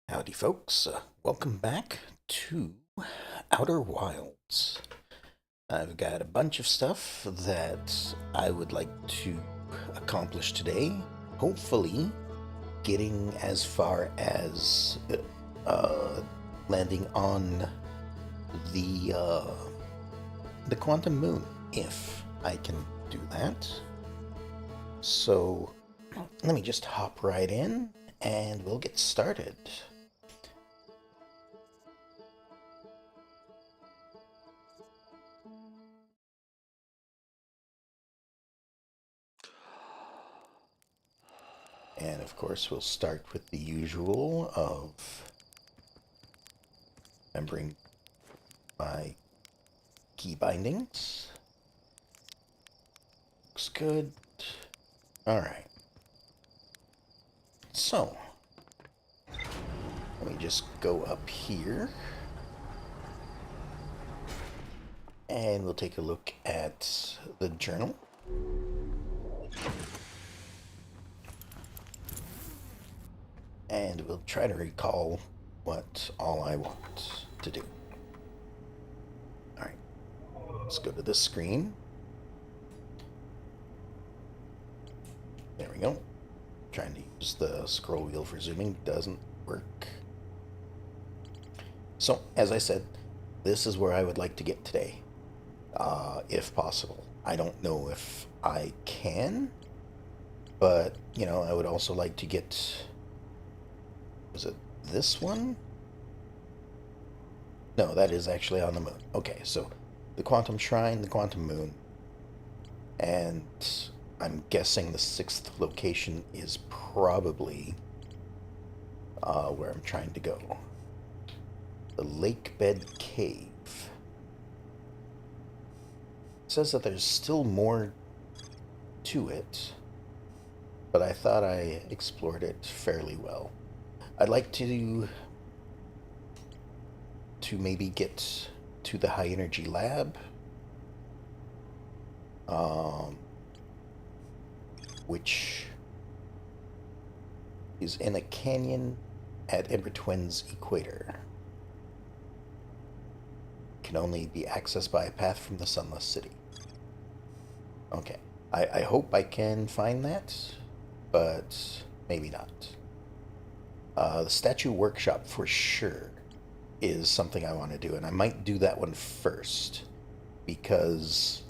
Howdy, folks. Welcome back to Outer Wilds. I've got a bunch of stuff that I would like to accomplish today. Hopefully, getting as far as uh, landing on the uh, the quantum moon, if I can do that. So, let me just hop right in, and we'll get started. And of course, we'll start with the usual of remembering my key bindings. Looks good. Alright. So, let me just go up here. And we'll take a look at the journal. And we'll try to recall what all I want to do. Alright. Let's go to this screen. There we go. Trying to use the scroll wheel for zooming doesn't work. So, as I said, this is where I would like to get today, if possible. I don't know if I can, but, I would also like to get... Was it this one? No, that is actually on the moon. Okay, so the Quantum Shrine, the Quantum Moon, and I'm guessing the sixth location is probably where I'm trying to go. The Lake Bed Cave. It says that there's still more to it, but I thought I explored it fairly well. I'd like to maybe get to the high energy lab, which is in a canyon at Ember Twin's equator. Can only be accessed by a path from the Sunless City. Okay, I hope I can find that, but maybe not. The statue workshop for sure is something I want to do, and I might do that one first because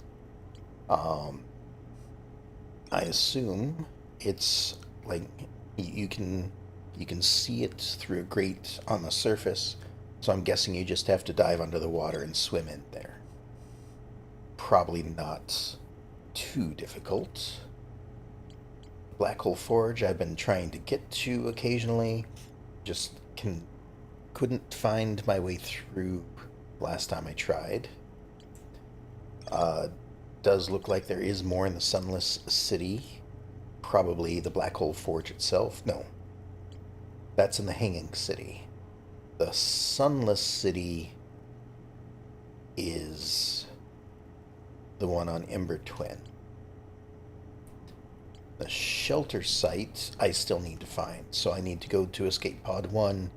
I assume it's like you can see it through a grate on the surface, so I'm guessing you just have to dive under the water and swim in there. Probably not too difficult. Black Hole Forge I've been trying to get to occasionally, just couldn't find my way through last time I tried. Does look like there is more in the Sunless City. Probably the Black Hole Forge itself. No, that's in the Hanging City. The Sunless City is the one on Ember Twin. The shelter site I still need to find, so I need to go to Escape Pod 1,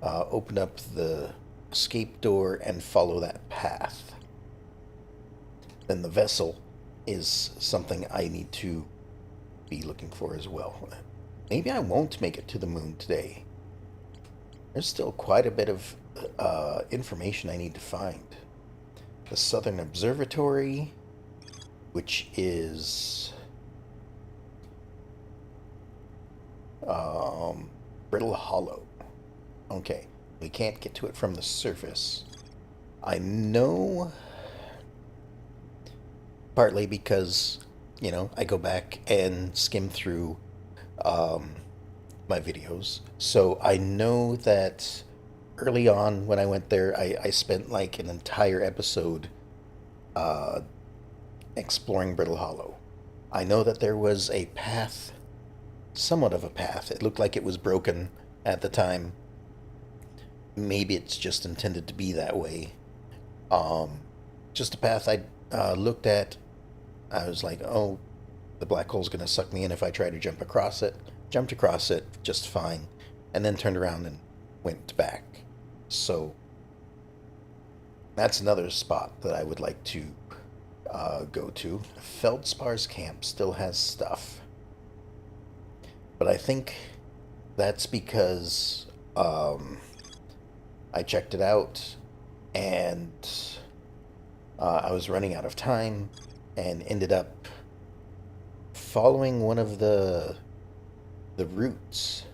open up the escape door, and follow that path. Then the vessel is something I need to be looking for as well. Maybe I won't make it to the moon today. There's still quite a bit of information I need to find. The Southern Observatory, which is Brittle Hollow. Okay, we can't get to it from the surface. I know partly because, I go back and skim through my videos. So I know that early on when I went there, I spent like an entire episode uh, exploring Brittle Hollow. I know that there was a path, somewhat of a path. It looked like it was broken at the time. Maybe it's just intended to be that way. Um, just a path I looked at. I was like, oh, the black hole's gonna suck me in if I try to jump across it. Jumped across it just fine, and then turned around and went back. So that's another spot that I would like to go to. Feldspar's camp still has stuff, but I think that's because I checked it out and I was running out of time and ended up following one of the routes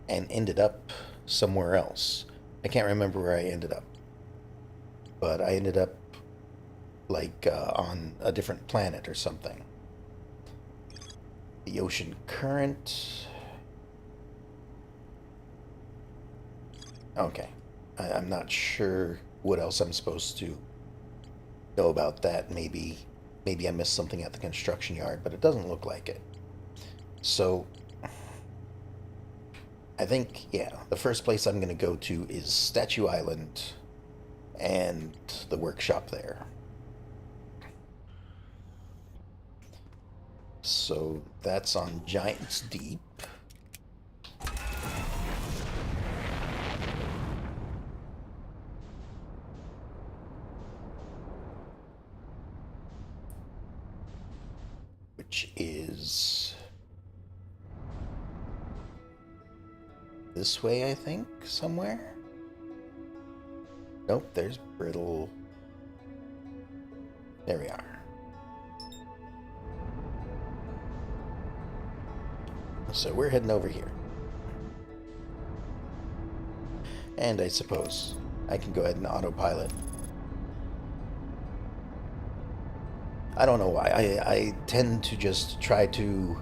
and ended up somewhere else. I can't remember where I ended up, but I ended up like on a different planet or something. The ocean current. Okay. I'm not sure what else I'm supposed to know about that. Maybe I missed something at the construction yard, but it doesn't look like it. So I think, yeah, the first place I'm going to go to is Statue Island and the workshop there. So that's on Giant's Deep. Which is this way, I think, somewhere. Nope, there's Brittle. There we are. So we're heading over here. And I suppose I can go ahead and autopilot. I don't know why. I tend to just try to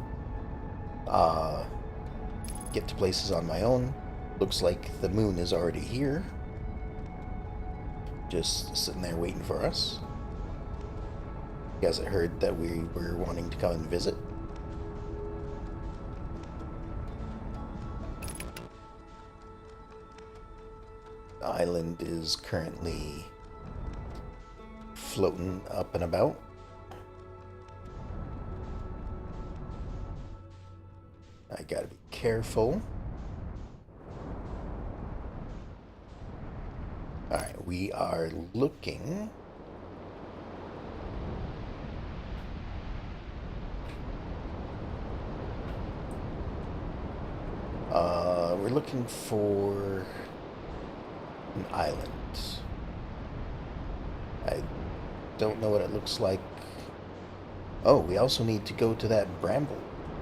get to places on my own. Looks like the moon is already here. Just sitting there waiting for us. You guys had heard that we were wanting to come and visit. The island is currently floating up and about. I gotta be careful. Alright, we are looking. We're looking for an island. I don't know what it looks like. Oh, we also need to go to that Bramble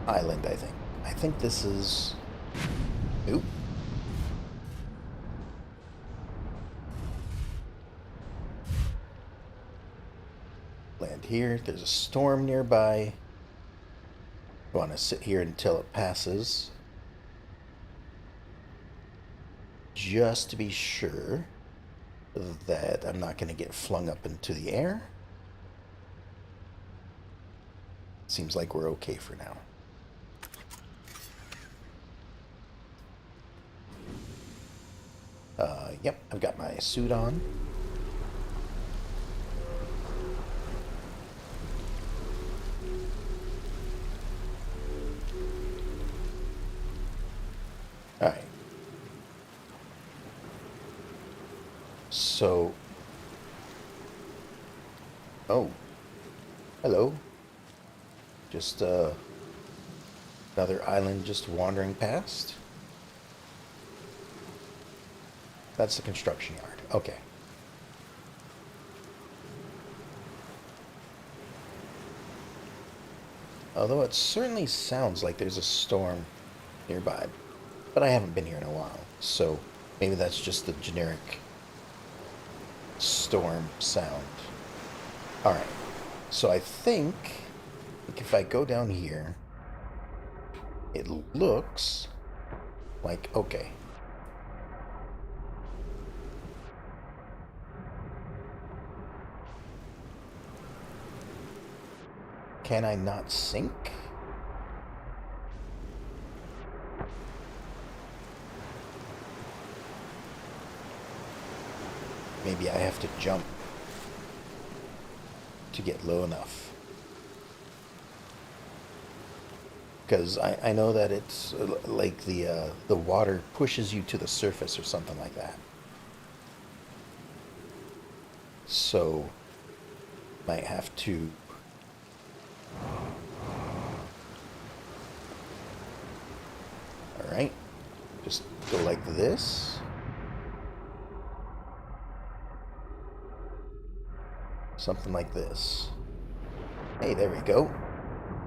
Island, I think. I think this is... Oop. Land here. There's a storm nearby. I want to sit here until it passes. Just to be sure that I'm not going to get flung up into the air. Seems like we're okay for now. Yep, I've got my suit on. Alright. So... Oh. Hello. Just, another island just wandering past. That's the construction yard. Okay. Although it certainly sounds like there's a storm nearby. But I haven't been here in a while, so maybe that's just the generic storm sound. Alright, so I think if I go down here, it looks like, okay. Can I not sink? Maybe I have to jump to get low enough. because I know that it's like the water pushes you to the surface or something like that. So might have to. All right, just go like this. Something like this. Hey, there we go.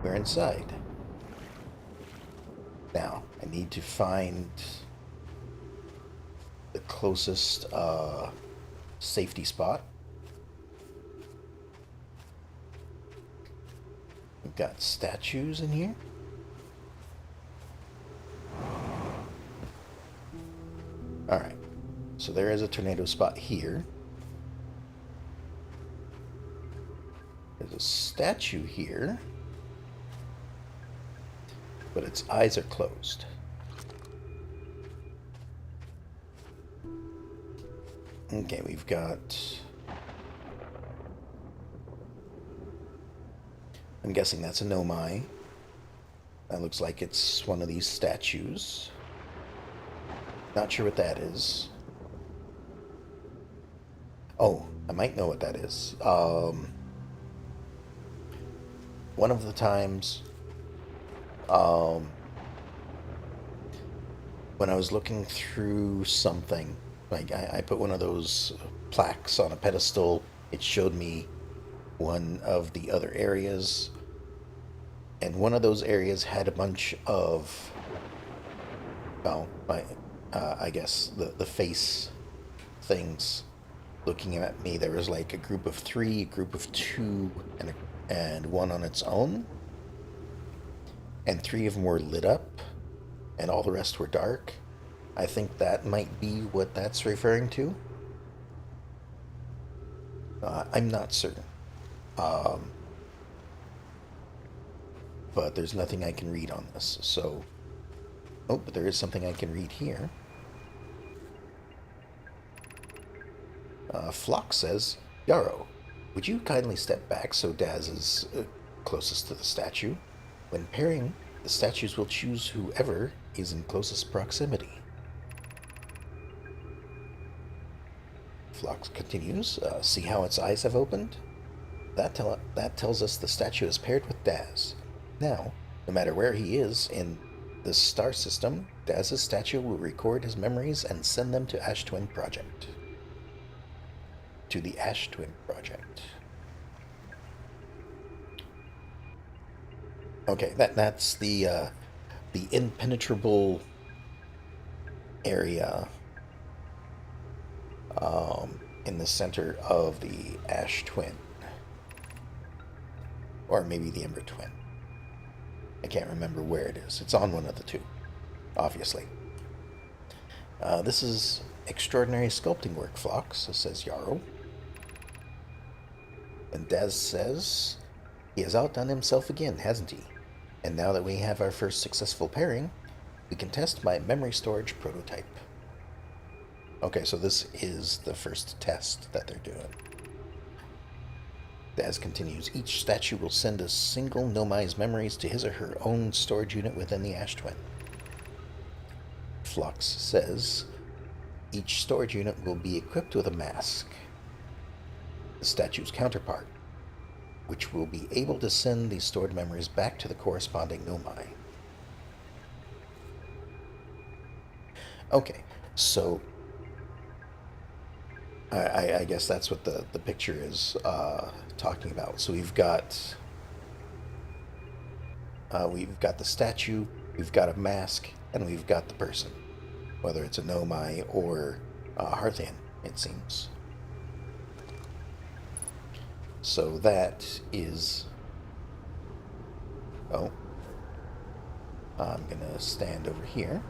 We're inside. Now, I need to find the closest safety spot. We've got statues in here. Alright, so there is a tornado spot here. There's a statue here, but its eyes are closed. Okay, we've got... I'm guessing that's a Nomai. That looks like it's one of these statues. Not sure what that is. Oh, I might know what that is. One of the times, when I was looking through something, like I put one of those plaques on a pedestal, it showed me one of the other areas, and one of those areas had a bunch of, well, I guess the face things looking at me. There was like a group of three, a group of two, and one on its own. And three of them were lit up, and all the rest were dark. I think that might be what that's referring to. I'm not certain. But there's nothing I can read on this, so... Oh, but there is something I can read here. Flock says, Yarrow, would you kindly step back so Daz is closest to the statue? When pairing, the statues will choose whoever is in closest proximity. Flock continues, see how its eyes have opened? That tells us the statue is paired with Daz. Now, no matter where he is in this star system, Daz's statue will record his memories and send them to Ash Twin Project. To the Ash Twin Project. Okay, that's the impenetrable area in the center of the Ash Twin. Or maybe the Ember Twin. I can't remember where it is. It's on one of the two, obviously. This is extraordinary sculpting work, Phlox, says Yarrow. And Daz says, he has outdone himself again, hasn't he? And now that we have our first successful pairing, we can test my memory storage prototype. Okay, so this is the first test that they're doing. Daz continues, each statue will send a single Nomai's memories to his or her own storage unit within the Ash Twin. Phlox says, each storage unit will be equipped with a mask, the statue's counterpart, which will be able to send these stored memories back to the corresponding Nomai. Okay, so I guess that's what the picture is talking about. So we've got the statue, we've got a mask, and we've got the person, whether it's a Nomai or Hearthian, it seems. So that is... Oh. I'm gonna stand over here.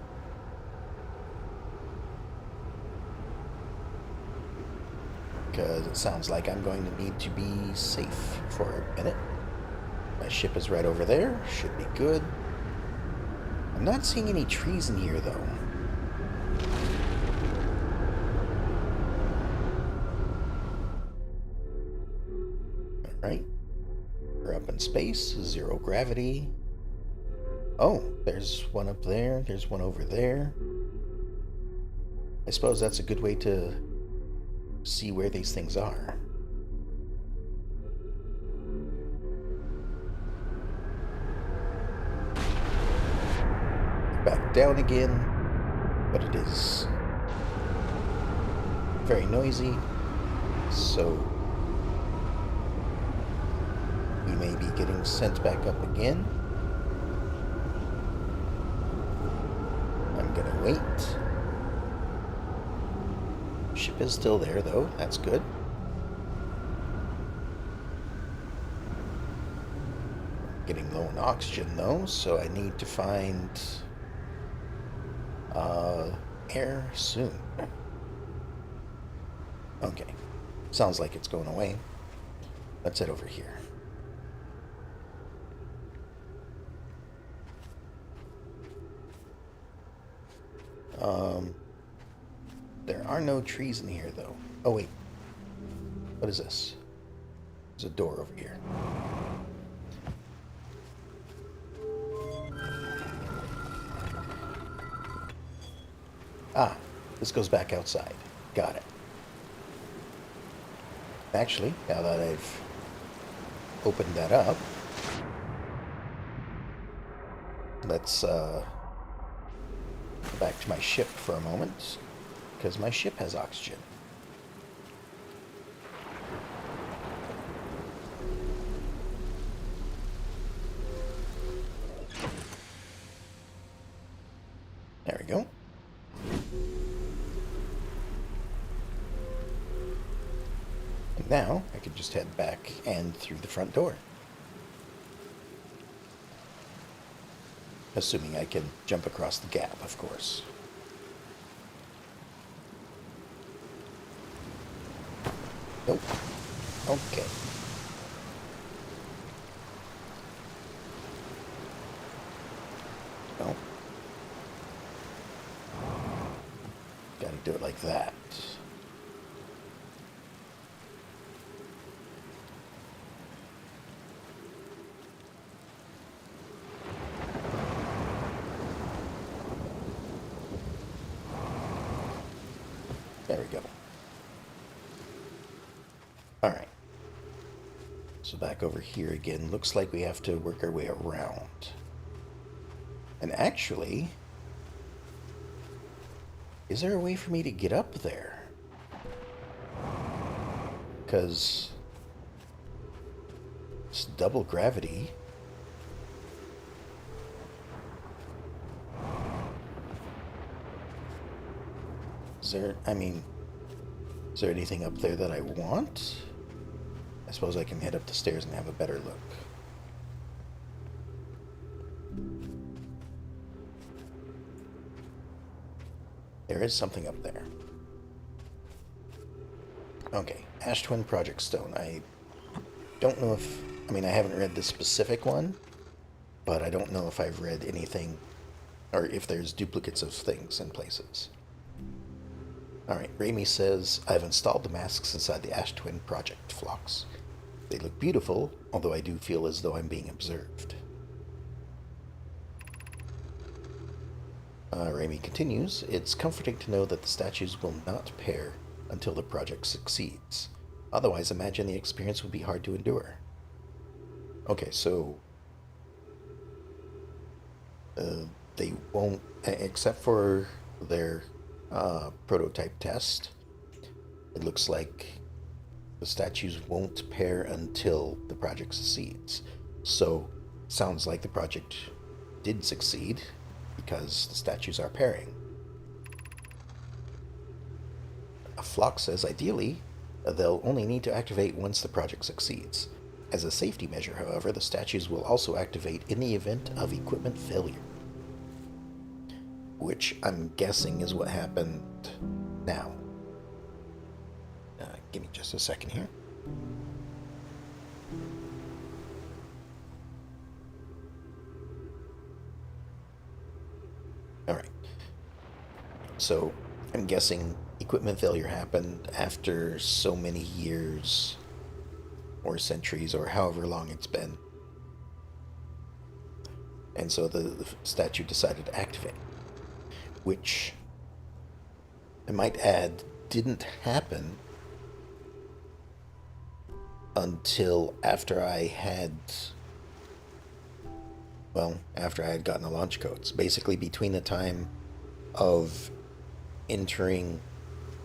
Because it sounds like I'm going to need to be safe for a minute. My ship is right over there. Should be good. I'm not seeing any trees in here, though. Alright. We're up in space. Zero gravity. Oh, there's one up there. There's one over there. I suppose that's a good way to see where these things are. Back down again, but it is very noisy, so we may be getting sent back up again. I'm gonna wait. Ship is still there though, that's good. Getting low on oxygen though, so I need to find air soon. Okay, sounds like it's going away. Let's head over here. There are no trees in here though. Oh wait, what is this? There's a door over here. Ah, this goes back outside. Got it. Actually, now that I've opened that up, let's go back to my ship for a moment, because my ship has oxygen. There we go. And now I can just head back and through the front door. Assuming I can jump across the gap, of course. Nope. Okay. No. Gotta do it like that. There we go. Alright. So back over here again. Looks like we have to work our way around. And actually, is there a way for me to get up there? Because it's double gravity. Is there anything up there that I want? I suppose I can head up the stairs and have a better look. There is something up there. Okay, Ash Twin Project Stone. I don't know if... I haven't read this specific one, but I don't know if I've read anything, or if there's duplicates of things in places. Alright, Raimi says, I've installed the masks inside the Ash Twin Project Phlox. They look beautiful, although I do feel as though I'm being observed. Raimi continues, it's comforting to know that the statues will not pair until the project succeeds. Otherwise, imagine the experience would be hard to endure. Okay, so... they won't, except for their prototype test, it looks like the statues won't pair until the project succeeds. So, sounds like the project did succeed because the statues are pairing. Phlox says ideally, they'll only need to activate once the project succeeds. As a safety measure, however, the statues will also activate in the event of equipment failure. Which I'm guessing is what happened now. Give me just a second here. Alright. So, I'm guessing equipment failure happened after so many years or centuries or however long it's been. And so the statue decided to activate, which I might add didn't happen until after I had gotten the launch codes. Basically, between the time of entering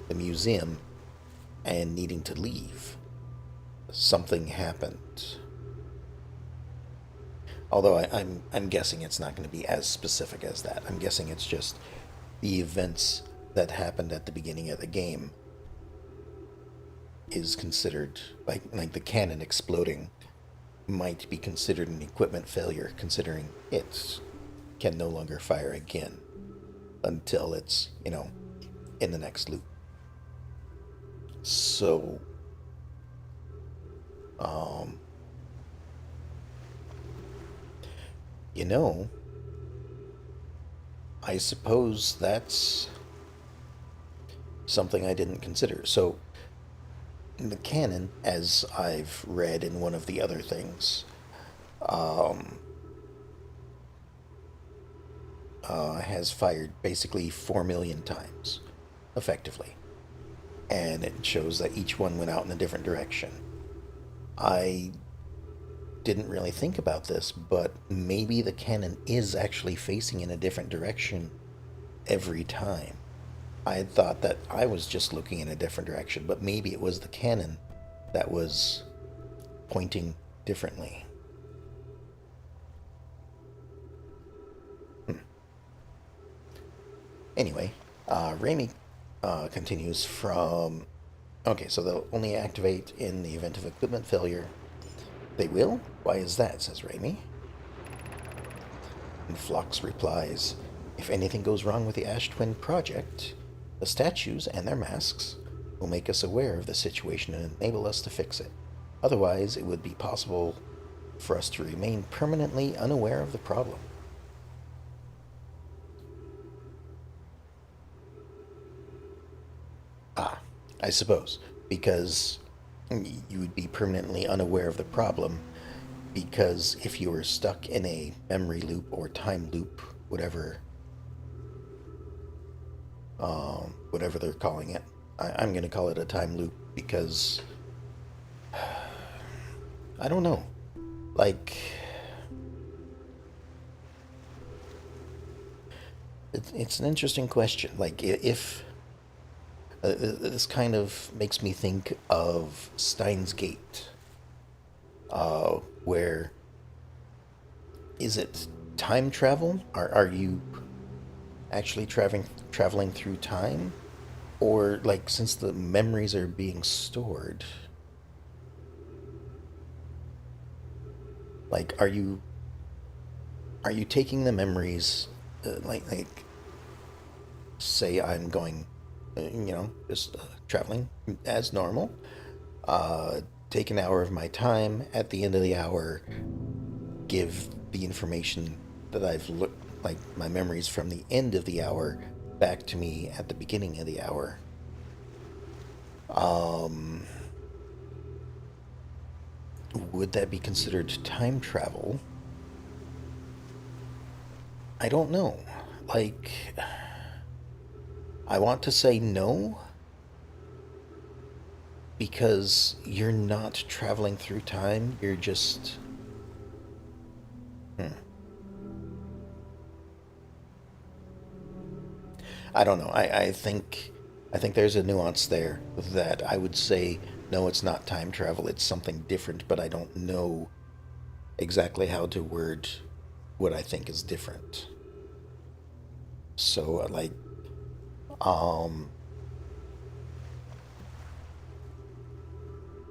the museum and needing to leave, something happened. Although I'm guessing it's not going to be as specific as that. I'm guessing it's just the events that happened at the beginning of the game is considered like the cannon exploding might be considered an equipment failure, considering it can no longer fire again until it's, in the next loop. So, um, you know, I suppose that's something I didn't consider. So, the cannon, as I've read in one of the other things, um, has fired basically 4 million times, effectively. And it shows that each one went out in a different direction. I didn't really think about this, but maybe the cannon is actually facing in a different direction every time. I had thought that I was just looking in a different direction, but maybe it was the cannon that was pointing differently. Hmm. Anyway, Raimi continues from. Okay, so they'll only activate in the event of equipment failure. They will? Why is that? Says Raimi. And Phlox replies, if anything goes wrong with the Ash Twin project, the statues and their masks will make us aware of the situation and enable us to fix it. Otherwise, it would be possible for us to remain permanently unaware of the problem. Ah, I suppose, because you would be permanently unaware of the problem, because if you were stuck in a memory loop or time loop, whatever they're calling it, I'm going to call it a time loop because I don't know. Like, it's an interesting question. Like, if this kind of makes me think of Steins Gate, where is it time travel? Are you actually traveling through time, or like since the memories are being stored, like are you taking the memories, like say I'm going, just traveling as normal. Take an hour of my time. At the end of the hour, give the information that I've looked, like my memories from the end of the hour, back to me at the beginning of the hour. Um, would that be considered time travel? I don't know. Like, I want to say no, because you're not traveling through time. You're just. Hmm. I don't know. I think there's a nuance there that I would say no, it's not time travel. It's something different, but I don't know exactly how to word what I think is different. So like um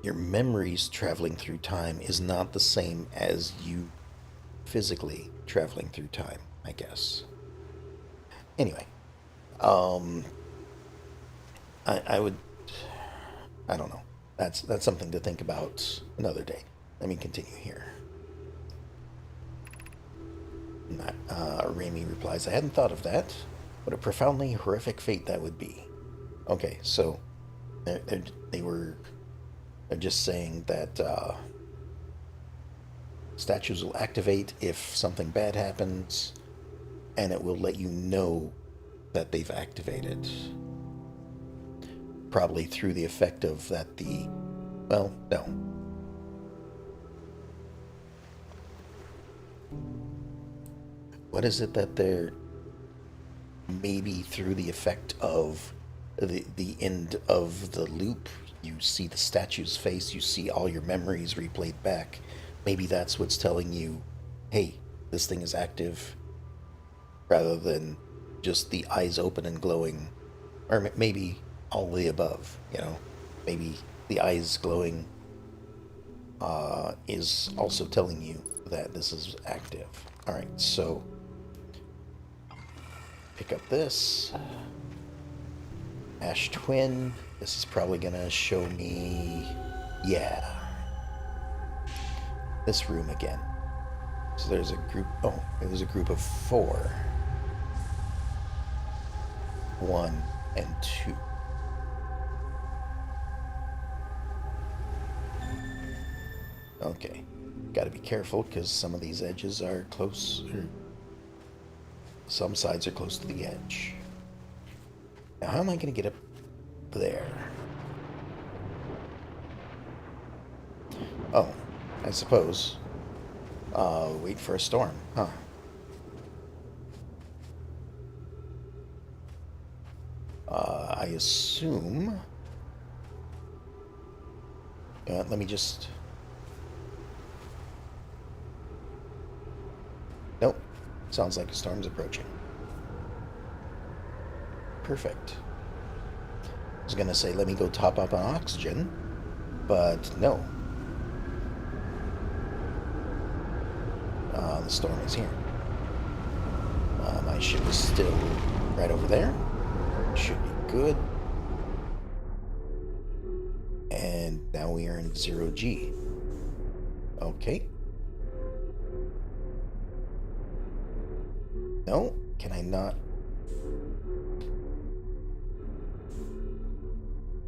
your memories traveling through time is not the same as you physically traveling through time, I guess. Anyway, um I would, I don't know. That's something to think about another day. Let me continue here. Raimi replies, I hadn't thought of that. What a profoundly horrific fate that would be. Okay, so they're, they were they're just saying that Statues will activate if something bad happens, and it will let you know that they've activated. Probably through the effect of that the... Well, no. What is it that they're... Maybe through the effect of the end of the loop, you see the statue's face, you see all your memories replayed back. Maybe that's what's telling you, hey, this thing is active, rather than just the eyes open and glowing. Or maybe all the above, you know? Maybe the eyes glowing is also telling you that this is active. Alright, so pick up this. Ash Twin. This is probably gonna show me... Yeah. This room again. So there's a group... Oh, there's a group of 4. 1 and 2. Okay. Gotta be careful, because some of these edges are close... Some sides are close to the edge. Now, how am I going to get up there? Oh, I suppose. Wait for a storm, huh? I assume... let me just... Nope. Sounds like a storm's approaching. Perfect. I was gonna say, let me go top up on oxygen, but no. The storm is here. My ship is still right over there. Should be good. And now we are in 0G. Okay. No, can I not?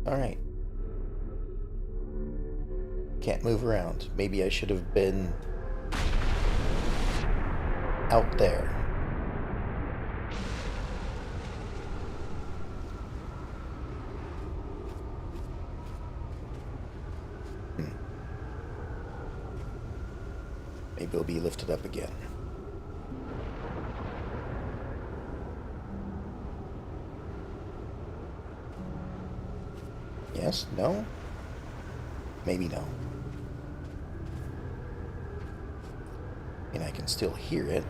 Alright. Can't move around. Maybe I should have been out there. Maybe it'll be lifted up again. Yes? No? Maybe no. And I can still hear it.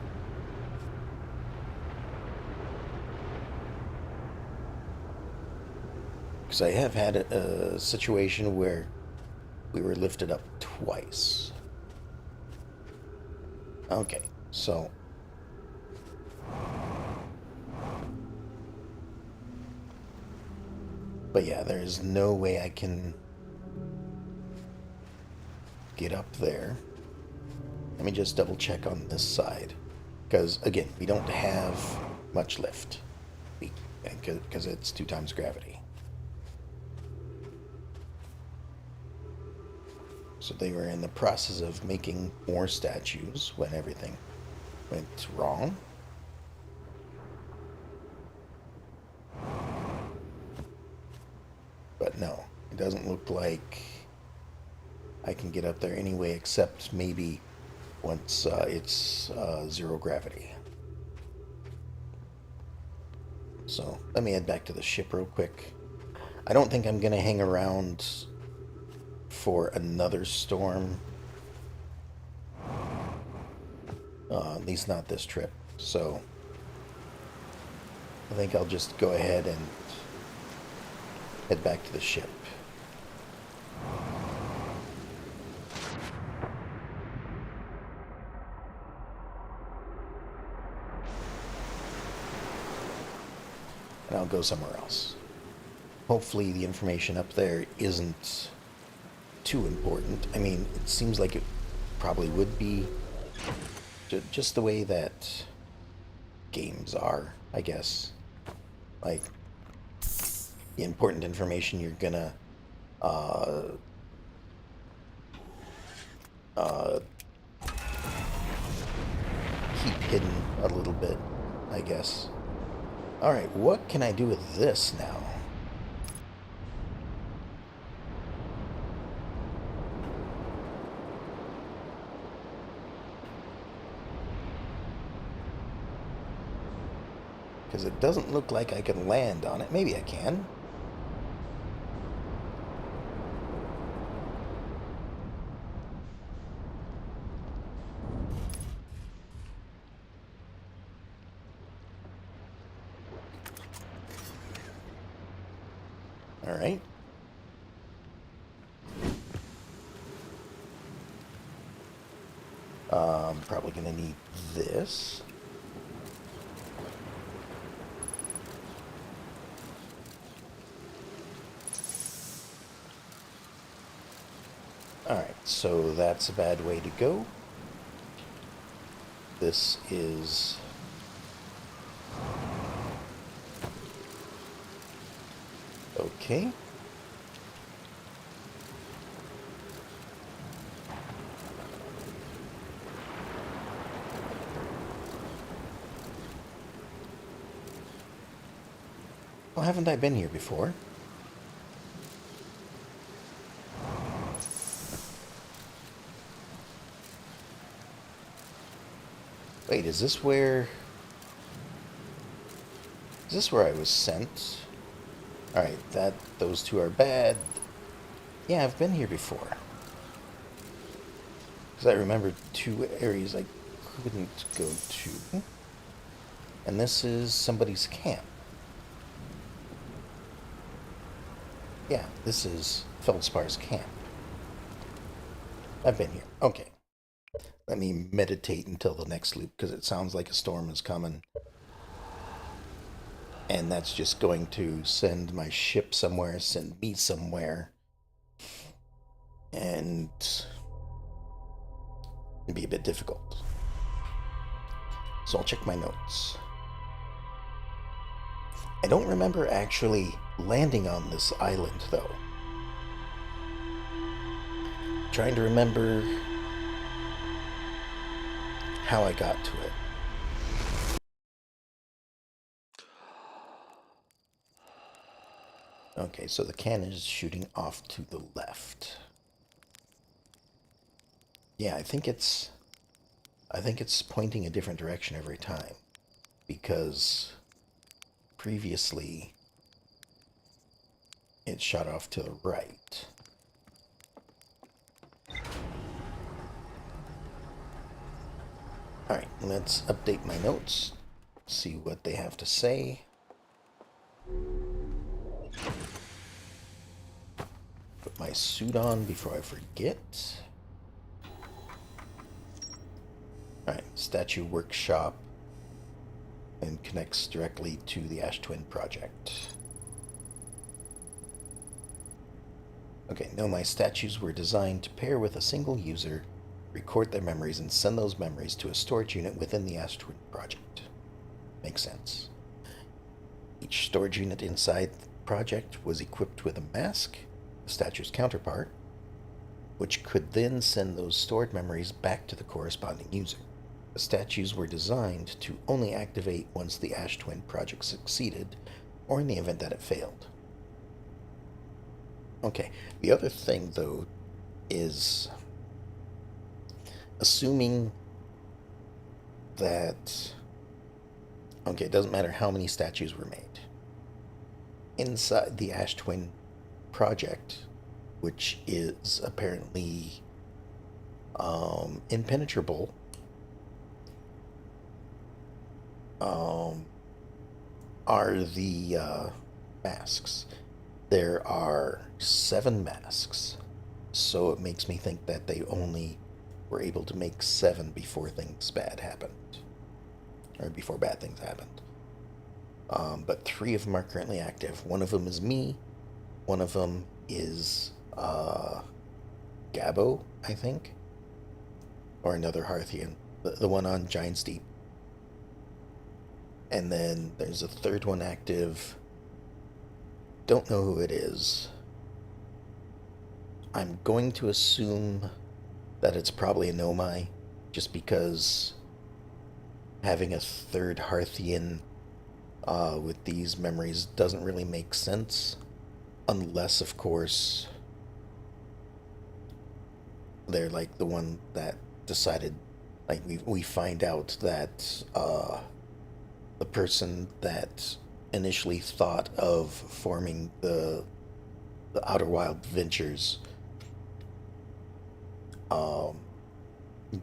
Because I have had a situation where we were lifted up twice. Okay, so... But yeah, there is no way I can get up there. Let me just double check on this side. Because, again, we don't have much lift. Because it's 2 times gravity. So they were in the process of making more statues when everything went wrong. But no, it doesn't look like I can get up there anyway, except maybe once it's 0 gravity. So let me head back to the ship real quick. I don't think I'm going to hang around for another storm. At least not this trip. So I think I'll just go ahead and head back to the ship. And I'll go somewhere else. Hopefully the information up there isn't too important. I mean, it seems like it probably would be, just the way that games are, I guess. Like, the important information you're gonna keep hidden a little bit, I guess. Alright, what can I do with this now? Because it doesn't look like I can land on it. Maybe I can. Alright. Probably going to need this. Alright, so that's a bad way to go. This is... okay. Well, haven't I been here before? Wait, is this where... is this where I was sent? Alright, those two are bad. Yeah, I've been here before. Because I remember two areas I couldn't go to. And this is somebody's camp. Yeah, this is Feldspar's camp. I've been here. Okay. Let me meditate until the next loop, because it sounds like a storm is coming. And that's just going to send my ship somewhere, send me somewhere. And it'd be a bit difficult. So I'll check my notes. I don't remember actually landing on this island, though. Trying to remember how I got to it. Okay, so the cannon is shooting off to the left. Yeah, I think it's pointing a different direction every time, because previously it shot off to the right. Alright, let's update my notes, see what they have to say. Put my suit on before I forget. Alright, statue workshop, and connects directly to the Ash Twin project. Okay, no, my statues were designed to pair with a single user, record their memories, and send those memories to a storage unit within the Ash Twin project. Makes sense. Each storage unit inside the project was equipped with a mask, the statue's counterpart, which could then send those stored memories back to the corresponding user. The statues were designed to only activate once the Ash Twin project succeeded, or in the event that it failed. Okay, the other thing, though, is assuming that... okay, it doesn't matter how many statues were made. Inside the Ash Twin project, which is apparently impenetrable, are the masks. There are 7 masks, so it makes me think that they only were able to make 7 before things bad happened, or before bad things happened. But 3 of them are currently active. One of them is me. One of them is Gabo, I think, or another Hearthian, the one on Giant's Deep. And then there's a third one active. Don't know who it is. I'm going to assume that it's probably a Nomai, just because having a third Hearthian with these memories doesn't really make sense, unless, of course, they're like the one that decided. Like we find out that the person that initially thought of forming the Outer Wild Ventures um,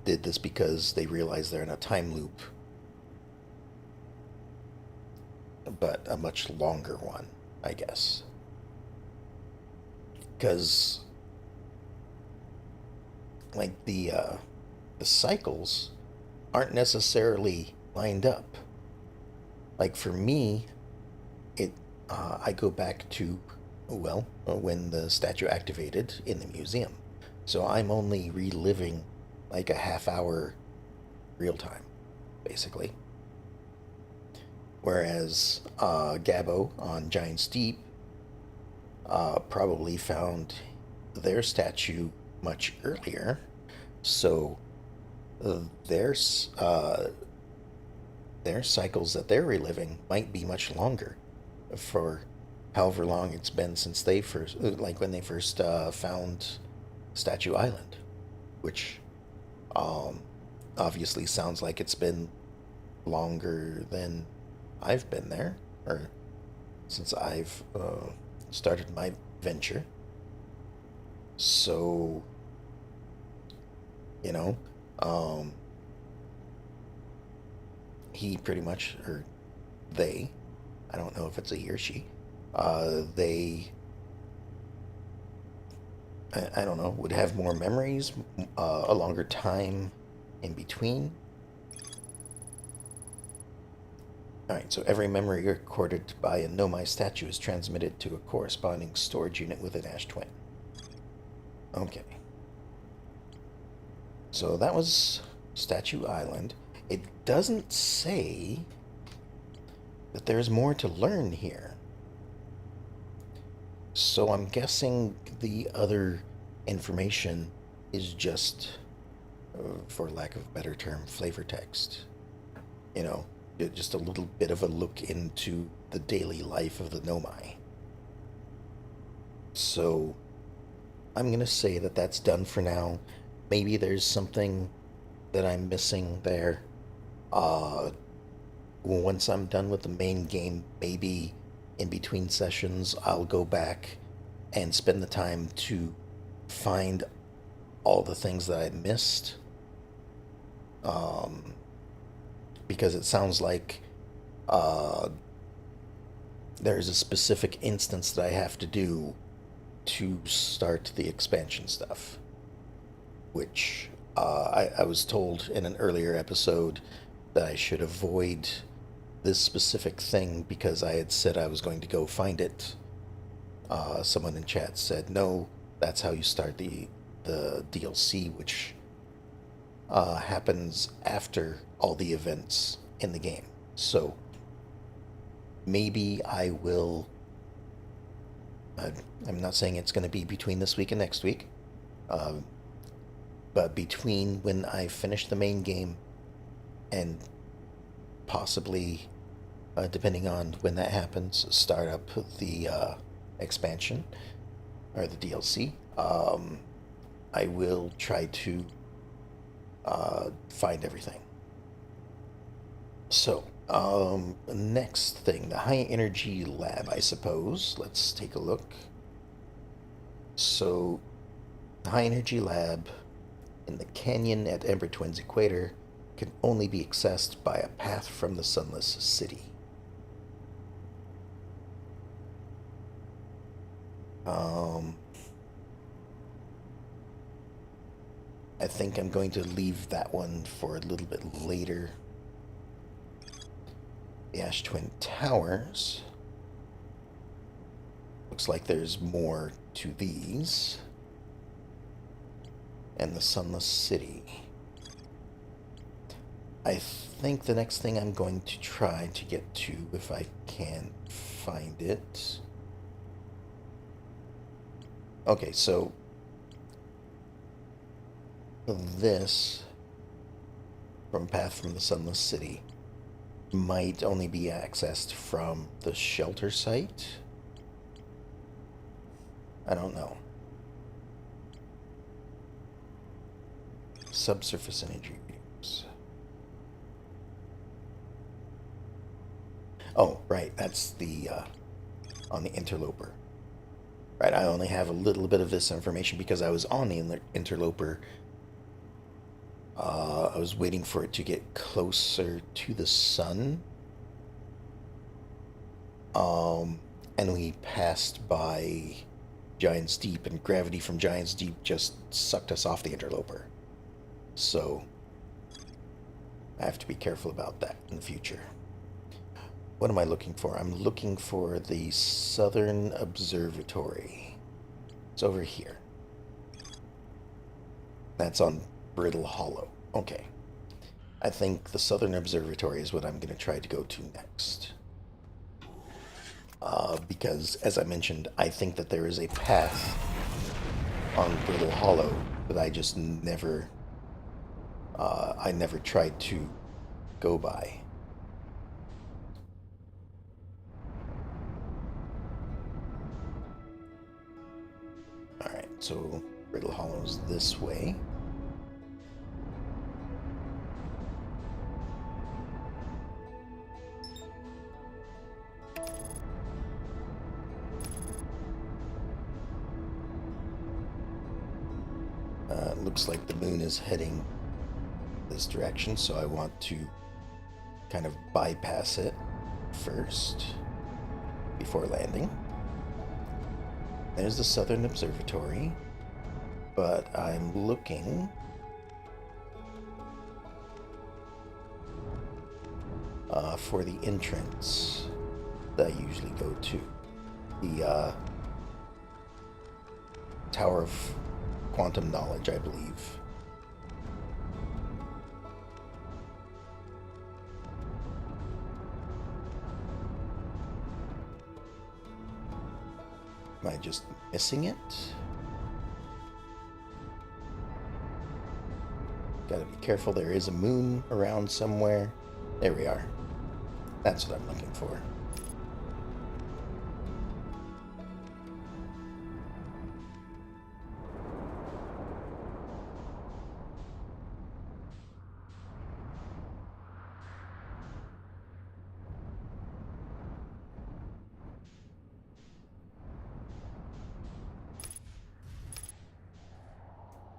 did this because they realized they're in a time loop, but a much longer one, I guess. Because like the cycles aren't necessarily lined up. Like for me, it I go back to when the statue activated in the museum, so I'm only reliving like a half hour real time, basically. Whereas Gabo on Giant's Deep probably found their statue much earlier, so uh, their uh, their cycles that they're reliving might be much longer for however long it's been since they first, like when they first found Statue Island, which um, obviously sounds like it's been longer than I've been there, or since I've started my venture. So, you know, um, he pretty much, or they, I don't know if it's a he or she, they, I don't know, would have more memories, a longer time in between. Alright, so every memory recorded by a Nomai statue is transmitted to a corresponding storage unit within Ash Twin. Okay. So that was Statue Island. It doesn't say that there's more to learn here. So I'm guessing the other information is just, for lack of a better term, flavor text. You know, just a little bit of a look into the daily life of the Nomai. So I'm going to say that that's done for now. Maybe there's something that I'm missing there. Uh, Once I'm done with the main game, maybe in between sessions, I'll go back and spend the time to find all the things that I missed. Um, because it sounds like uh, there's a specific instance that I have to do to start the expansion stuff, which I was told in an earlier episode that I should avoid this specific thing because I had said I was going to go find it. Someone in chat said, no, that's how you start the DLC, which happens after all the events in the game. So maybe I will. Uh, I'm not saying it's going to be between this week and next week, uh, but between when I finish the main game and possibly, depending on when that happens, start up the expansion or the DLC. I will try to find everything. So, next thing, the high energy lab, I suppose. Let's take a look. So, the high energy lab in the canyon at Ember Twin's equator can only be accessed by a path from the Sunless City. Um, I think I'm going to leave that one for a little bit later. The Ash Twin Towers. Looks like there's more to these. And the Sunless City. I think the next thing I'm going to try to get to, if I can find it. Okay, so this from a path from the Sunless City might only be accessed from the shelter site. I don't know. Subsurface energy views. Oh, right, that's the, on the interloper. Right, I only have a little bit of this information because I was on the interloper. I was waiting for it to get closer to the sun. And we passed by Giant's Deep, and gravity from Giant's Deep just sucked us off the interloper. So I have to be careful about that in the future. What am I looking for? I'm looking for the Southern Observatory. It's over here. That's on Brittle Hollow. Okay. I think the Southern Observatory is what I'm going to try to go to next. Because, as I mentioned, I think that there is a path on Brittle Hollow that I just never... I never tried to go by. Alright, so Brittle Hollow's this way. Looks like the moon is heading this direction, so I want to kind of bypass it first before landing. There's the Southern Observatory, but I'm looking for the entrance that I usually go to. The Tower of Quantum Knowledge, I believe. Am I just missing it? Gotta be careful, there is a moon around somewhere. There we are. That's what I'm looking for.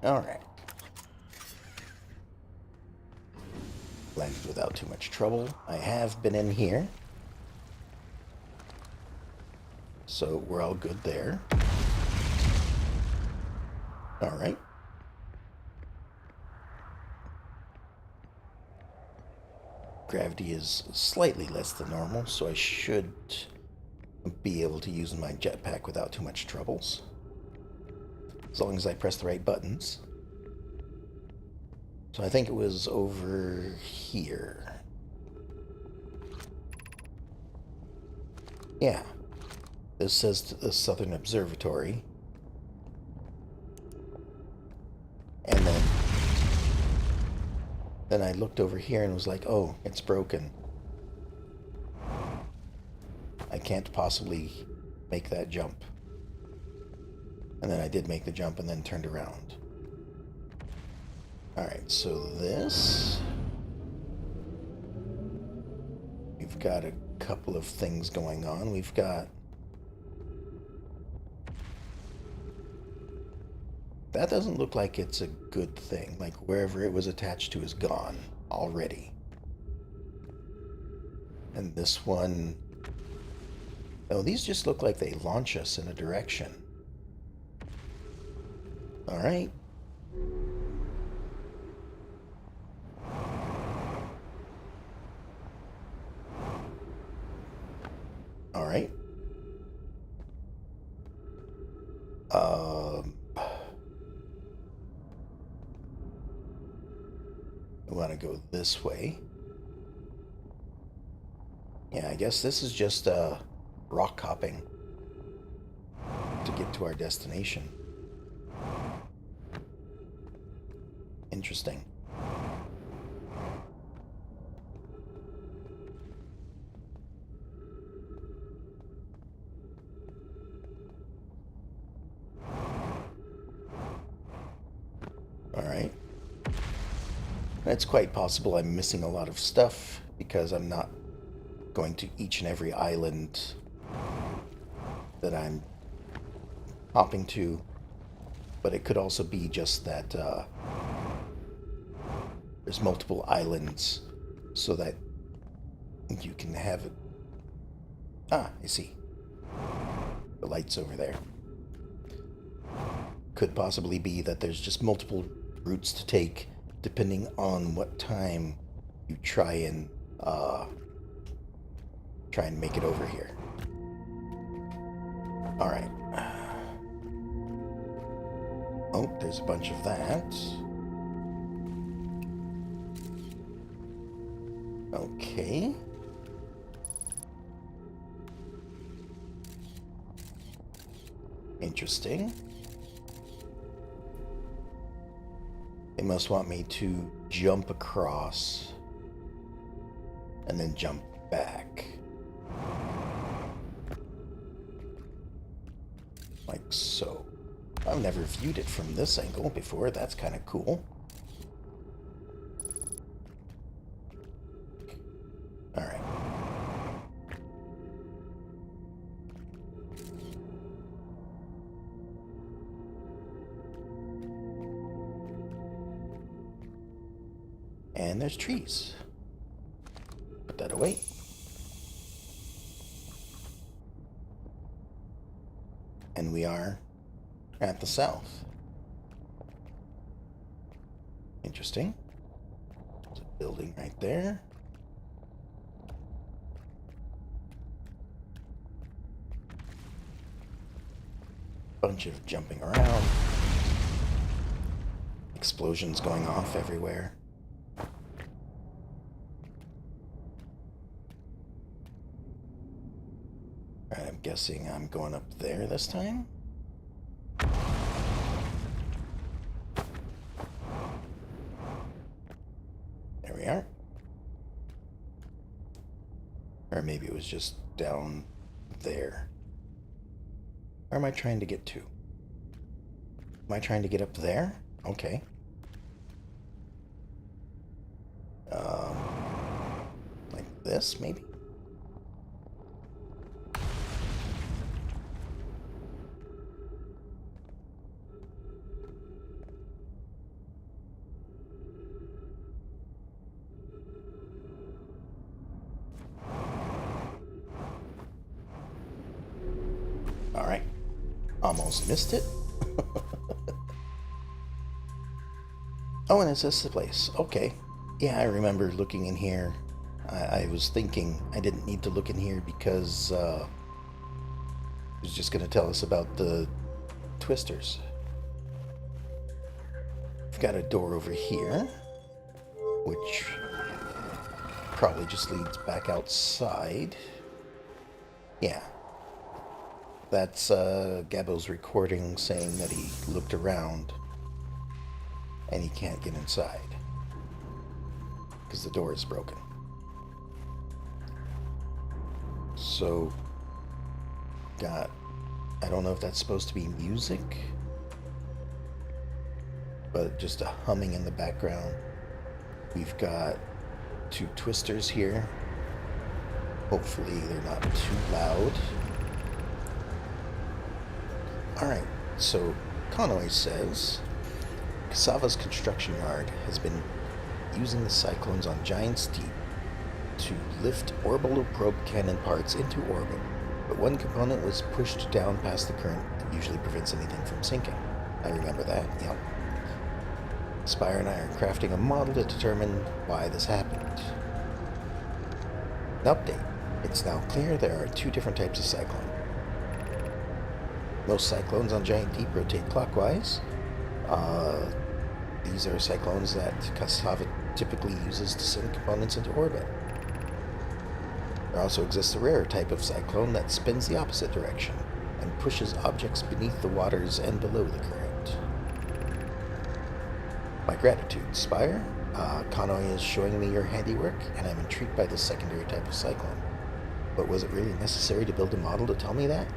Alright. Landed without too much trouble. I have been in here, so we're all good there. Alright. Gravity is slightly less than normal, so I should be able to use my jetpack without too much troubles. As long as I press the right buttons. So I think it was over here. Yeah. This says the Southern Observatory. And then I looked over here and was like, oh, it's broken. I can't possibly make that jump. And then I did make the jump and then turned around. Alright, so this... We've got a couple of things going on. We've got... That doesn't look like it's a good thing. Like, wherever it was attached to is gone already. And this one... Oh, these just look like they launch us in a direction. Alright. Alright. We want to go this way. Yeah, I guess this is just rock hopping to get to our destination. Interesting. It's quite possible I'm missing a lot of stuff because I'm not going to each and every island that I'm hopping to, but it could also be just that there's multiple islands so that you can have it. Ah, I see. The light's over there. Could possibly be that there's just multiple routes to take depending on what time you try and make it over here. All right. Oh, there's a bunch of that. Okay. Interesting. They must want me to jump across and then jump back. Like so. I've never viewed it from this angle before. That's kind of cool. All right. And there's trees. Put that away. And we are at the south. Interesting. There's a building right there. Bunch of jumping around. Explosions going off everywhere. I'm guessing I'm going up there this time. There we are. Or maybe it was just down there. Where am I trying to get to? Am I trying to get up there? Okay. Like this, maybe? Alright. Almost missed it. Oh, and it's this the place. Okay. Yeah, I remember looking in here. I was thinking I didn't need to look in here because it was just going to tell us about the twisters. We've got a door over here, which probably just leads back outside. Yeah. That's Gabbo's recording saying that he looked around and he can't get inside because the door is broken. So, I don't know if that's supposed to be music, but just a humming in the background. We've got two twisters here. Hopefully they're not too loud. Alright, so Conway says Cassava's construction yard has been using the cyclones on Giant's Deep to lift orbital probe cannon parts into orbit, but one component was pushed down past the current that usually prevents anything from sinking. I remember that, yep. Spire and I are crafting a model to determine why this happened. An update. It's now clear there are two different types of cyclone. Most cyclones on Giant Deep rotate clockwise. These are cyclones that Cassava typically uses to send components into orbit. There also exists a rare type of cyclone that spins the opposite direction and pushes objects beneath the waters and below the current. My gratitude, Spire. Conway is showing me your handiwork, and I'm intrigued by this secondary type of cyclone. But was it really necessary to build a model to tell me that?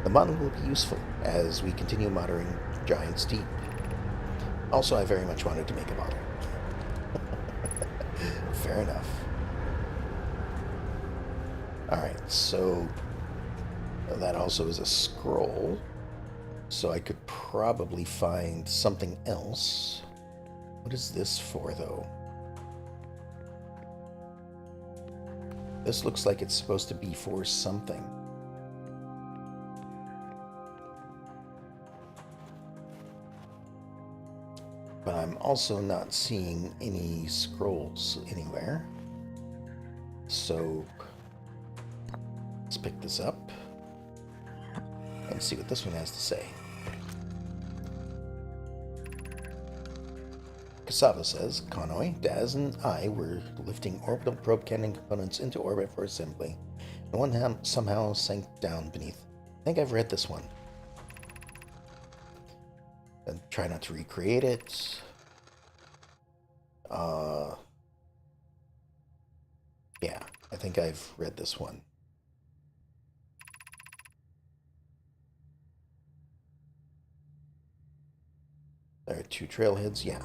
The model will be useful as we continue modding Giant's Deep. Also, I very much wanted to make a model. fair enough. Alright, so that also is a scroll. So I could probably find something else. What is this for, though? This looks like it's supposed to be for something. But I'm also not seeing any scrolls anywhere. So let's pick this up and see what this one has to say. Cassava says, Connoy, Daz, and I were lifting orbital probe cannon components into orbit for assembly, and one somehow sank down beneath. I think I've read this one. And try not to recreate it. Yeah, I think I've read this one. There are 2 trailheads, yeah.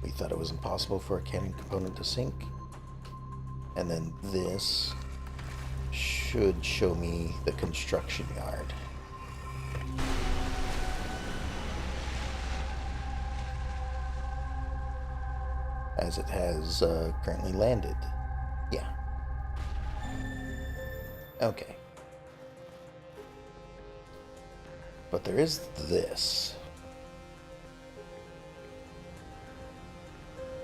We thought it was impossible for a cannon component to sink. And then this should show me the construction yard. As it has currently landed. Yeah. Okay. But there is this.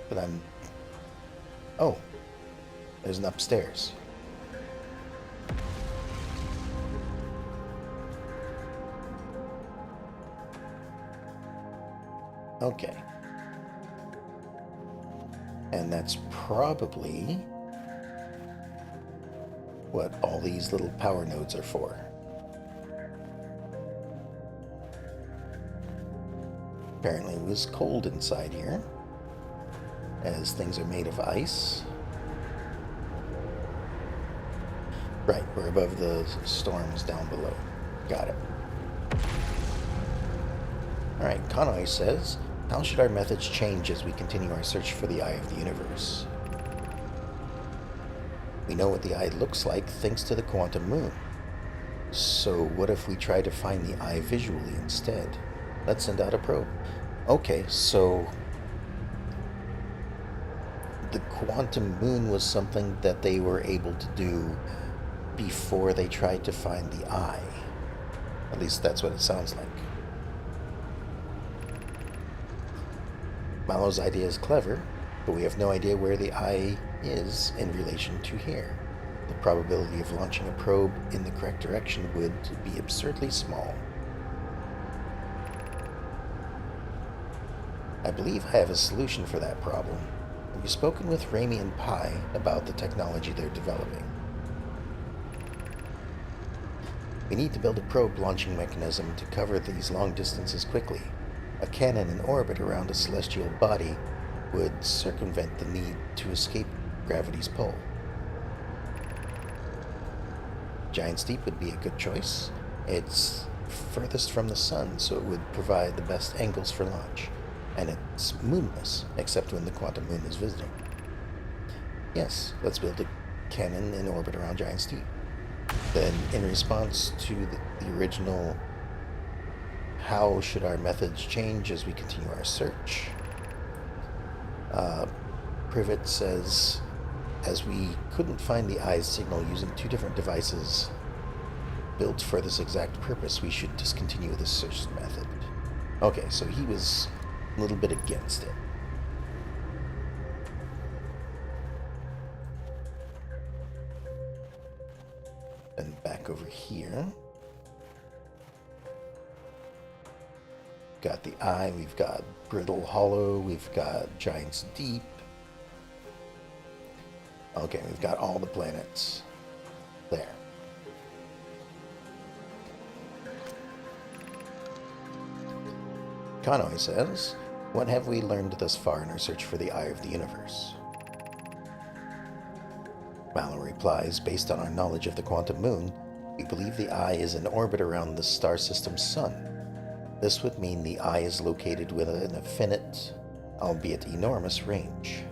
But I'm... Oh. There's an upstairs. Okay. And that's probably what all these little power nodes are for. Apparently it was cold inside here, as things are made of ice. Right, we're above the storms down below. Got it. Alright, Connoy says, how should our methods change as we continue our search for the Eye of the Universe? We know what the Eye looks like thanks to the quantum moon. So what if we try to find the Eye visually instead? Let's send out a probe. Okay, so the quantum moon was something that they were able to do before they tried to find the Eye. At least that's what it sounds like. Mallow's idea is clever, but we have no idea where the Eye is in relation to here. The probability of launching a probe in the correct direction would be absurdly small. I believe I have a solution for that problem. Have you spoken with Raimi and Pi about the technology they're developing? We need to build a probe launching mechanism to cover these long distances quickly. A cannon in orbit around a celestial body would circumvent the need to escape gravity's pull. Giant's Deep would be a good choice. It's furthest from the sun, so it would provide the best angles for launch. And it's moonless, except when the quantum moon is visiting. Yes, let's build a cannon in orbit around Giant's Deep. Then, in response to the original, how should our methods change as we continue our search? Privet says, as we couldn't find the Eye's signal using 2 different devices built for this exact purpose, we should discontinue this search method. Okay, so he was a little bit against it. And back over here. Got the Eye, we've got Brittle Hollow, we've got Giant's Deep. Okay, we've got all the planets there. Connoy says, what have we learned thus far in our search for the Eye of the Universe? Mallow replies, based on our knowledge of the quantum moon, we believe the Eye is in orbit around the star system's sun. This would mean the Eye is located within a finite albeit enormous range.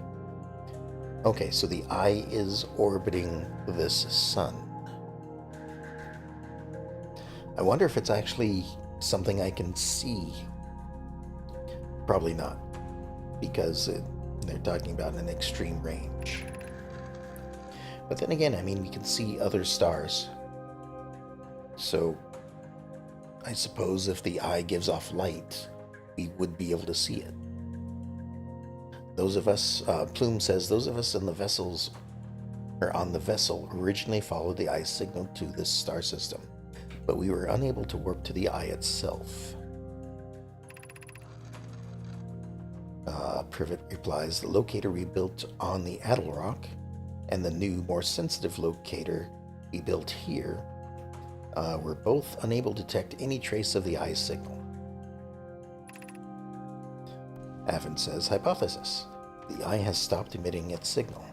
Okay, so the eye is orbiting this sun. I wonder if it's actually something I can see. Probably not, because they're talking about an extreme range. But then again, I mean, we can see other stars. So, I suppose if the eye gives off light, we would be able to see it. Those of us, Plume says, those of us in the vessels, or on the vessel, originally followed the eye signal to this star system, but we were unable to warp to the eye itself. Privet replies, the locator we built on the Adelrock and the new, more sensitive locator we built here were both unable to detect any trace of the eye signal. Avon says, hypothesis. The eye has stopped emitting its signal.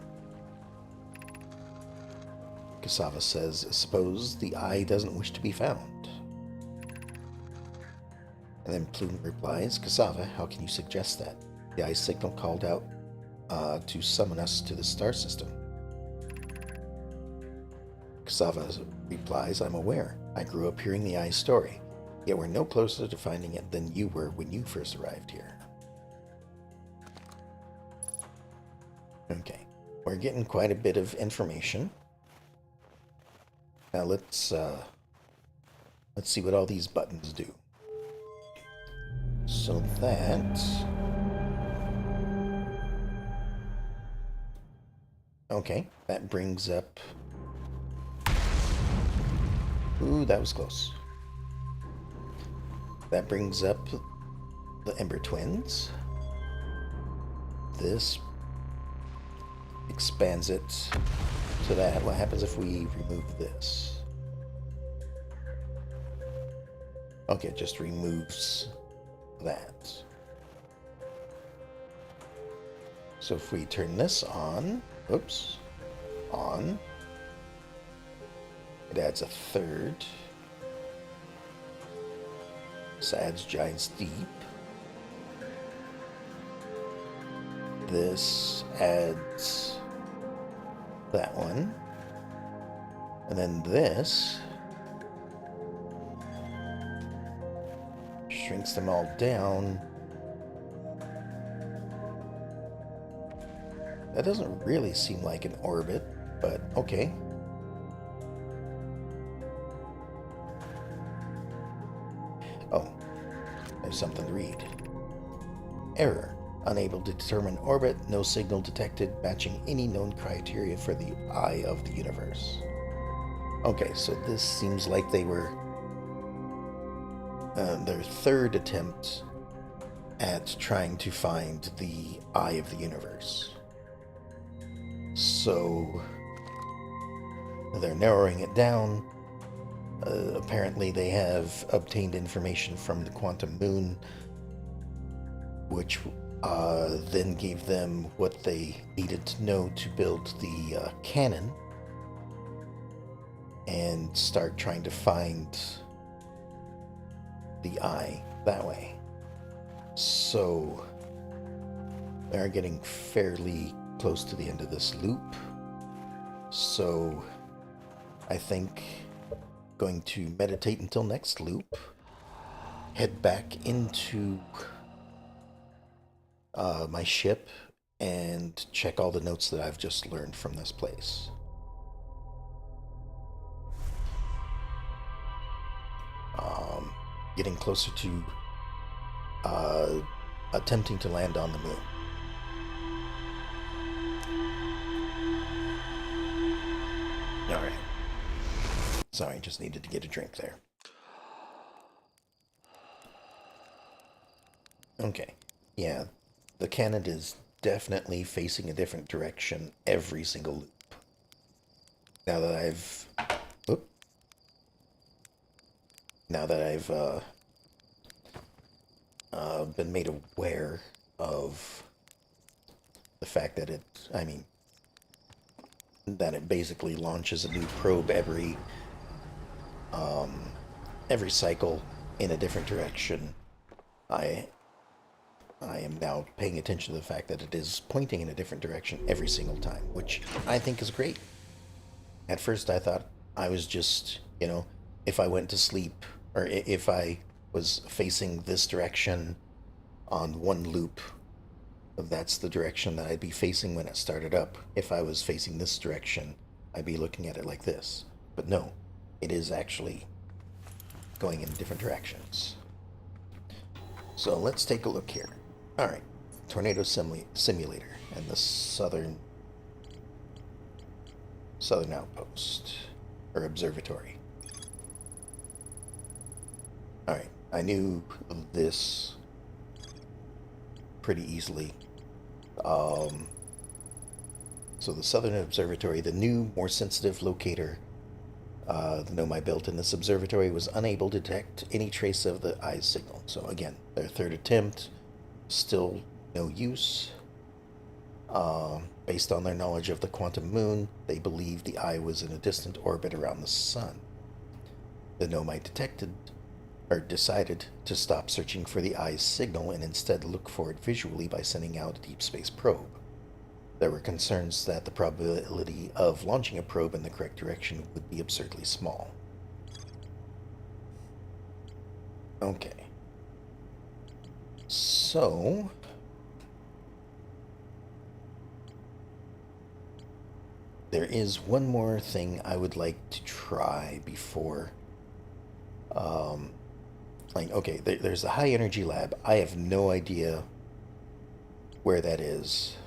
Cassava says, suppose the eye doesn't wish to be found. And then Plume replies, Cassava, how can you suggest that? The eye signal called out to summon us to the star system. Cassava replies, I'm aware. I grew up hearing the eye's story, yet we're no closer to finding it than you were when you first arrived here. Okay, we're getting quite a bit of information. Now let's see what all these buttons do. So that... Okay, that brings up... Ooh, that was close. That brings up the Ember Twins. This expands it to that. What happens if we remove this? Okay, it just removes that. So if we turn this on, oops, on, it adds a third. This adds Giant's Deep. This adds that one. And then this shrinks them all down. That doesn't really seem like an orbit, but okay. Oh, there's something to read. Error. Unable to determine orbit, no signal detected matching any known criteria for the eye of the universe. Okay, so this seems like they were their third attempt at trying to find the eye of the universe. So they're narrowing it down. Apparently they have obtained information from the Quantum Moon, which then gave them what they needed to know to build the cannon and start trying to find the eye that way. So they're getting fairly close to the end of this loop. So I think going to meditate until next loop, head back into my ship and check all the notes that I've just learned from this place. Getting closer to attempting to land on the moon. Alright. Sorry, just needed to get a drink there. Okay. Yeah, the cannon is definitely facing a different direction every single loop. Now that I've... Oop. Now that I've been made aware of the fact that that it basically launches a new probe every cycle in a different direction, I I am now paying attention to the fact that it is pointing in a different direction every single time, which I think is great. At first, I thought I was just, if I went to sleep or if I was facing this direction on one loop, that's the direction that I'd be facing when it started up. If I was facing this direction, I'd be looking at it like this. But no, it is actually going in different directions. So let's take a look here. All right, Tornado Simulator and the Southern Outpost or Observatory. All right, I knew this pretty easily. So the Southern Observatory, the new, more sensitive locator the Nomai built in this observatory, was unable to detect any trace of the eye signal. So again, their third attempt, still no use. Based on their knowledge of the quantum moon, they believed the eye was in a distant orbit around the sun. The Nomai decided to stop searching for the eye's signal and instead look for it visually by sending out a deep space probe. There were concerns that the probability of launching a probe in the correct direction would be absurdly small. Okay. So, there is one more thing I would like to try before, okay, there's the high energy lab. I have no idea where that is.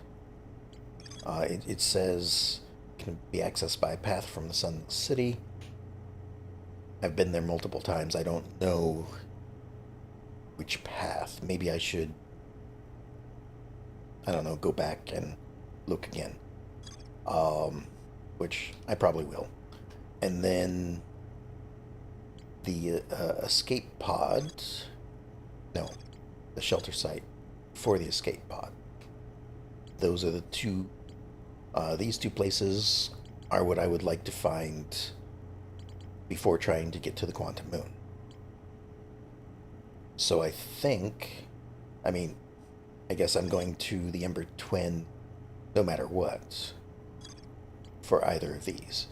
It says it can be accessed by a path from the Sun City. I've been there multiple times. I don't know which path. Maybe I should, I don't know, go back and look again. Which I probably will. And then the escape pod. No, the shelter site for the escape pod. Those are the two. These two places are what I would like to find before trying to get to the quantum moon. So I guess I'm going to the Ember Twin no matter what for either of these.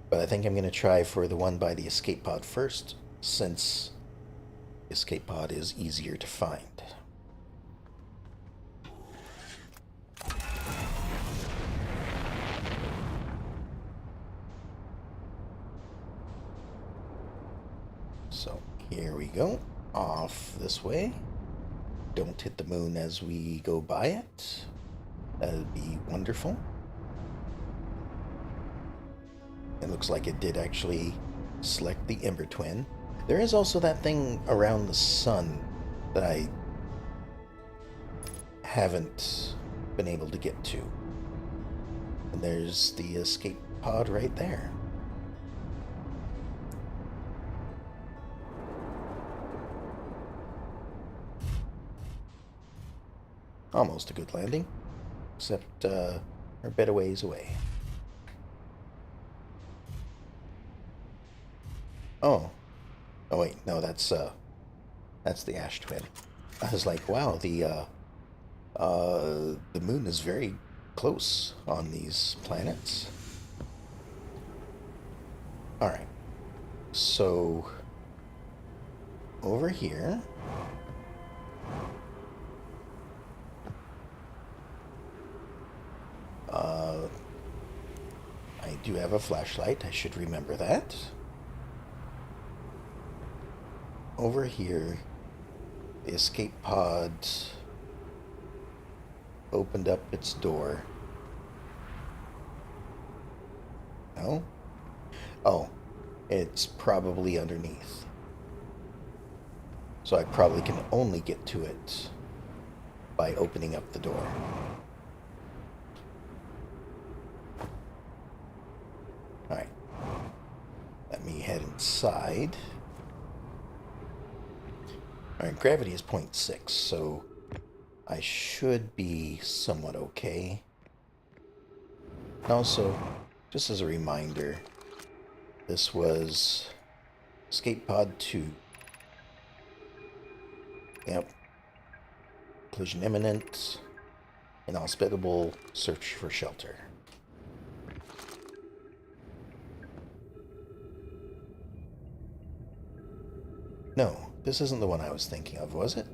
But I think I'm going to try for the one by the escape pod first, since the escape pod is easier to find. So here we go, off this way. Don't hit the moon as we go by it. That'd be wonderful. It looks like it did actually select the Ember Twin. There is also that thing around the sun that I haven't been able to get to. And there's the escape pod right there. Almost a good landing, except we're a bit of ways away. Oh wait, no, that's the Ash Twin. I was like, wow, the moon is very close on these planets. All right, so over here. I do have a flashlight. I should remember that. Over here, the escape pod opened up its door. No? Oh, it's probably underneath. So I probably can only get to it by opening up the door. Alright. Let me head inside. Alright, gravity is 0.6, so I should be somewhat okay. And also, just as a reminder, this was Escape Pod 2. Yep. collision imminent. Inhospitable. Search for shelter. No, this isn't the one I was thinking of, was it?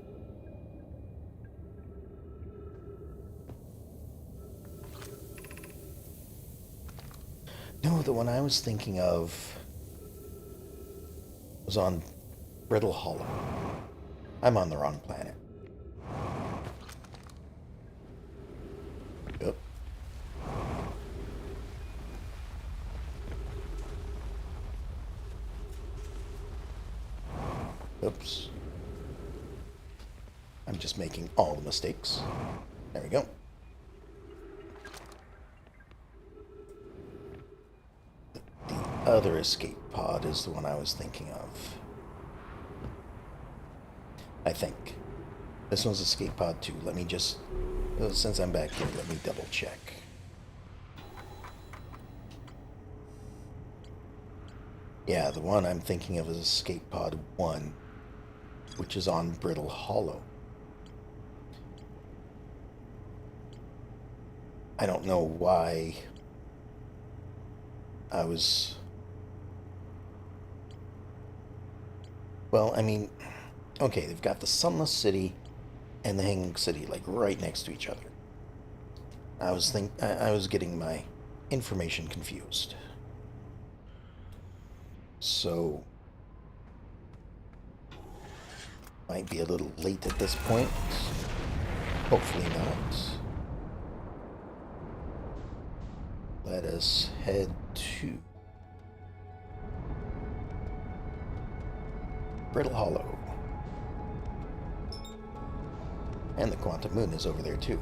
No, the one I was thinking of was on Brittle Hollow. I'm on the wrong planet. Yep. Oops. I'm just making all the mistakes. There we go. The other escape pod is the one I was thinking of. I think. This one's escape pod 2. Let me just... Since I'm back here, let me double check. Yeah, the one I'm thinking of is escape pod 1, which is on Brittle Hollow. I don't know why I was... Well, I mean, okay, they've got the Sunless City and the Hanging City, like, right next to each other. I was getting my information confused. So, might be a little late at this point. Hopefully not. Let us head to Brittle Hollow. And the Quantum Moon is over there too.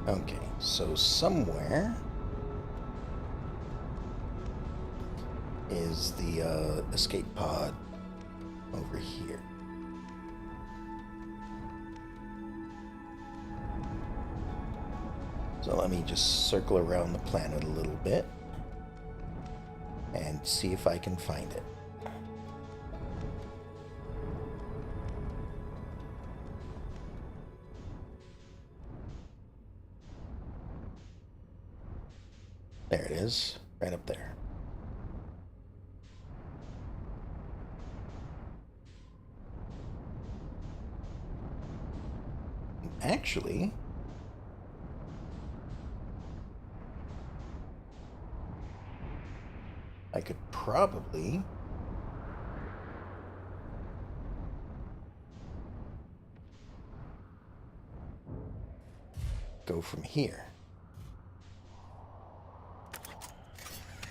Okay, so somewhere is the escape pod over here. So let me just circle around the planet a little bit and see if I can find it. There it is, right up there. Actually, I could probably go from here.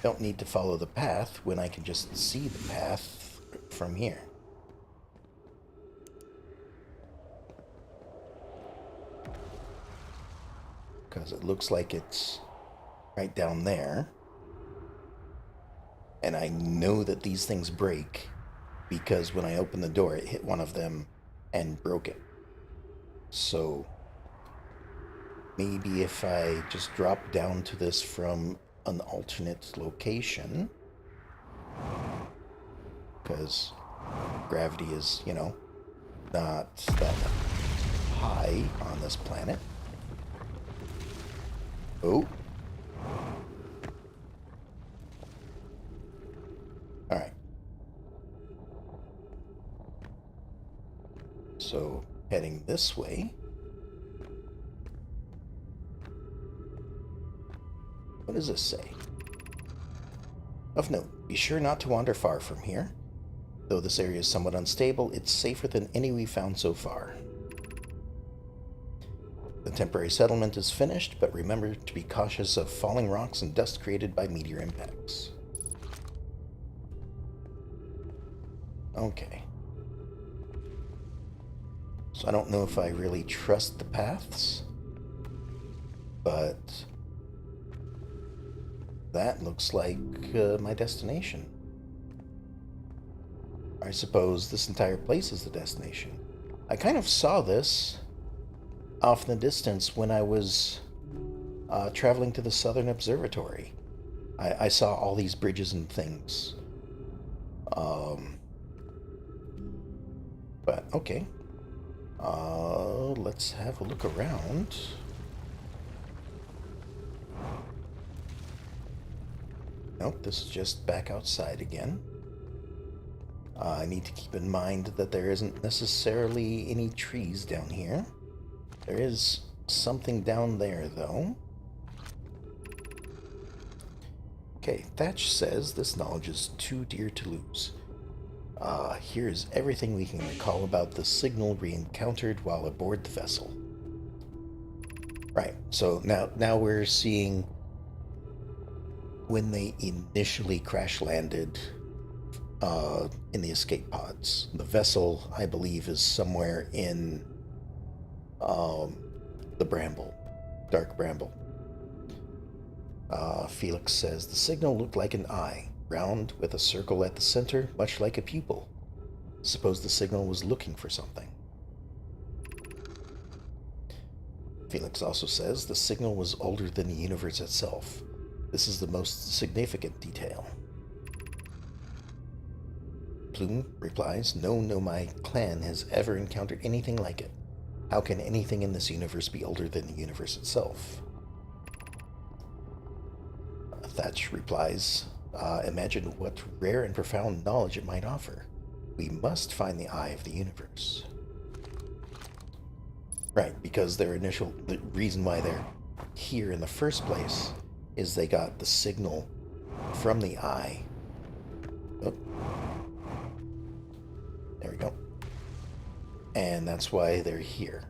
Don't need to follow the path when I can just see the path from here. Because it looks like it's right down there. And I know that these things break because when I opened the door, it hit one of them and broke it. So maybe if I just drop down to this from an alternate location, because gravity is, you know, not that high on this planet. Oh. Alright. So, heading this way. What does this say? Of note, be sure not to wander far from here. Though this area is somewhat unstable, it's safer than any we've found so far. The temporary settlement is finished, but remember to be cautious of falling rocks and dust created by meteor impacts. Okay. So I don't know if I really trust the paths, but That looks like my destination. I suppose this entire place is the destination. I kind of saw this off in the distance when I was traveling to the Southern Observatory. I saw all these bridges and things. Um, but okay. Let's have a look around. Nope, this is just back outside again. I need to keep in mind that there isn't necessarily any trees down here. There is something down there, though. Okay, Thatch says this knowledge is too dear to lose. Here's everything we can recall about the signal we encountered while aboard the vessel. Right, so now we're seeing when they initially crash landed in the escape pods. The vessel, I believe, is somewhere in the Bramble, Dark Bramble. Felix says the signal looked like an eye, round with a circle at the center, much like a pupil. Suppose the signal was looking for something. Felix also says the signal was older than the universe itself. This is the most significant detail. Plume replies, no Nomai clan has ever encountered anything like it. How can anything in this universe be older than the universe itself? Thatch replies, imagine what rare and profound knowledge it might offer. We must find the eye of the universe. Right, because the reason why they're here in the first place is they got the signal from the eye. Oh. There we go. And that's why they're here.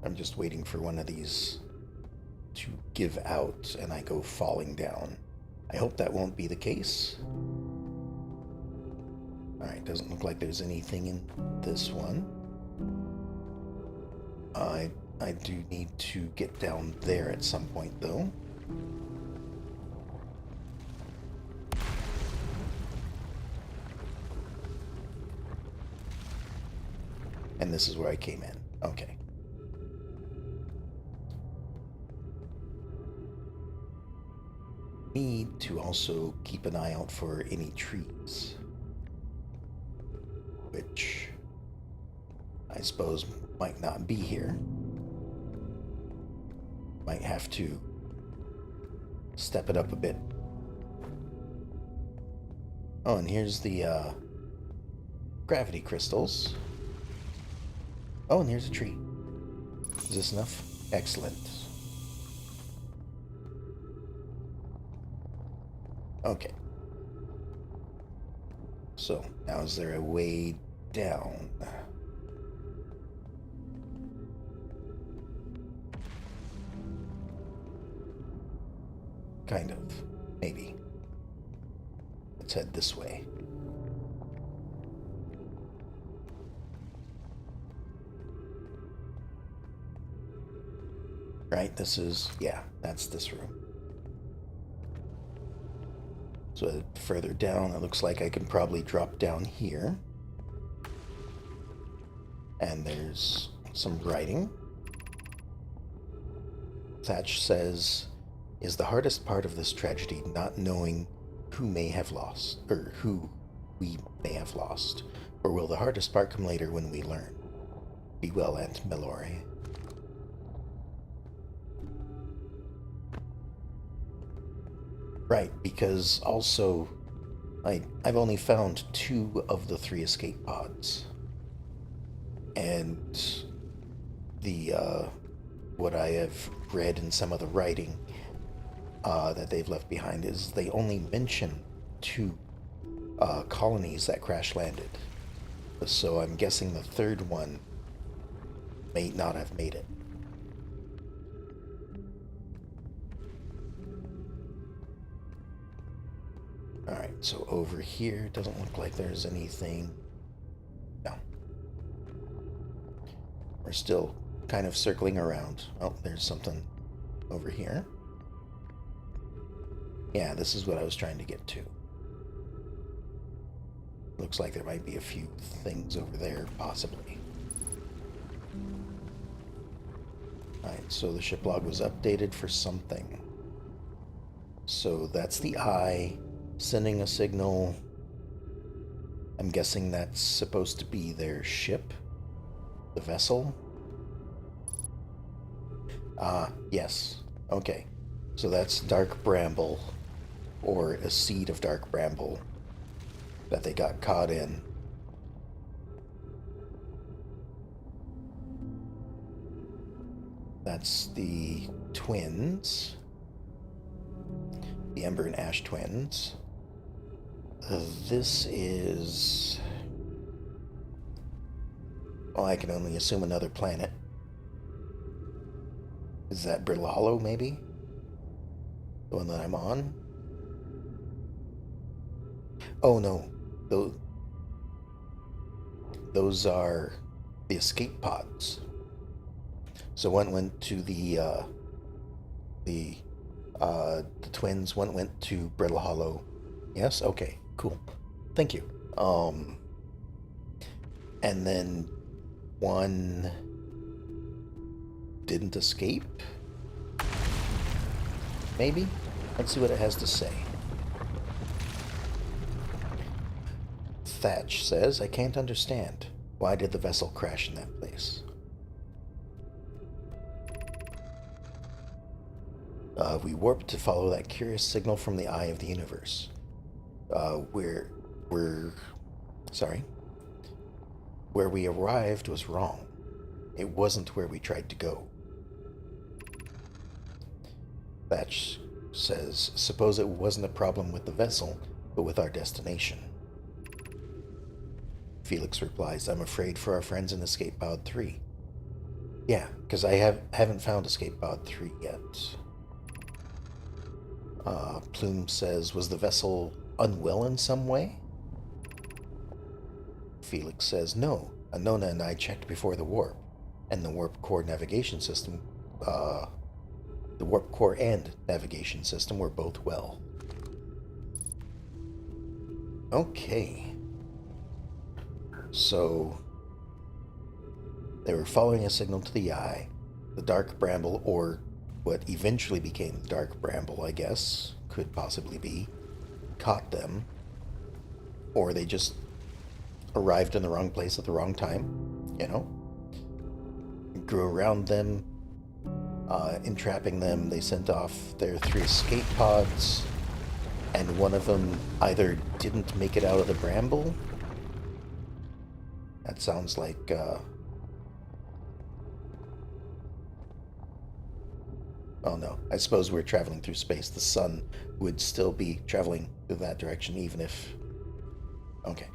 I'm just waiting for one of these to give out and I go falling down. I hope that won't be the case. Alright, doesn't look like there's anything in this one. I do need to get down there at some point, though. And this is where I came in. Okay. Need to also keep an eye out for any trees. Which I suppose might not be here. Might have to step it up a bit. Oh, and here's the gravity crystals. Oh, and here's a tree. Is this enough? Excellent. Okay. So, now is there a way down? Kind of. Maybe. Let's head this way. Right, this is... yeah, that's this room. So further down, it looks like I can probably drop down here. And there's some writing. Thatch says, is the hardest part of this tragedy not knowing who may have lost, or who we may have lost? Or will the hardest part come later when we learn? Be well, Aunt Melore. Right, because also I've only found 2 of the 3 escape pods. And the what I have read in some of the writing that they've left behind is they only mention 2 colonies that crash landed. So I'm guessing the 3rd one may not have made it. Alright, so over here, doesn't look like there's anything. No. We're still kind of circling around. Oh, there's something over here. Yeah, this is what I was trying to get to. Looks like there might be a few things over there, possibly. Alright, so the ship log was updated for something. So that's the eye sending a signal. I'm guessing that's supposed to be their ship, the vessel. Ah, yes. Okay. So that's Dark Bramble, or a seed of Dark Bramble that they got caught in. That's the twins. The Ember and Ash twins. This is... well, I can only assume another planet. Is that Brittle Hollow, maybe? The one that I'm on? Oh, no. Those are the escape pods. So one went to the twins. One went to Brittle Hollow. Yes? Okay, cool. Thank you. And then one didn't escape? Maybe? Let's see what it has to say. Thatch says, I can't understand. Why did the vessel crash in that place? We warped to follow that curious signal from the eye of the universe. Sorry. Where we arrived was wrong. It wasn't where we tried to go. Thatch says, suppose it wasn't a problem with the vessel, but with our destination. Felix replies, I'm afraid for our friends in Escape Pod 3. Yeah, because I haven't found Escape Pod 3 yet. Plume says, was the vessel unwell in some way? Felix says, no. Anona and I checked before the warp, and the warp core navigation system, the warp core and navigation system were both well. Okay. So, they were following a signal to the eye. The Dark Bramble, or what eventually became the Dark Bramble, I guess, could possibly be, caught them. Or they just arrived in the wrong place at the wrong time, you know? Grew around them, entrapping them. They sent off their 3 escape pods, and one of them either didn't make it out of the bramble. That sounds like, oh no, I suppose we're traveling through space. The sun would still be traveling through that direction, even if... okay.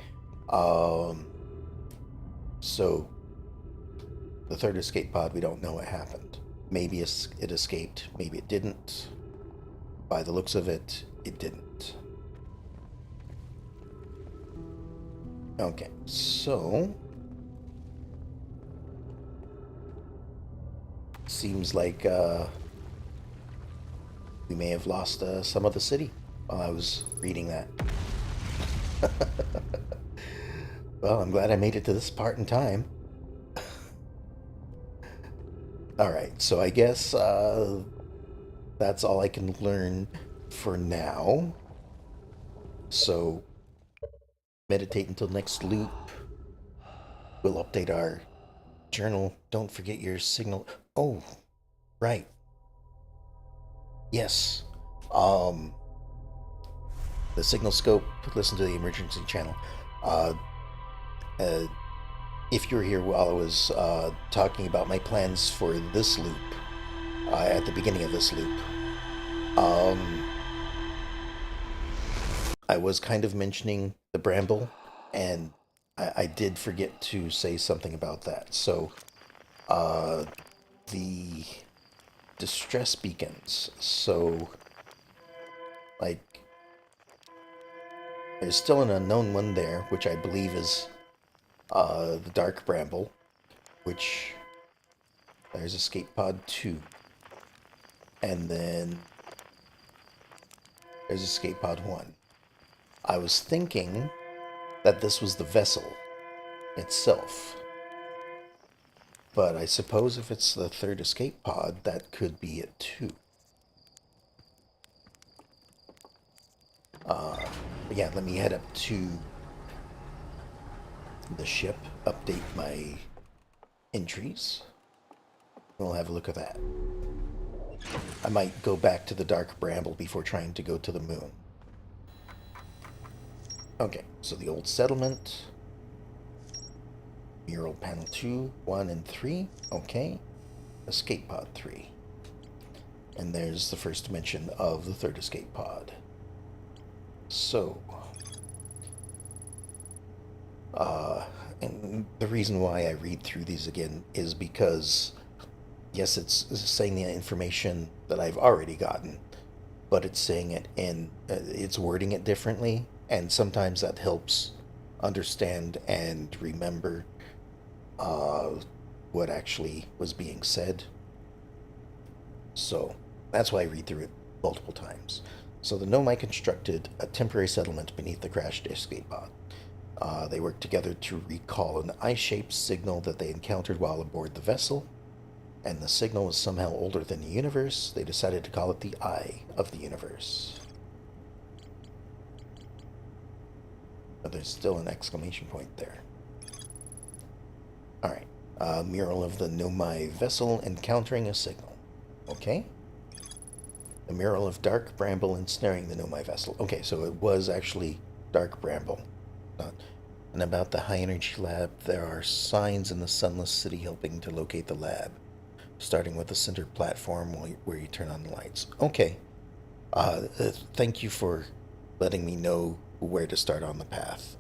So, the 3rd escape pod, we don't know what happened. Maybe it escaped, maybe it didn't. By the looks of it, it didn't. Okay, so... seems like, we may have lost some of the city while I was reading that. Well, I'm glad I made it to this part in time. Alright, so I guess that's all I can learn for now. So, meditate until next loop. We'll update our journal. Don't forget your signal. Oh, right. Yes. The signal scope, listen to the emergency channel. If you were here while I was talking about my plans for this loop, at the beginning of this loop, I was kind of mentioning the bramble, and I did forget to say something about that. So, the distress beacons. So, like, there's still an unknown one there, which I believe is the Dark Bramble, which There's escape pod 2. And then there's escape pod 1. I was thinking that this was the vessel itself. But I suppose if it's the third escape pod, that could be it too. Yeah, let me head up to the ship, update my entries. We'll have a look at that. I might go back to the Dark Bramble before trying to go to the moon. Okay, so the old settlement. Mural panel 2, 1, and 3. Okay. Escape pod 3. And there's the first mention of the third escape pod. So, and the reason why I read through these again is because, yes, it's saying the information that I've already gotten, but it's saying it in, it's wording it differently, and sometimes that helps understand and remember what actually was being said. So that's why I read through it multiple times. So the Nomai constructed a temporary settlement beneath the crashed escape pod. They worked together to recall an eye-shaped signal that they encountered while aboard the vessel, and the signal was somehow older than the universe. They decided to call it the Eye of the Universe. But there's still an exclamation point there. Alright. Mural of the Nomai vessel encountering a signal. Okay. The mural of Dark Bramble ensnaring the Nomai vessel. Okay, so it was actually Dark Bramble. And about the high energy lab, there are signs in the sunless city helping to locate the lab, starting with the center platform where you turn on the lights. Okay. Thank you for letting me know where to start on the path.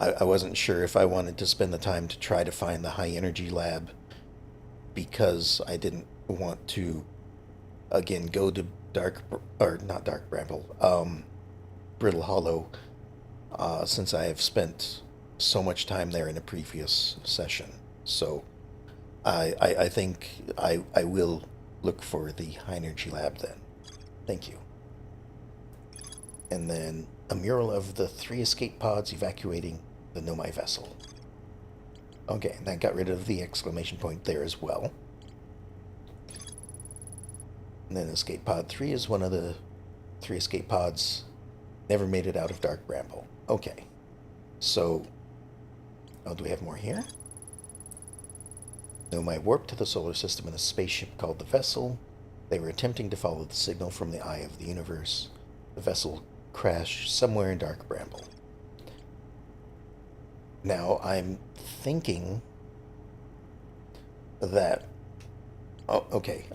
I wasn't sure if I wanted to spend the time to try to find the high energy lab because I didn't want to, again, go to not Dark Bramble, Brittle Hollow, since I have spent so much time there in a previous session. So I think I will look for the high energy lab then. Thank you. And then a mural of the 3 escape pods evacuating the Nomai vessel. Okay, and that got rid of the exclamation point there as well. And then escape pod 3 is one of the 3 escape pods. Never made it out of Dark Bramble. Okay. So, oh, do we have more here? Nomai warped to the solar system in a spaceship called the Vessel. They were attempting to follow the signal from the Eye of the Universe. The vessel crashed somewhere in Dark Bramble. Now, I'm thinking that... Oh, okay.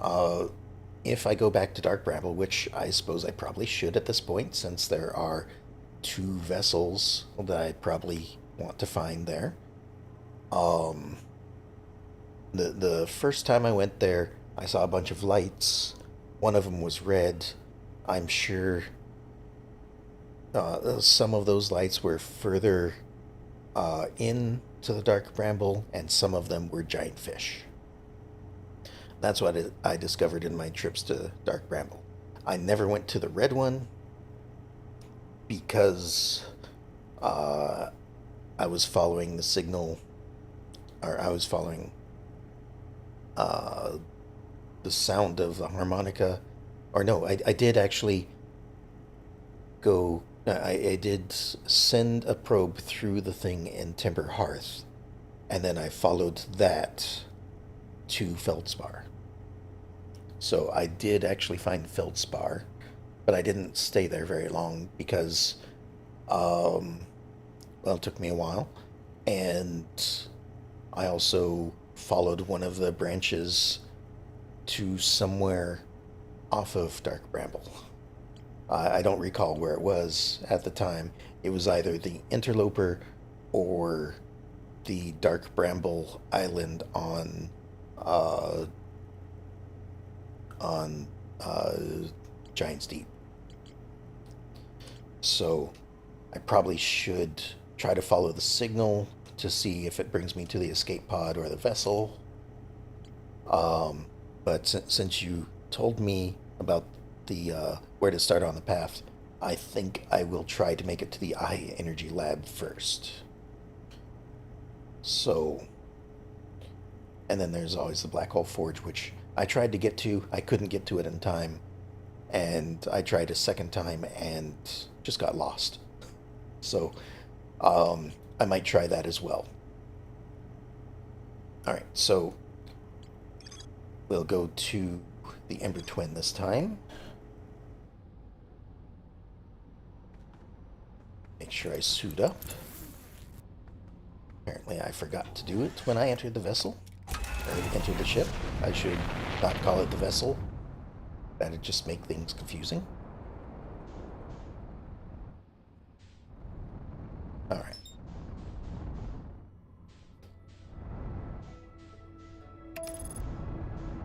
If I go back to Dark Bramble, which I suppose I probably should at this point, since there are 2 vessels that I probably want to find there. The first time I went there, I saw a bunch of lights. One of them was red. I'm sure some of those lights were further into the Dark Bramble, and some of them were giant fish. That's what I discovered in my trips to Dark Bramble. I never went to the red one because I was following the signal, or I was following the sound of the harmonica. Or no, I did actually go... I did send a probe through the thing in Timber Hearth, and then I followed that to Feldspar. So I did actually find Feldspar, but I didn't stay there very long because, well, it took me a while, and I also followed one of the branches to somewhere off of Dark Bramble. I don't recall where it was at the time. It was either the Interloper or the Dark Bramble Island on Giant's Deep. So I probably should try to follow the signal to see if it brings me to the escape pod or the vessel. But since you told me about the where to start on the path, I think I will try to make it to the Eye Energy Lab first. So, and then there's always the Black Hole Forge, which I tried to get to. I couldn't get to it in time, and I tried a second time and just got lost. So, I might try that as well. All right, so we'll go to the Ember Twin this time. Make sure I suit up. Apparently I forgot to do it when I entered the vessel. Or entered the ship. I should not call it the vessel. That'd just make things confusing. Alright.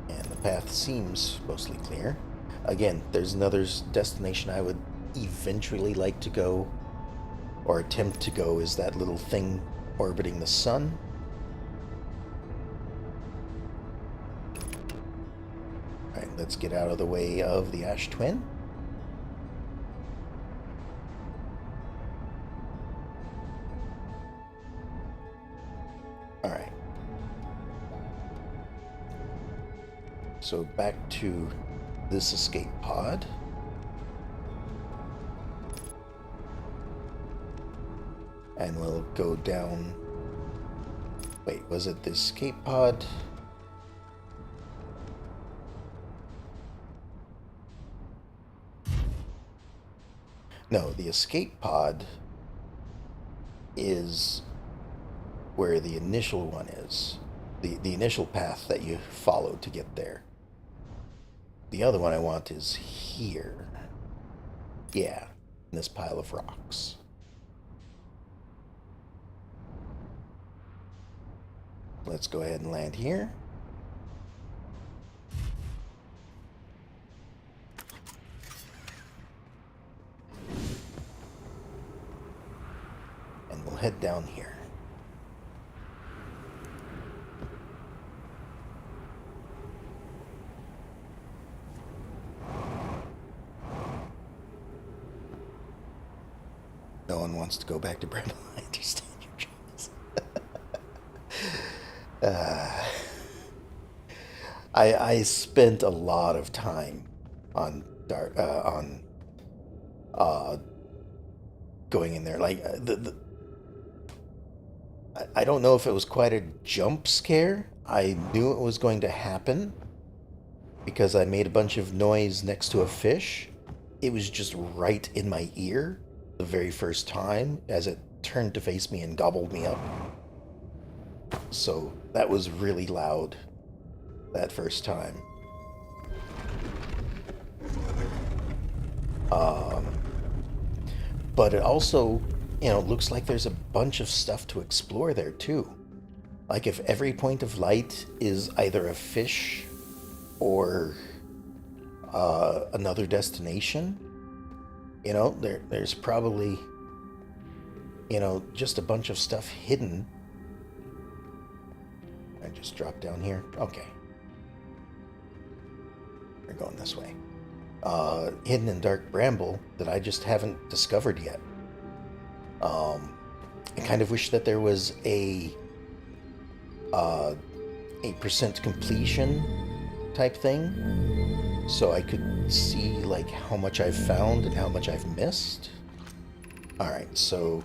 And the path seems mostly clear. Again, there's another destination I would eventually like to go, or attempt to go, is that little thing orbiting the sun. Alright, let's get out of the way of the Ash Twin. Alright. So back to this escape pod. And we'll go down... Wait, was it the escape pod? No, the escape pod is where the initial one is. The initial path that you followed to get there. The other one I want is here. Yeah, in this pile of rocks. Let's go ahead and land here. And we'll head down here. No one wants to go back to Bramble. I understand your choice. I spent a lot of time on going in there. Like I don't know if it was quite a jump scare. I knew it was going to happen because I made a bunch of noise next to a fish. It was just right in my ear the very first time as it turned to face me and gobbled me up. So that was really loud that first time. But it also, looks like there's a bunch of stuff to explore there too. Like if every point of light is either a fish or another destination, there's probably, just a bunch of stuff hidden. I just dropped down here. Okay. We're going this way. Hidden in dark bramble that I just haven't discovered yet. I kind of wish that there was a percent completion type thing, so I could see like how much I've found and how much I've missed. All right, so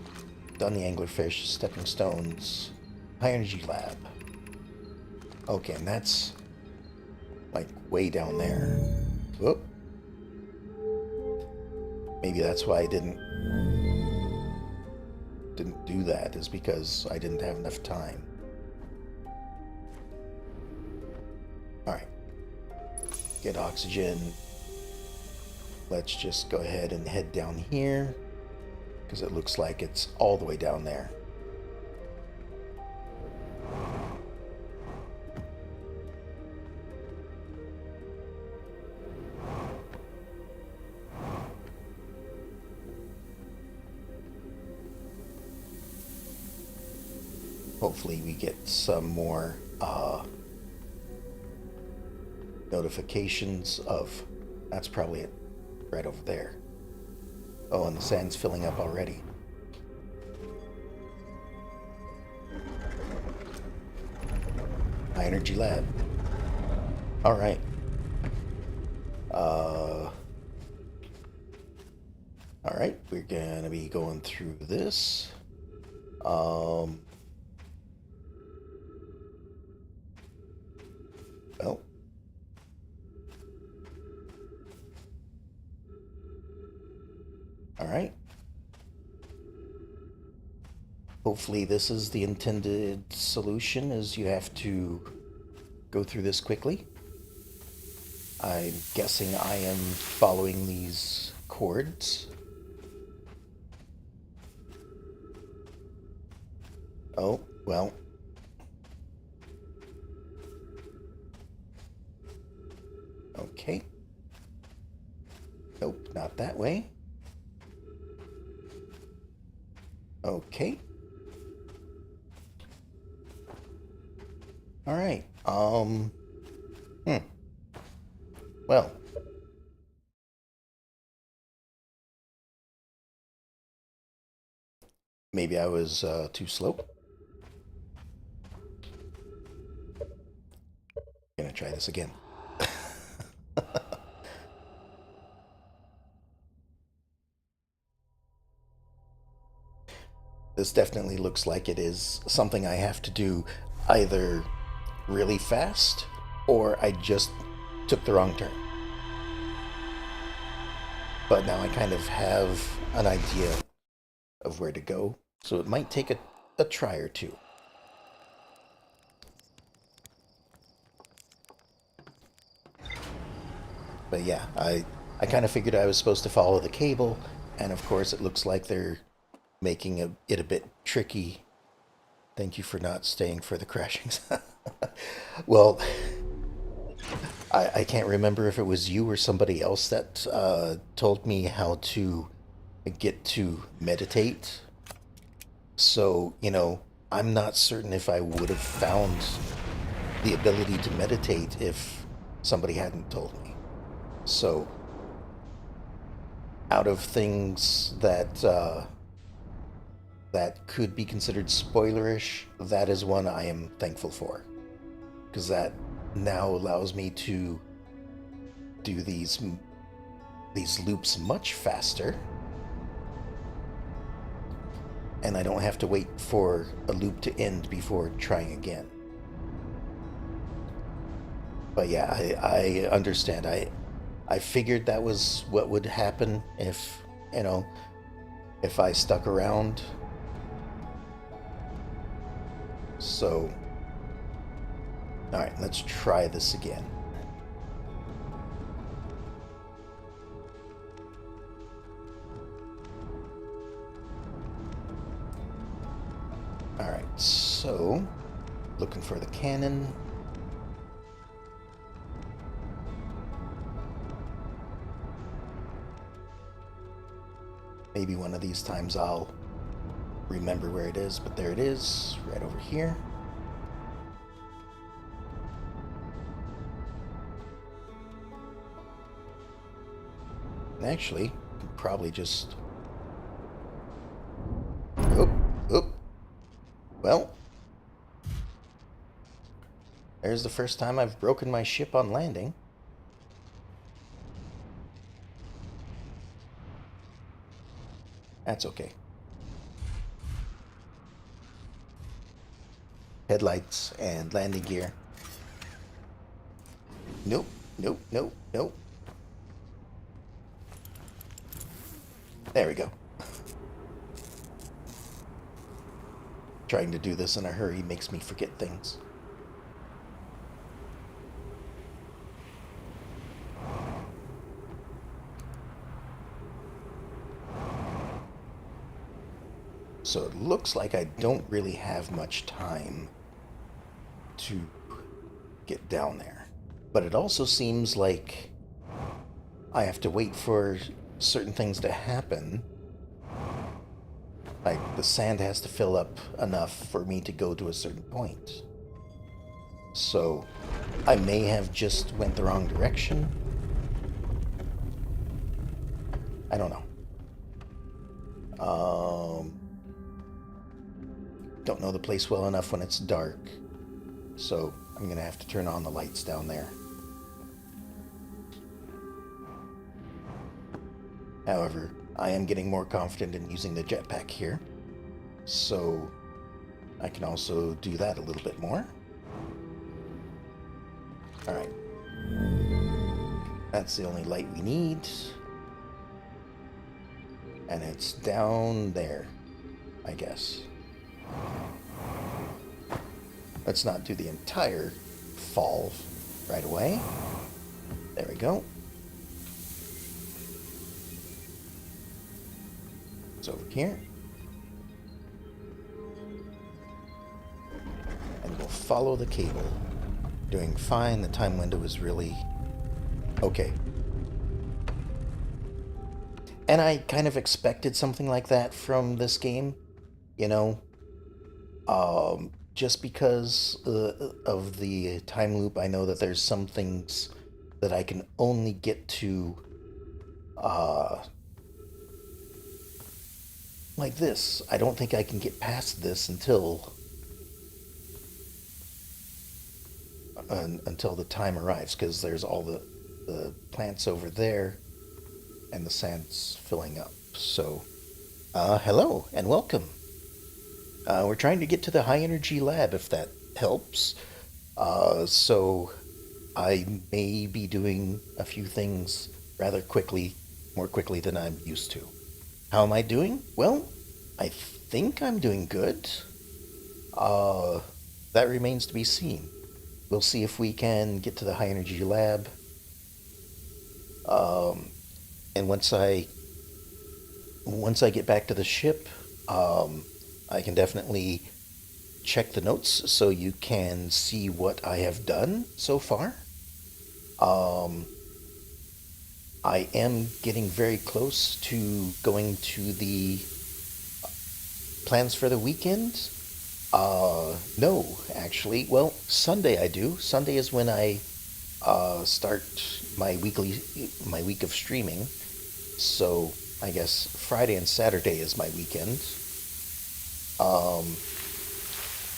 done the anglerfish, stepping stones, high energy lab. Okay, and that's like way down there. Whoop. Maybe that's why I didn't do that, is because I didn't have enough time. Alright. Get oxygen. Let's just go ahead and head down here, because it looks like it's all the way down there. hopefully we get some more notifications of... That's probably it, right over there. Oh, and the sand's filling up already. High energy lab. All right. All right, we're gonna be going through this. Well, all right. Hopefully this is the intended solution, as you have to go through this quickly. I'm guessing I am following these cords. Oh, well. Okay. Nope, not that way. Okay. All right. Well. Maybe I was too slow. Gonna try this again. This definitely looks like it is something I have to do either really fast or I just took the wrong turn. But now I kind of have an idea of where to go, so it might take a try or two. But yeah, I kind of figured I was supposed to follow the cable, and of course it looks like they're making it a bit tricky. Thank you for not staying for the crashings. Well, I can't remember if it was you or somebody else that told me how to get to meditate. So, I'm not certain if I would have found the ability to meditate if somebody hadn't told me. So, out of things that could be considered spoilerish, that is one I am thankful for, because that now allows me to do these loops much faster, and I don't have to wait for a loop to end before trying again. But yeah, I understand. I figured that was what would happen if I stuck around. So, all right, let's try this again. All right, so looking for the cannon. Maybe one of these times I'll remember where it is, but there it is, right over here. And actually, I can probably just... Oop. Well, there's the first time I've broken my ship on landing. That's okay. Headlights and landing gear. Nope. There we go. Trying to do this in a hurry makes me forget things. So it looks like I don't really have much time to get down there. But it also seems like I have to wait for certain things to happen Like, the sand has to fill up enough for me to go to a certain point. So, I may have just went the wrong direction. I don't know. Don't know the place well enough when it's dark. So, I'm gonna have to turn on the lights down there. However, I am getting more confident in using the jetpack here. So, I can also do that a little bit more. Alright. That's the only light we need. And it's down there, I guess. Let's not do the entire fall right away. There we go. It's over here. And we'll follow the cable. Doing fine. The time window is really okay. And I kind of expected something like that from this game, you know, just because of the time loop. I know that there's some things that I can only get to, like this. I don't think I can get past this until the time arrives, because there's all the plants over there and the sand's filling up. So, hello and welcome. We're trying to get to the high energy lab, if that helps. So I may be doing a few things rather quickly, more quickly than I'm used to. How am I doing? Well, I think I'm doing good. That remains to be seen. We'll see if we can get to the high energy lab. And once I get back to the ship, I can definitely check the notes so you can see what I have done so far. I am getting very close to going to the plans for the weekend. No, actually. Well, Sunday I do. Sunday is when I start my week of streaming. So I guess Friday and Saturday is my weekend.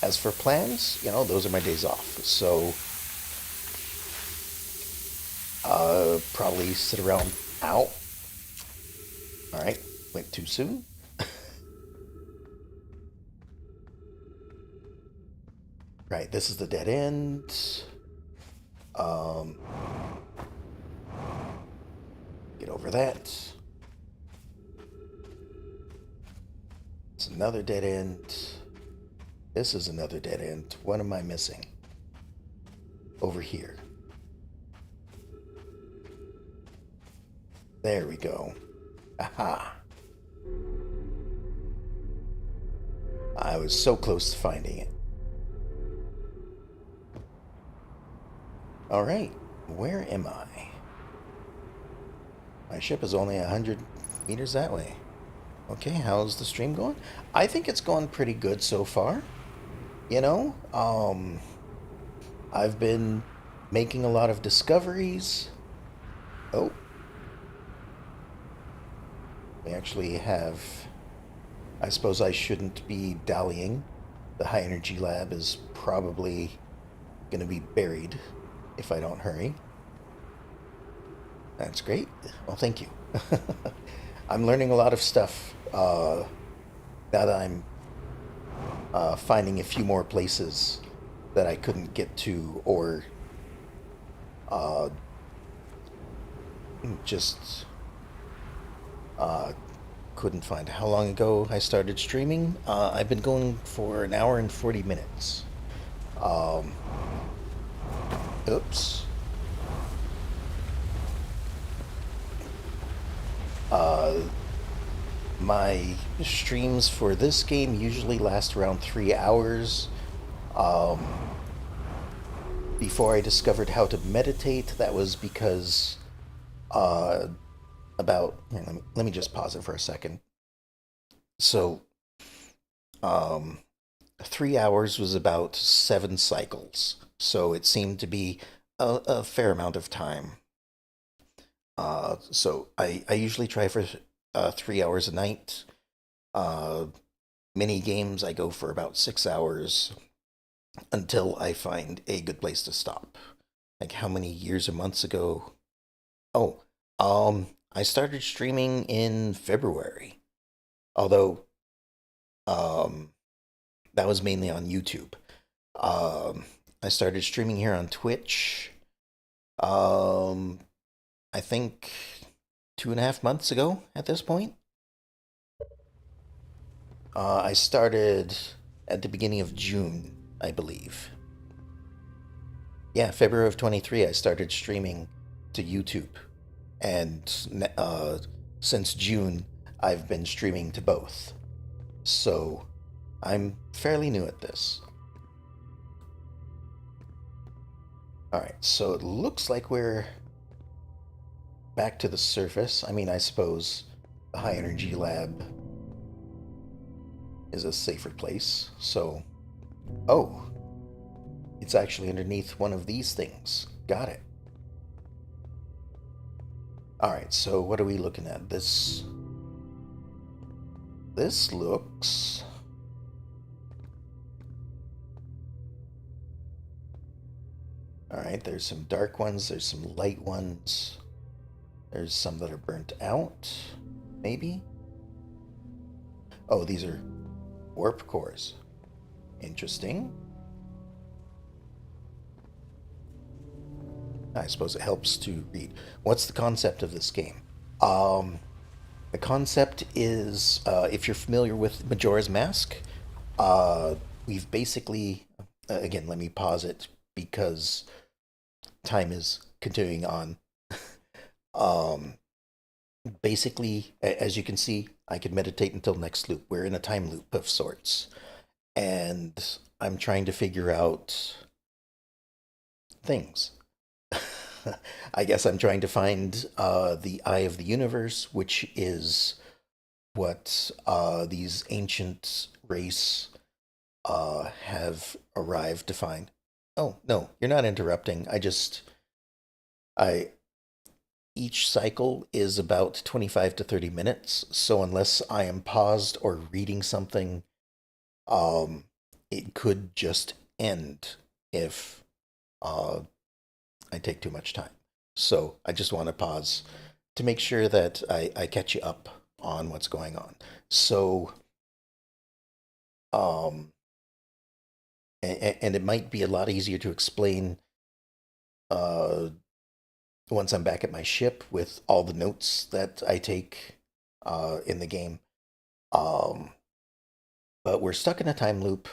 As for plans, those are my days off. So probably sit around out. All right, went too soon. Right, this is the dead end. Get over that. It's another dead end. This is another dead end. What am I missing? Over here. There we go. Aha. I was so close to finding it. Alright, where am I? My ship is only 100 meters that way. Okay, how's the stream going? I think it's going pretty good so far. I've been making a lot of discoveries. Oh. We actually have... I suppose I shouldn't be dallying. The high energy lab is probably going to be buried if I don't hurry. That's great. Well, thank you. I'm learning a lot of stuff now that I'm finding a few more places that I couldn't get to, or just couldn't find. How long ago I started streaming? I've been going for an hour and 40 minutes. Oops. My streams for this game usually last around 3 hours. Before I discovered how to meditate, that was because here, let me just pause it for a second. So Um, 3 hours was about 7 cycles, so it seemed to be a fair amount of time. So I usually try for 3 hours a night. Uh, Mini games, I go for about 6 hours until I find a good place to stop. Like how many years or months ago? Oh, I started streaming in February, although um, that was mainly on YouTube. Um, I started streaming here on Twitch. Um, I think 2.5 months ago at this point. I started at the beginning of June, I believe. Yeah, February of 23, I started streaming to YouTube. And since June, I've been streaming to both. So I'm fairly new at this. All right, so it looks like we're back to the surface. I mean, I suppose the high energy lab is a safer place. So, oh, it's actually underneath one of these things. Got it. All right, so what are we looking at? This looks. All right, there's some dark ones, there's some light ones. There's some that are burnt out, maybe. Oh, these are warp cores. Interesting. I suppose it helps to read. What's the concept of this game? Um, the concept is, if you're familiar with Majora's Mask, uh, we've basically, again, let me pause it because time is continuing on. Um, Basically, as you can see, I can meditate until next loop. We're in a time loop of sorts, and I'm trying to figure out things. I guess I'm trying to find the eye of the universe, which is what these ancient race have arrived to find. Oh no, you're not interrupting. I each cycle is about 25 to 30 minutes, so unless I am paused or reading something, um, it could just end if uh, I take too much time. So I just want to pause to make sure that I catch you up on what's going on. So, um, and it might be a lot easier to explain uh, once I'm back at my ship with all the notes that I take in the game. Um, but we're stuck in a time loop.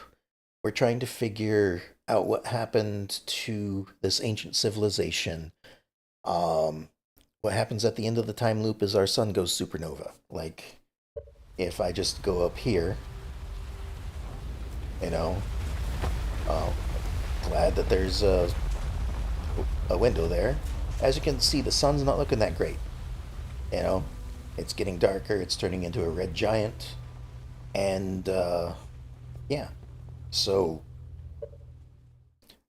We're trying to figure out what happened to this ancient civilization. Um, what happens at the end of the time loop is our sun goes supernova. Like, if I just go up here, you know, uh, glad that there's a window there. As you can see, the sun's not looking that great. You know, it's getting darker. It's turning into a red giant, and yeah. So,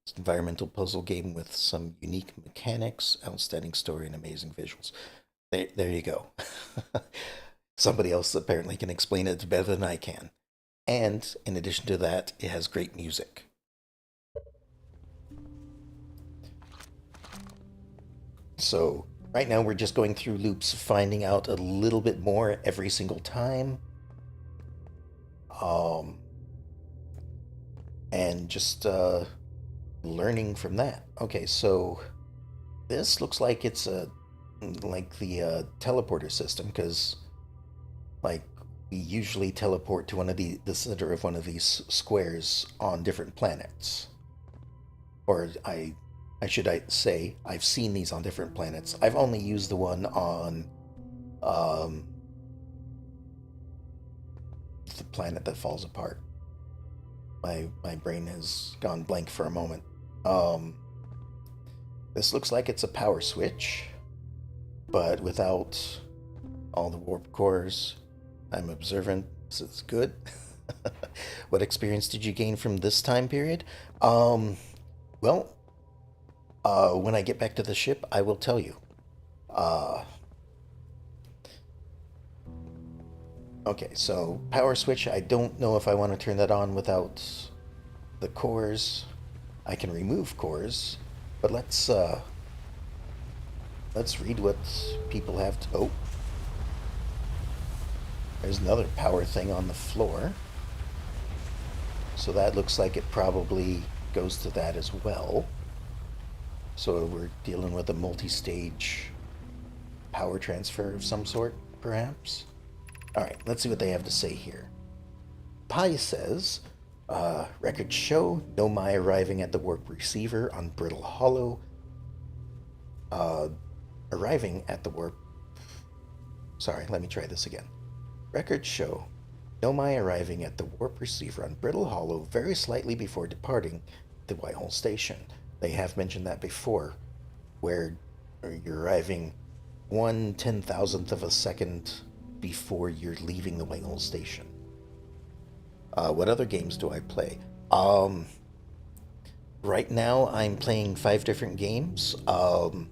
it's an environmental puzzle game with some unique mechanics, outstanding story, and amazing visuals. There you go. Somebody else apparently can explain it better than I can. And in addition to that, it has great music. So right now we're just going through loops, finding out a little bit more every single time. Um, and just learning from that. Okay, so this looks like it's a like the teleporter system because like we usually teleport to one of the center of one of these squares on different planets. Or I should I say I've seen these on different planets. I've only used the one on um, the planet that falls apart. My brain has gone blank for a moment. Um, this looks like it's a power switch, but without all the warp cores. I'm observant. This is good. What experience did you gain from this time period? Um, well, when I get back to the ship, I will tell you. Uh, okay, so power switch, I don't know if I want to turn that on without the cores. I can remove cores, but let's read what people have to. Oh, there's another power thing on the floor. So that looks like it probably goes to that as well. So we're dealing with a multi-stage power transfer of some sort, perhaps? All right, let's see what they have to say here. Pi says, records show Nomai arriving at the warp receiver on Brittle Hollow. Uh, arriving at the warp. Sorry, let me try this again. Records show Nomai arriving at the warp receiver on Brittle Hollow very slightly before departing the Whitehall station. They have mentioned that before, where you're arriving 1/10,000th of a second before you're leaving the Whitehall station. What other games do I play? Um, right now, I'm playing 5 different games. I'm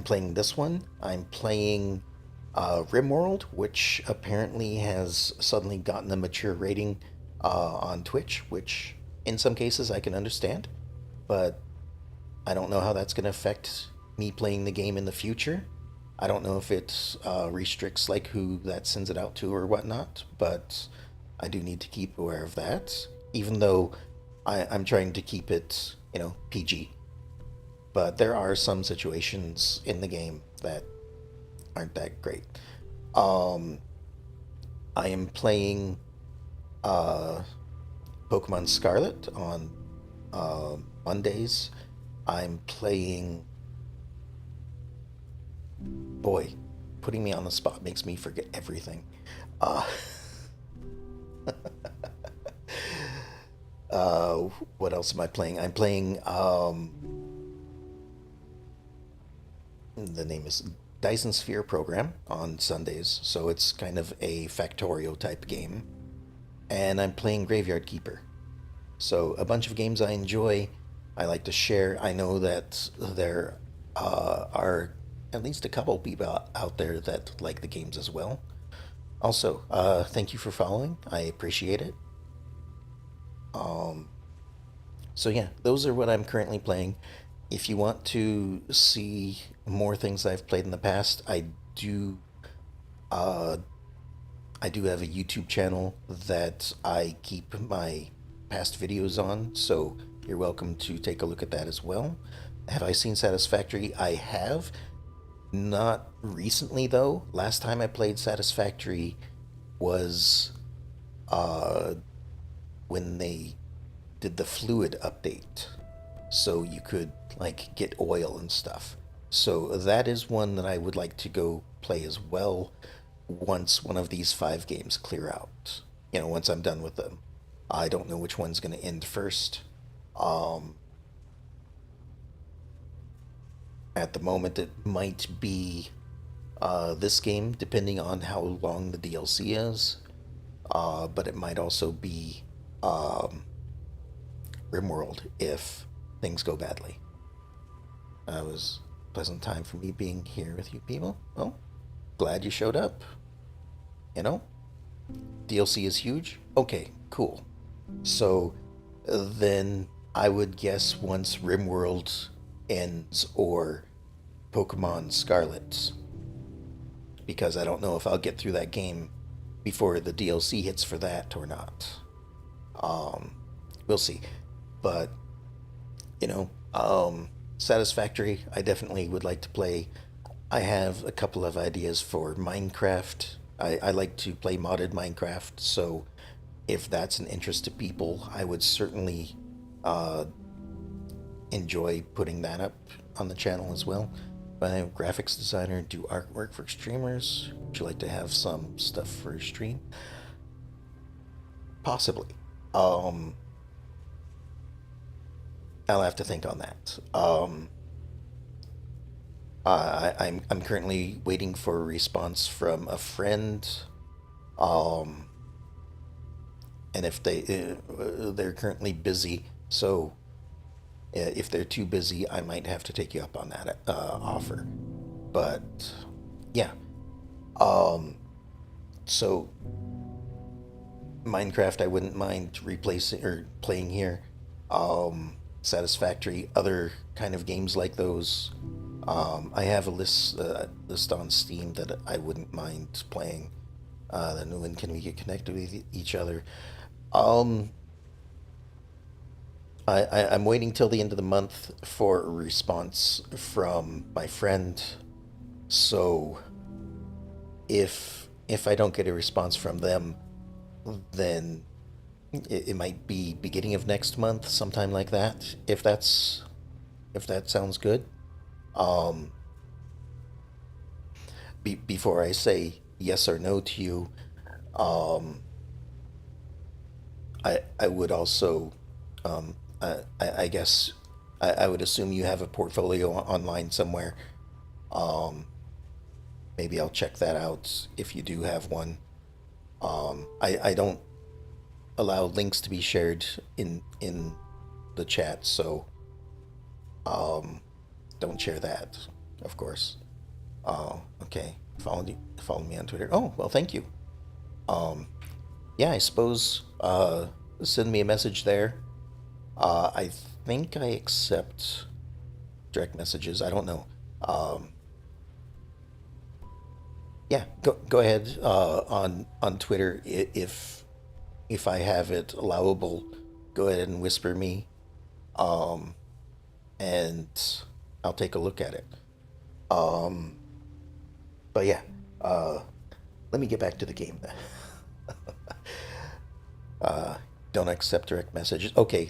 playing this one. I'm playing RimWorld, which apparently has suddenly gotten a mature rating on Twitch, which in some cases I can understand, but I don't know how that's going to affect me playing the game in the future. I don't know if it restricts like who that sends it out to or whatnot, but I do need to keep aware of that. Even though I'm trying to keep it, PG. But there are some situations in the game that aren't that great. Um, I am playing uh, Pokemon Scarlet on Mondays. I'm playing. Boy, putting me on the spot makes me forget everything. Uh, uh, what else am I playing? I'm playing. The name is Dyson Sphere Program on Sundays, so it's kind of a Factorio type game. And I'm playing Graveyard Keeper. So a bunch of games I enjoy, I like to share. I know that there are at least a couple people out there that like the games as well. Also, thank you for following. I appreciate it. Um, so yeah, those are what I'm currently playing. If you want to see more things I've played in the past, do uh, I do have a YouTube channel that I keep my past videos on, so you're welcome to take a look at that as well. Have I seen Satisfactory? I have. Not recently, though. Last time I played Satisfactory was uh, when they did the fluid update. So you could, like, get oil and stuff. So that is one that I would like to go play as well once one of these 5 games clear out. Once I'm done with them. I don't know which one's going to end first. Um, at the moment, it might be this game, depending on how long the DLC is. But it might also be um, RimWorld if things go badly. It was a pleasant time for me being here with you people. Well, glad you showed up. You know, DLC is huge. Okay, cool. So then I would guess once RimWorld ends or Pokemon Scarlet, because I don't know if I'll get through that game before the DLC hits for that or not. Um, we'll see. But, you know, Satisfactory, I definitely would like to play. I have a couple of ideas for Minecraft. I like to play modded Minecraft, so if that's an interest to people, I would certainly uh, enjoy putting that up on the channel as well. I'm a graphics designer, do artwork for streamers. Would you like to have some stuff for your stream? Possibly. Um, I'll have to think on that. I'm currently waiting for a response from a friend. Um, and if they're currently busy, so if they're too busy, I might have to take you up on that offer. But yeah, um, so Minecraft, I wouldn't mind replacing or playing here. Satisfactory, other kind of games like those. I have a list on Steam that I wouldn't mind playing. Then when can we get connected with each other? Um, I'm waiting till the end of the month for a response from my friend. So if I don't get a response from them, then it might be beginning of next month, sometime like that. If that sounds good. Um, Before I say yes or no to you, um, I would also, I guess, I would assume you have a portfolio online somewhere. Um, Maybe I'll check that out if you do have one. I don't allow links to be shared in the chat, so um, don't share that, of course. Oh, okay. Follow me on Twitter. Oh, well, thank you. Um, yeah, I suppose send me a message there. I think I accept direct messages. I don't know. Um, yeah, go ahead on Twitter if I have it allowable. Go ahead and whisper me, um, and I'll take a look at it. Um, but yeah, uh, let me get back to the game. Uh, don't accept direct messages. Okay.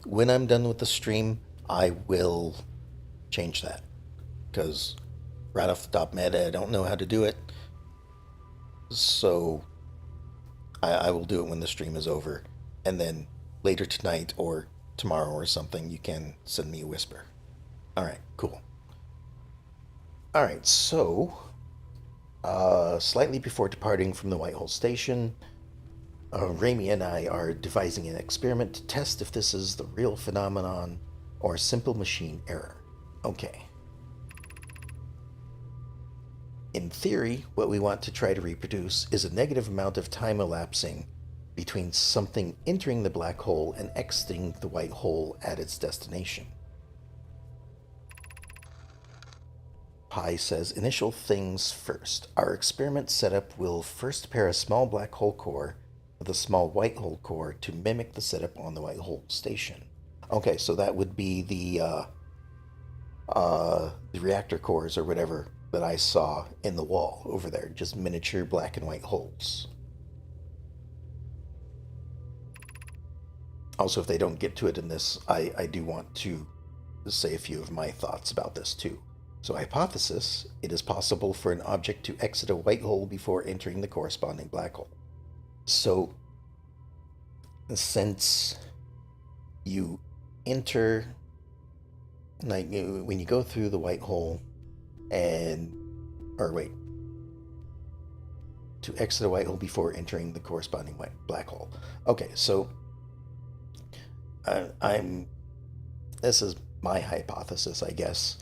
When I'm done with the stream, I will change that because right off the top of my head, I don't know how to do it. So I will do it when the stream is over, and then later tonight or tomorrow or something, you can send me a whisper. All right. Cool. All right. So, slightly before departing from the Whitehall Station, Raimi and I are devising an experiment to test if this is the real phenomenon or a simple machine error. Okay. In theory, what we want to try to reproduce is a negative amount of time elapsing between something entering the black hole and exiting the white hole at its destination. Pi says initial things first. Our experiment setup will first pair a small black hole core with a small white hole core to mimic the setup on the white hole station. Okay, so that would be the reactor cores or whatever that I saw in the wall over there, just miniature black and white holes. Also, if they don't get to it in this, I do want to say a few of my thoughts about this too. So, hypothesis, it is possible for an object to exit a white hole before entering the corresponding black hole. So, since you enter, like when you go through the white hole and, or wait, to exit a white hole before entering the corresponding white black hole. Okay, so I'm, this is my hypothesis, I guess,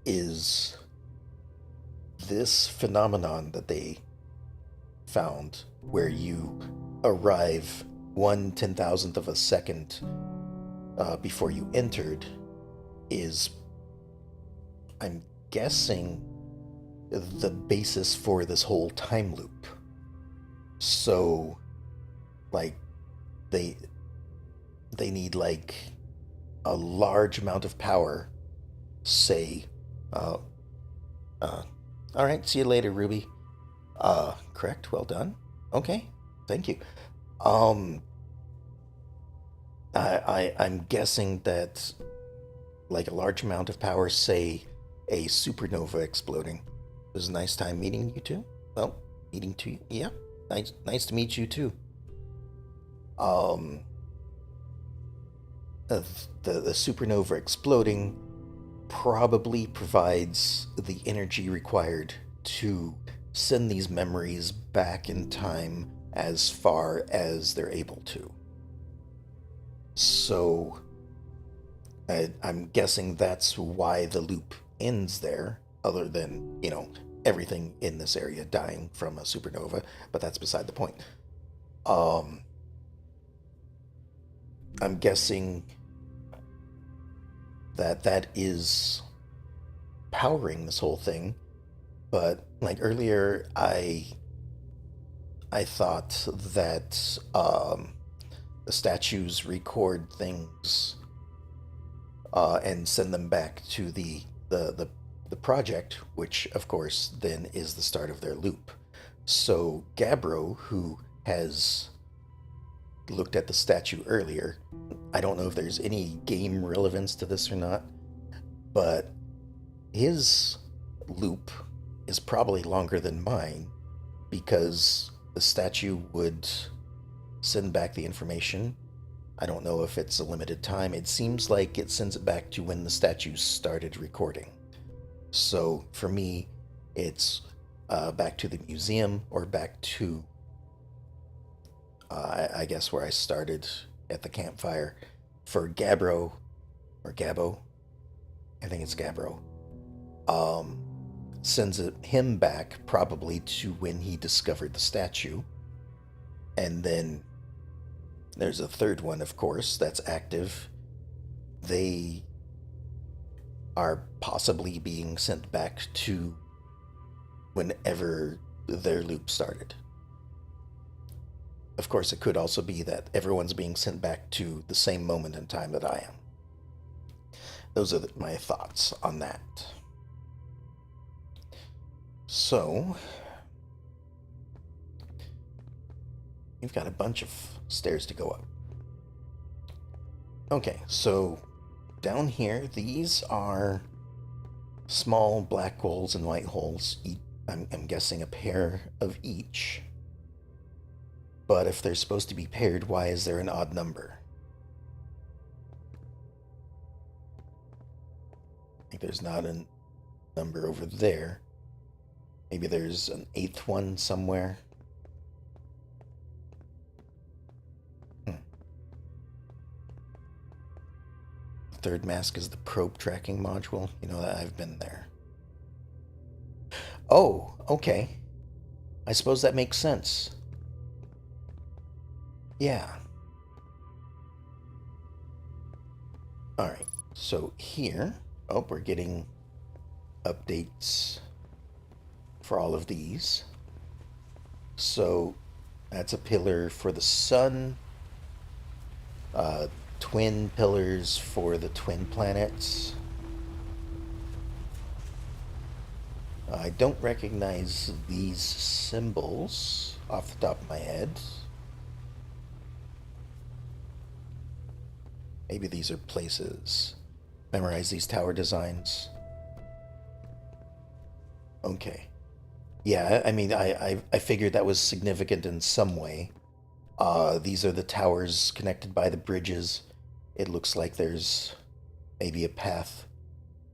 is this phenomenon that they found where you arrive 1/10,000th of a second before you entered is, I'm guessing, the basis for this whole time loop. So, like, they they need like a large amount of power, say, uh, uh, all right, see you later, Ruby. Correct, well done. Okay, thank you. Um, I'm guessing that like a large amount of power, say a supernova exploding. It was a nice time meeting you too. Well, meeting to you, yeah. Nice to meet you too. Um, the supernova exploding probably provides the energy required to send these memories back in time as far as they're able to. So I'm guessing that's why the loop ends there, other than, everything in this area dying from a supernova, but that's beside the point. Um, I'm guessing that that is powering this whole thing, but like earlier, I thought that the statues record things and send them back to the project, which of course then is the start of their loop. So Gabbro, who has looked at the statue earlier, I don't know if there's any game relevance to this or not, but his loop is probably longer than mine because the statue would send back the information. I don't know if it's a limited time. It seems like it sends it back to when the statue started recording. So for me, it's back to the museum or back to, I guess, where I started at the campfire. For Gabbro, or Gabbo, I think it's Gabbro, um, sends him back probably to when he discovered the statue. And then there's a third one, of course, that's active. They are possibly being sent back to whenever their loop started. Of course, it could also be that everyone's being sent back to the same moment in time that I am. Those are my thoughts on that. So, you've got a bunch of stairs to go up. Okay, so down here, these are small black holes and white holes. I'm guessing a pair of each. But if they're supposed to be paired, why is there an odd number? I think there's not a number over there. Maybe there's an eighth one somewhere. Third mask is the probe tracking module. You know that I've been there. Oh, okay. I suppose that makes sense. Yeah. Alright, so here, oh, we're getting updates for all of these. So that's a pillar for the sun, twin pillars for the twin planets. I don't recognize these symbols off the top of my head. Maybe these are places. Memorize these tower designs. Okay. Yeah, I mean, I figured that was significant in some way. These are the towers connected by the bridges. It looks like there's maybe a path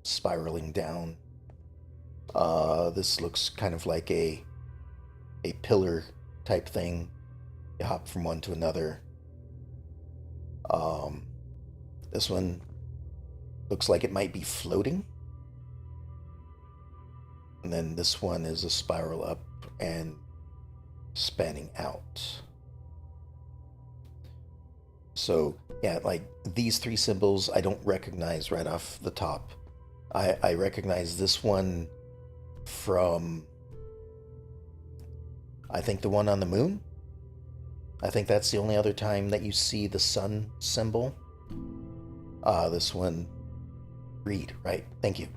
spiraling down. This looks kind of like a pillar type thing. You hop from one to another. This one looks like it might be floating. And then this one is a spiral up and spanning out. So, yeah, like these three symbols I don't recognize right off the top. I recognize this one from, I think, the one on the moon. I think that's the only other time that you see the sun symbol. This one, read, right? Thank you.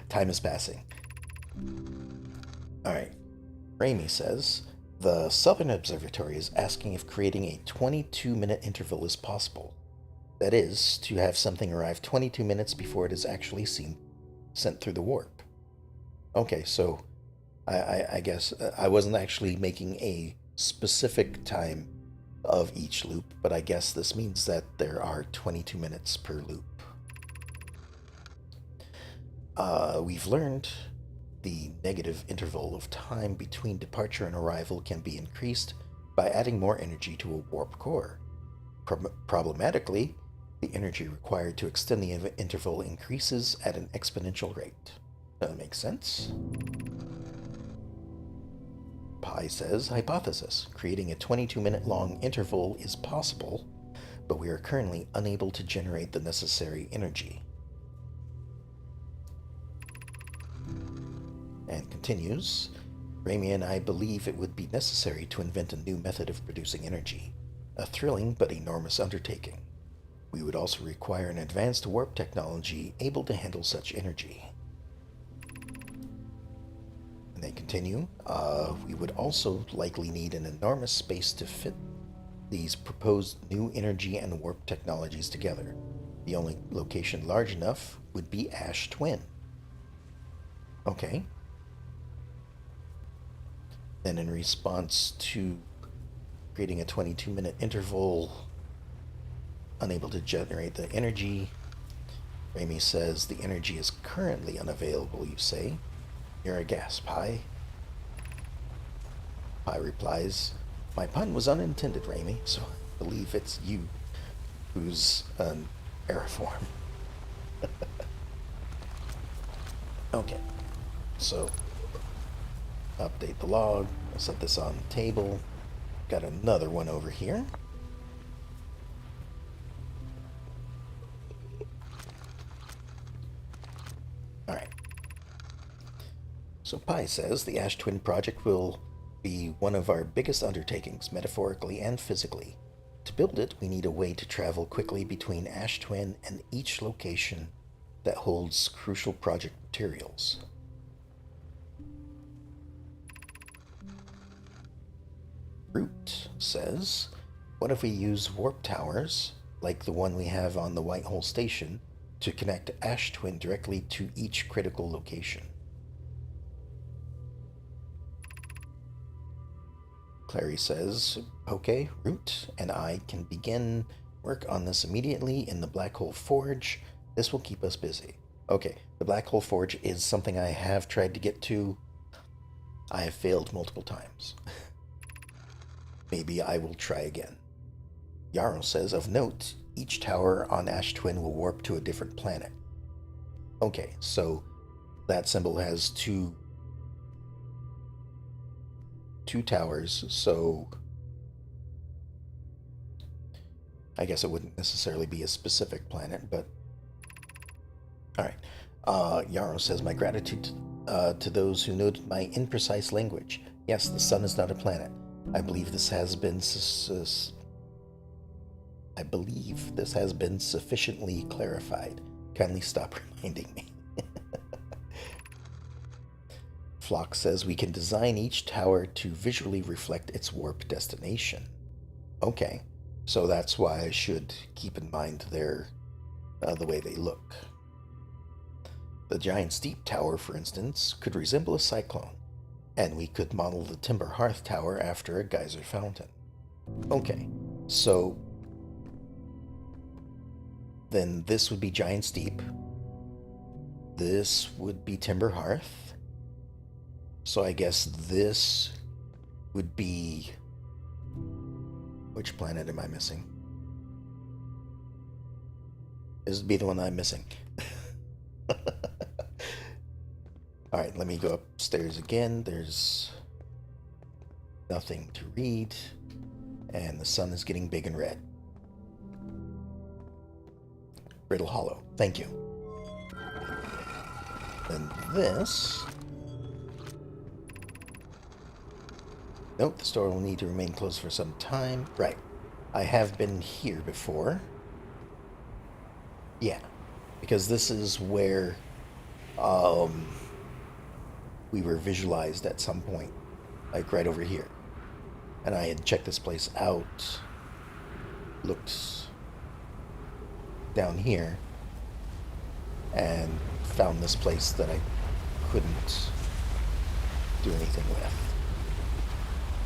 Time is passing. Alright. Raimi says, the Southern Observatory is asking if creating a 22-minute interval is possible. That is, to have something arrive 22 minutes before it is actually sent through the warp. Okay, so I guess I wasn't actually making a specific time of each loop, but I guess this means that there are 22 minutes per loop. We've learned the negative interval of time between departure and arrival can be increased by adding more energy to a warp core. Problematically, the energy required to extend the interval increases at an exponential rate. Does that make sense? Pi says, hypothesis. Creating a 22-minute long interval is possible, but we are currently unable to generate the necessary energy. And continues, Rami and I believe it would be necessary to invent a new method of producing energy, a thrilling but enormous undertaking. We would also require an advanced warp technology able to handle such energy. And they continue, we would also likely need an enormous space to fit these proposed new energy and warp technologies together. The only location large enough would be Ash Twin. Okay. Then in response to creating a 22-minute interval, unable to generate the energy, Rami says the energy is currently unavailable, you say. You're a gas, Pi. Pi replies, my pun was unintended, Rami, so I believe it's you who's an aeriform. Okay, so update the log. I'll set this on the table. Got another one over here. Alright. So Pi says the Ash Twin project will be one of our biggest undertakings, metaphorically and physically. To build it, we need a way to travel quickly between Ash Twin and each location that holds crucial project materials. Root says, what if we use warp towers, like the one we have on the Whitehole Station, to connect Ash Twin directly to each critical location? Clary says, okay, Root and I can begin work on this immediately in the Black Hole Forge. This will keep us busy. Okay, the Black Hole Forge is something I have tried to get to. I have failed multiple times. Maybe I will try again. Yarrow says, of note, each tower on Ash Twin will warp to a different planet. Okay, so that symbol has two towers, so I guess it wouldn't necessarily be a specific planet, but alright. Yarrow says, my gratitude to those who noted my imprecise language. Yes, the sun is not a planet. I believe this has been sufficiently clarified. Kindly stop reminding me. Flock says we can design each tower to visually reflect its warp destination. Okay, so that's why I should keep in mind their the way they look. The Giant Steep Tower, for instance, could resemble a cyclone, and we could model the Timber Hearth Tower after a geyser fountain. Okay, so then this would be Giant Steep. This would be Timber Hearth. So I guess this would be... Which planet am I missing? This would be the one I'm missing. Alright, let me go upstairs again. There's nothing to read. And the sun is getting big and red. Brittle Hollow. Thank you. And this... Note, the store will need to remain closed for some time. Right. I have been here before. Yeah. Because this is where we were visualized at some point. Like right over here. And I had checked this place out. Looked down here. And found this place that I couldn't do anything with.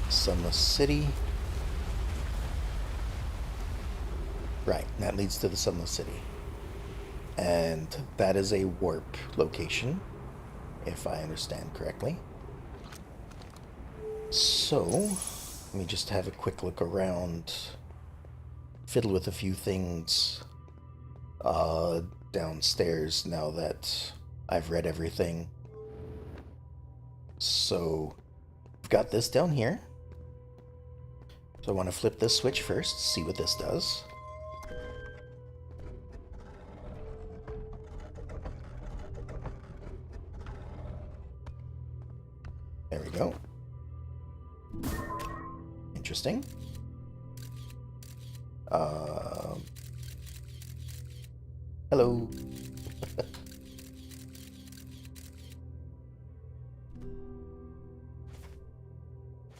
Sunless City. Right, and that leads to the Sunless City. And that is a warp location. if I understand correctly. So, let me just have a quick look around, fiddle with a few things uh, downstairs now that I've read everything. So, I've got this down here. So I want to flip this switch first, see what this does. There we go. Interesting. Hello.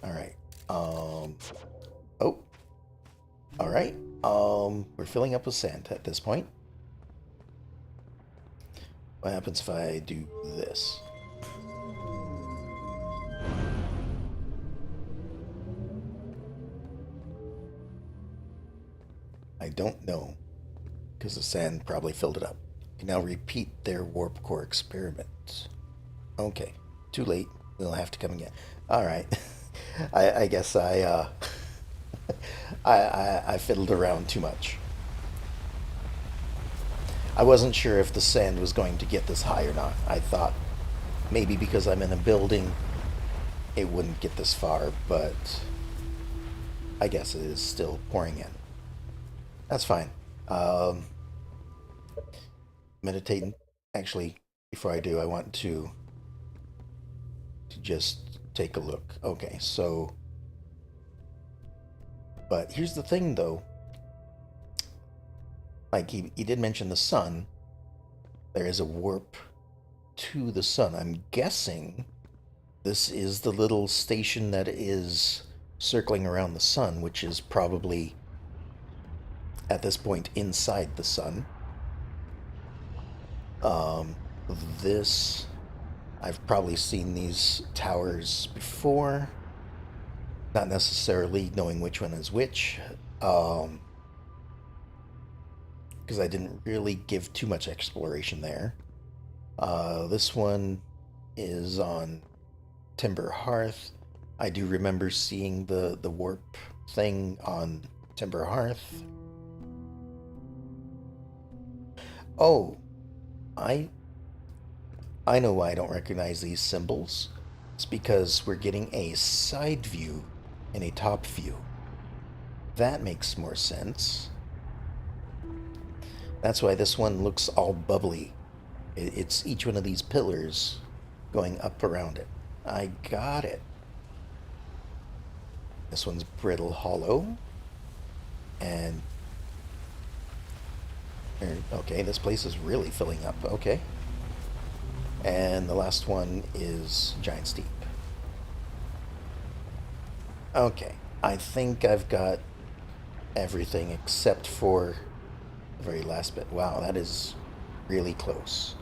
All right. Oh. All right. We're filling up with sand at this point. What happens if I do this? I don't know, because the sand probably filled it up. Can now repeat their warp core experiment. Okay, too late. We'll have to come again. All right. I guess I fiddled around too much. I wasn't sure if the sand was going to get this high or not. I thought maybe because I'm in a building, it wouldn't get this far, but I guess it is still pouring in. That's fine. Meditating. Actually, before I do, I want to just take a look. Okay, so, but here's the thing, though. Like he did mention the sun. There is a warp to the sun. I'm guessing this is the little station that is circling around the sun, which is probably at this point inside the sun. This, I've probably seen these towers before, not necessarily knowing which one is which, because I didn't really give too much exploration there. This one is on Timber Hearth. I do remember seeing the warp thing on Timber Hearth. Oh, I I know why I don't recognize these symbols. It's because we're getting a side view and a top view. That makes more sense. That's why this one looks all bubbly. It's each one of these pillars going up around it. I got it. This one's brittle hollow. And okay, this place is really filling up. Okay. And the last one is Giant Steep. Okay, I think I've got everything except for the very last bit. Wow, that is really close.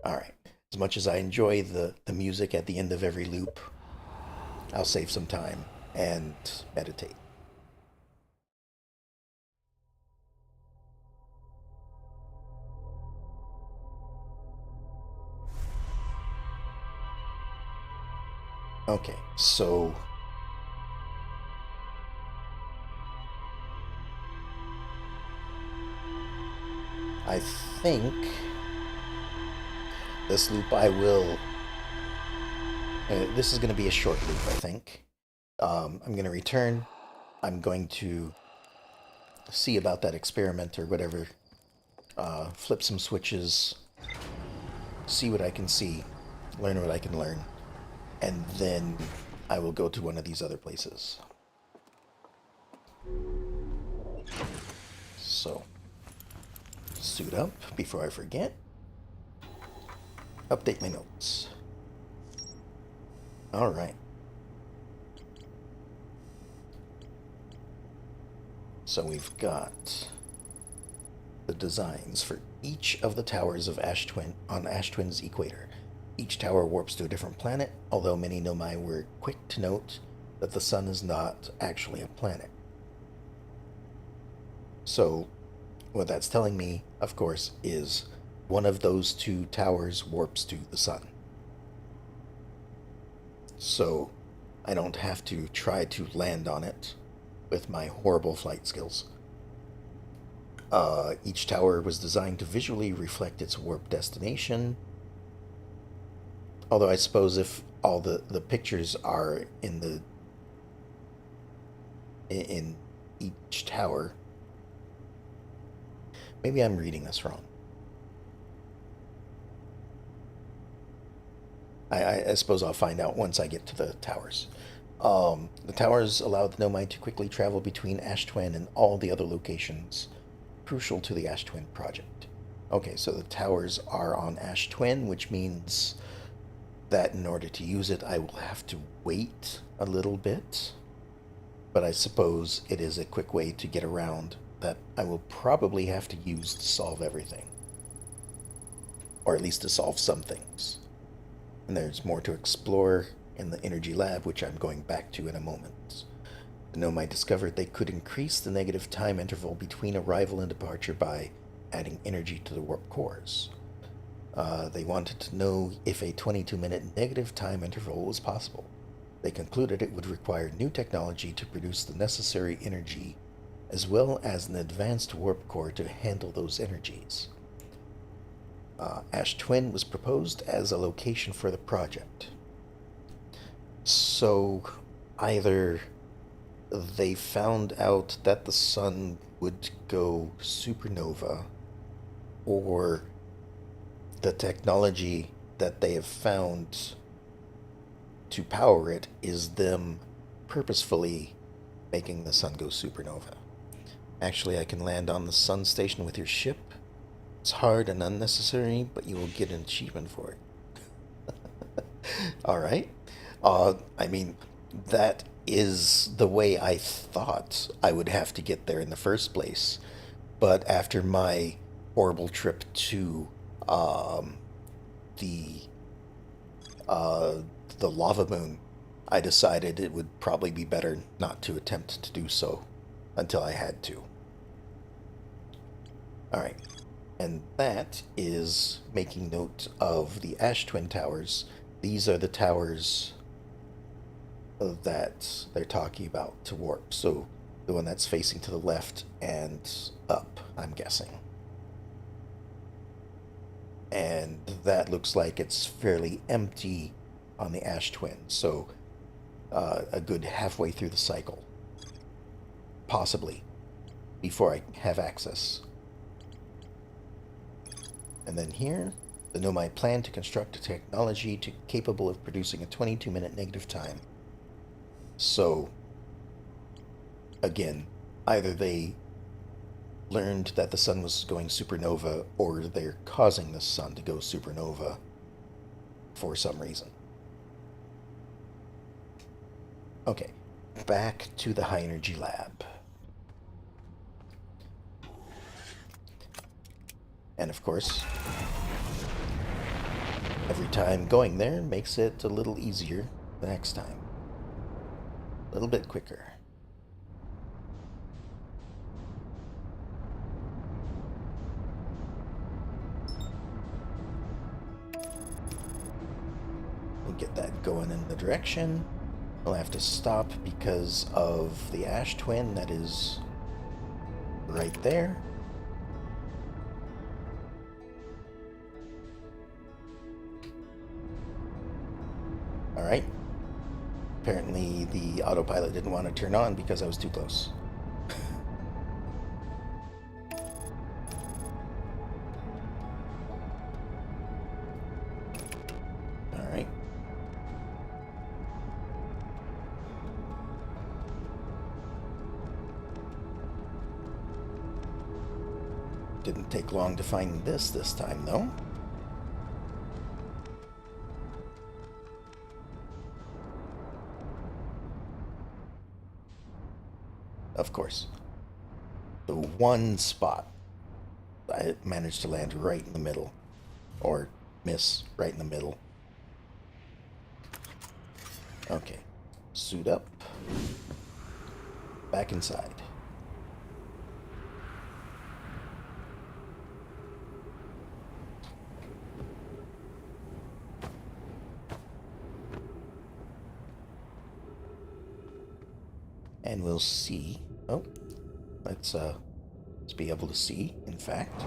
All right. As much as I enjoy the music at the end of every loop, I'll save some time and meditate. Okay, so I think this loop I will. This is going to be a short loop, I think. I'm going to return. I'm going to see about that experiment or whatever. Flip some switches, see what I can see, learn what I can learn, and then I will go to one of these other places. So, suit up before I forget. Update my notes. All right. So we've got the designs for each of the towers of Ash Twin on Ash Twin's equator. Each tower warps to a different planet, although many Nomai were quick to note that the sun is not actually a planet. So, what that's telling me, of course, is one of those two towers warps to the sun. So I don't have to try to land on it with my horrible flight skills. Each tower was designed to visually reflect its warp destination. Although I suppose if all the pictures are in each tower, maybe I'm reading this wrong. I suppose I'll find out once I get to the towers. The towers allow the Nomai to quickly travel between Ash Twin and all the other locations crucial to the Ash Twin project. Okay, so the towers are on Ash Twin, which means that in order to use it, I will have to wait a little bit. But I suppose it is a quick way to get around that I will probably have to use to solve everything. Or at least to solve some things. And there's more to explore in the energy lab, which I'm going back to in a moment. The Nomai discovered they could increase the negative time interval between arrival and departure by adding energy to the warp cores. They wanted to know if a 22-minute negative time interval was possible. They concluded it would require new technology to produce the necessary energy, as well as an advanced warp core to handle those energies. Ash Twin was proposed as a location for the project. So either they found out that the sun would go supernova, or the technology that they have found to power it is them purposefully making the sun go supernova. Actually, I can land on the sun station with your ship. It's hard and unnecessary, but you will get an achievement for it. Alright. I mean, that is the way I thought I would have to get there in the first place. But after my horrible trip to the the lava moon, I decided it would probably be better not to attempt to do so until I had to. Alright, and that is making note of the Ash Twin Towers. These are the towers that they're talking about to warp. So the one that's facing to the left and up, I'm guessing. And that looks like it's fairly empty on the Ash Twin, so a good halfway through the cycle, possibly, before I have access. And then here, the Nomai plan to construct a technology capable of producing a 22-minute negative time. So, again, either they learned that the sun was going supernova, or they're causing the sun to go supernova for some reason. Okay, back to the high energy lab. And of course, every time going there makes it a little easier the next time. A little bit quicker. We'll get that going in the direction. We'll have to stop because of the Ash Twin that is right there. Alright. Apparently the autopilot didn't want to turn on because I was too close. Alright. Didn't take long to find this time, though. Of course. The one spot I managed to land right in the middle. Or miss right in the middle. Okay. Suit up. Back inside. And we'll see. Oh, let's be able to see, in fact.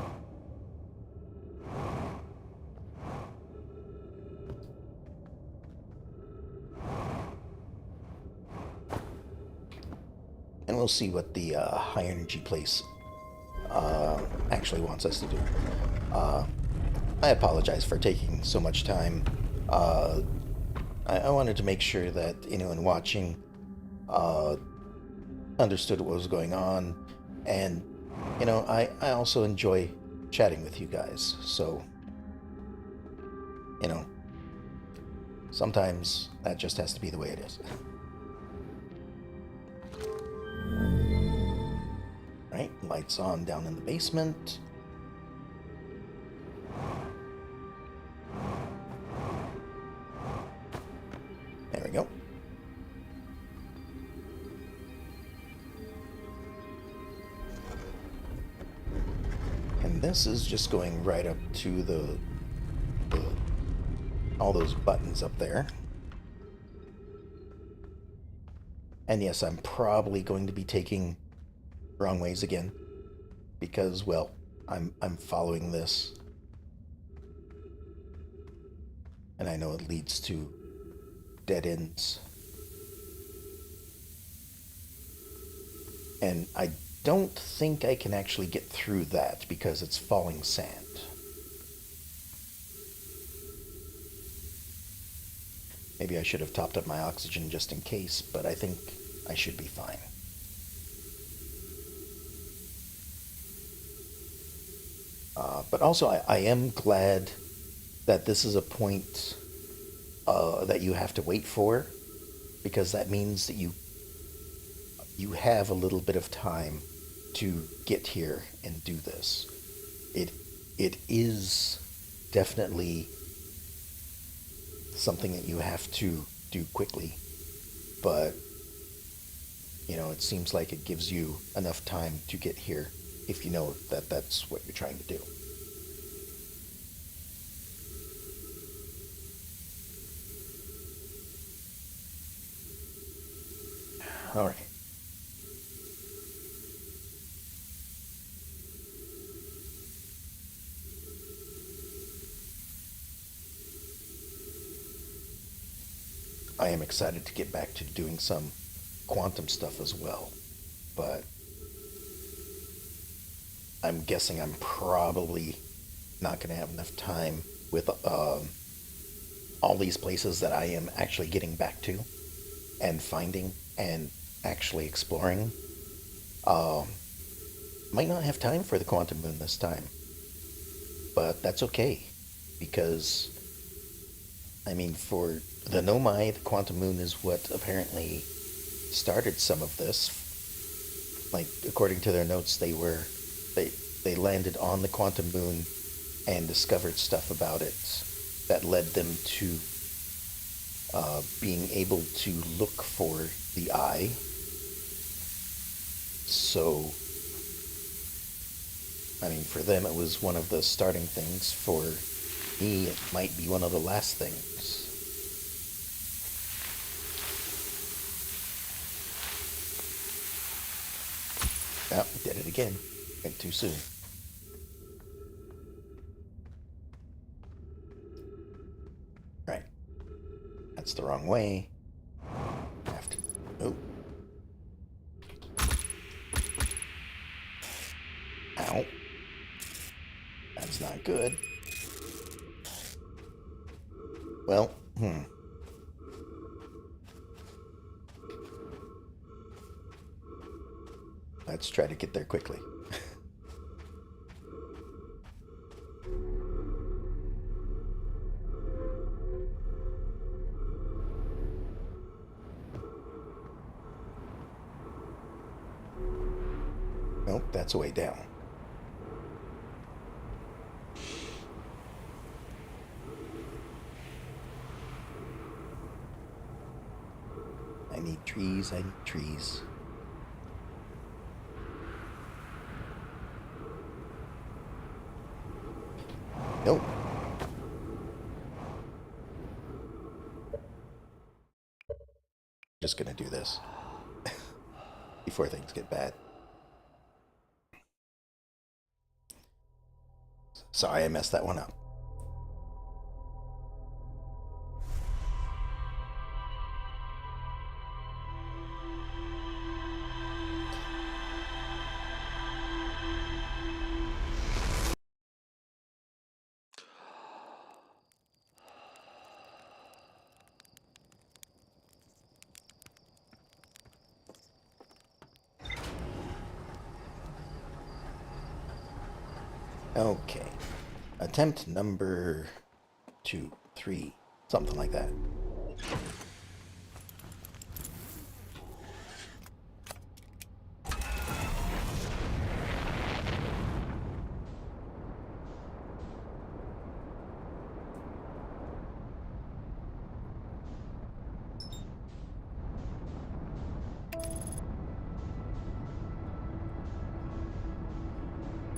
And we'll see what the high energy place actually wants us to do. I apologize for taking so much time. I wanted to make sure that anyone watching understood what was going on, and I also enjoy chatting with you guys. So, you know, sometimes that just has to be the way it is. Right, lights on down in the basement. There we go. And this is just going right up to the all those buttons up there. And yes, I'm probably going to be taking wrong ways again because, well, I'm following this, and I know it leads to dead ends. And I don't think I can actually get through that because it's falling sand. Maybe I should have topped up my oxygen just in case, but I think I should be fine. But also, I am glad that this is a point that you have to wait for, because that means that you have a little bit of time to get here and do this. It is definitely something that you have to do quickly, but it seems like it gives you enough time to get here if you know that that's what you're trying to do. All right. I am excited to get back to doing some quantum stuff as well, but I'm guessing I'm probably not going to have enough time with all these places that I am actually getting back to and finding and actually exploring. Might not have time for the quantum moon this time, but that's okay, because I mean, for the Nomai, the quantum moon is what apparently started some of this. Like, according to their notes, they landed on the quantum moon and discovered stuff about it that led them to being able to look for the eye. So, I mean, for them it was one of the starting things. For me, it might be one of the last things. Oh, did it again. Went too soon. Right. That's the wrong way. Have to... Oh. Ow. That's not good. Well, let's try to get there quickly. Nope, that's a way down. I need trees, I need trees. Nope. Just gonna do this. before things get bad. Sorry, I messed that one up. Okay. Attempt number 2, 3, something like that.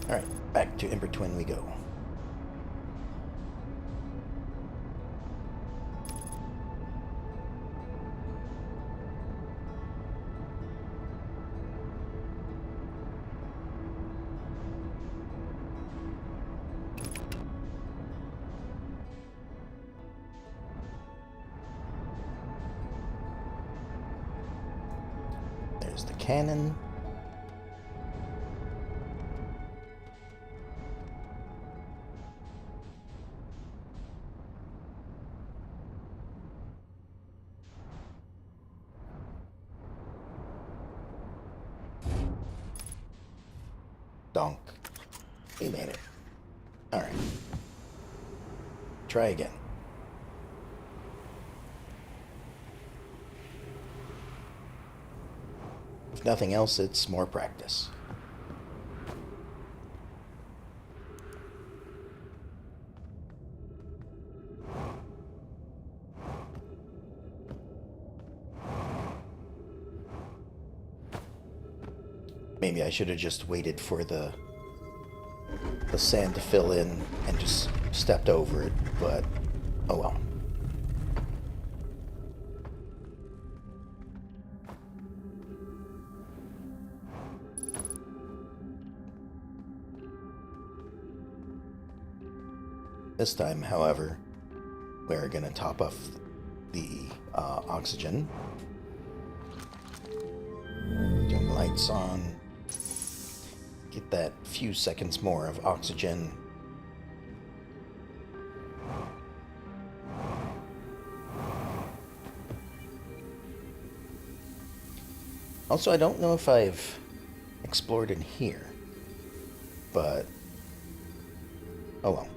Alright, back to Ember Twin we go. There's the cannon. Donk. We made it. Alright. Try again. If nothing else, it's more practice. Maybe I should have just waited for the sand to fill in and just stepped over it, but oh well. This time, however, we're going to top off the oxygen. Turn the lights on. Get that few seconds more of oxygen. Also, I don't know if I've explored in here, but oh well.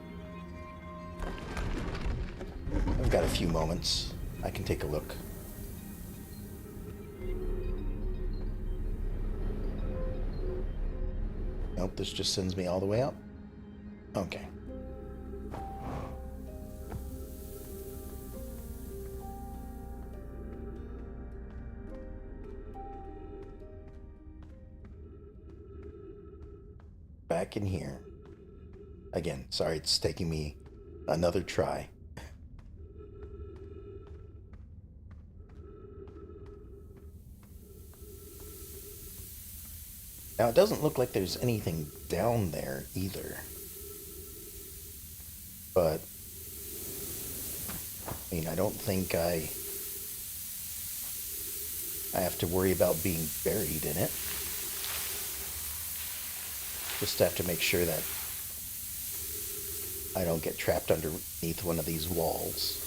I've got a few moments. I can take a look. Nope, this just sends me all the way up. Okay. Back in here. Again, sorry it's taking me another try. Now, it doesn't look like there's anything down there either. But, I mean, I don't think I have to worry about being buried in it. Just have to make sure that I don't get trapped underneath one of these walls.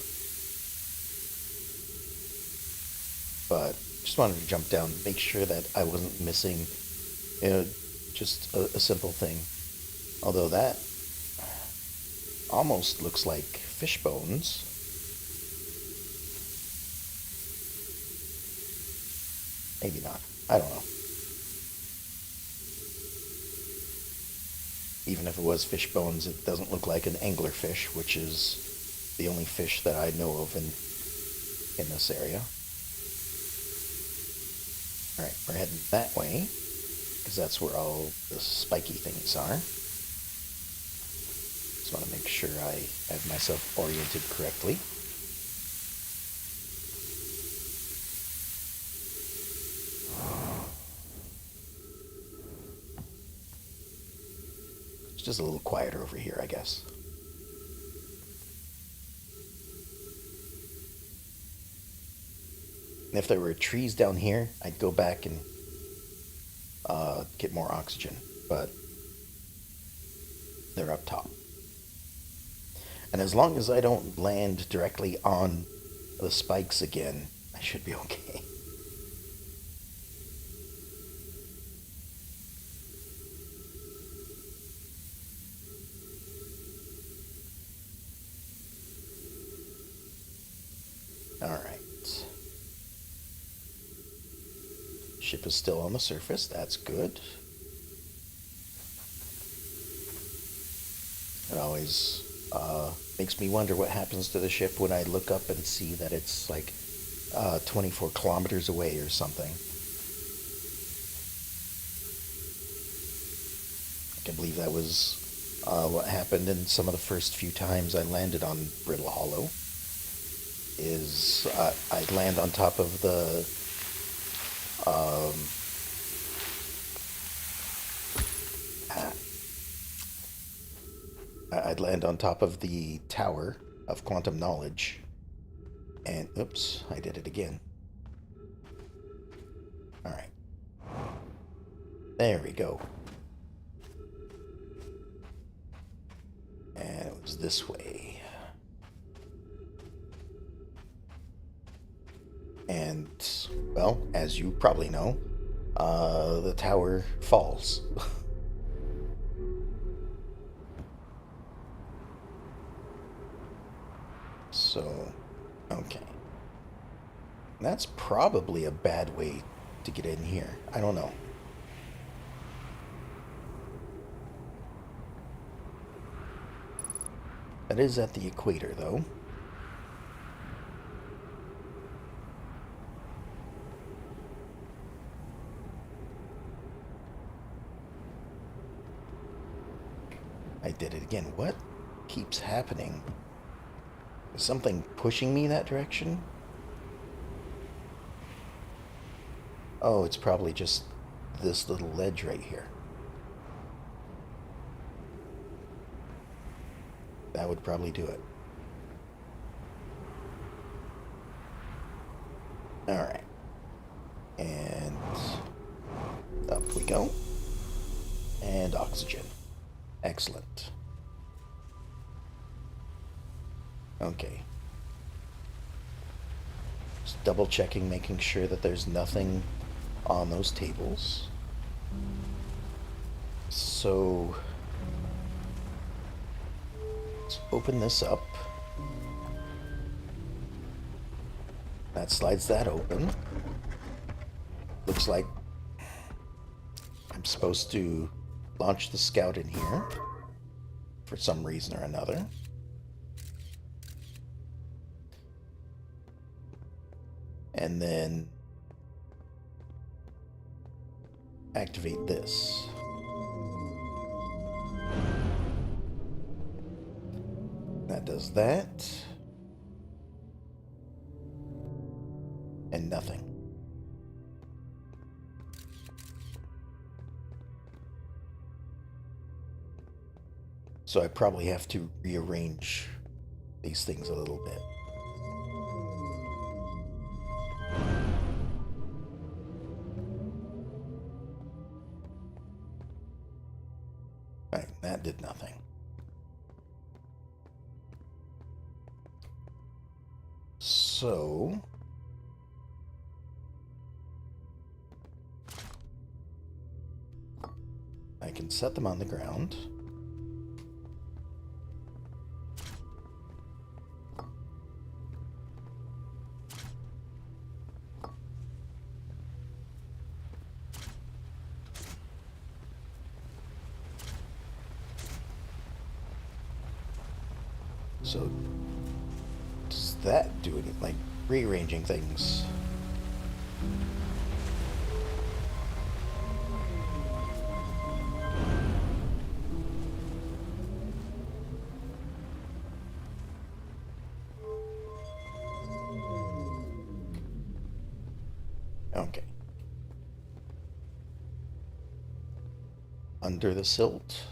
But, just wanted to jump down, make sure that I wasn't missing, you know, just a simple thing. Although that almost looks like fish bones. Maybe not. I don't know. Even if it was fish bones, it doesn't look like an anglerfish, which is the only fish that I know of in this area. Alright, we're heading that way, because that's where all the spiky things are. Just want to make sure I have myself oriented correctly. just a little quieter over here, I guess. And if there were trees down here, I'd go back and get more oxygen, but they're up top. And as long as I don't land directly on the spikes again, I should be okay. Alright. Ship is still on the surface, that's good. It always makes me wonder what happens to the ship when I look up and see that it's like 24 kilometers away or something. I can believe that was what happened in some of the first few times I landed on Brittle Hollow. Is I'd land on top of the I'd land on top of the tower of quantum knowledge, and oops, I did it again. All right, there we go. And it was this way. And, well, as you probably know, the tower falls. So, okay. That's probably a bad way to get in here. I don't know. That is at the equator, though. I did it again. What keeps happening? Is something pushing me that direction? Oh, it's probably just this little ledge right here. That would probably do it. Alright. And up we go. And oxygen. Excellent. Okay. Just double checking, making sure that there's nothing on those tables. So let's open this up. That slides that open. Looks like I'm supposed to launch the scout in here for some reason or another. And then activate this. That does that. And nothing. So I probably have to rearrange these things a little bit. Alright, that did nothing. So I can set them on the ground. So does that do anything? Like rearranging things? Okay. Under the silt.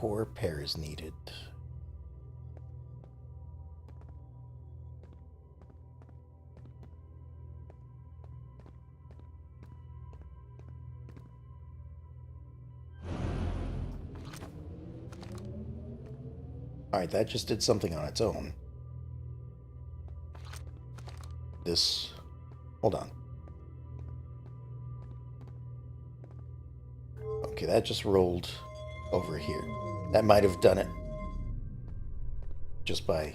core pair is needed. Alright, that just did something on its own. This... Hold on. Okay, that just rolled over here. That might have done it just by...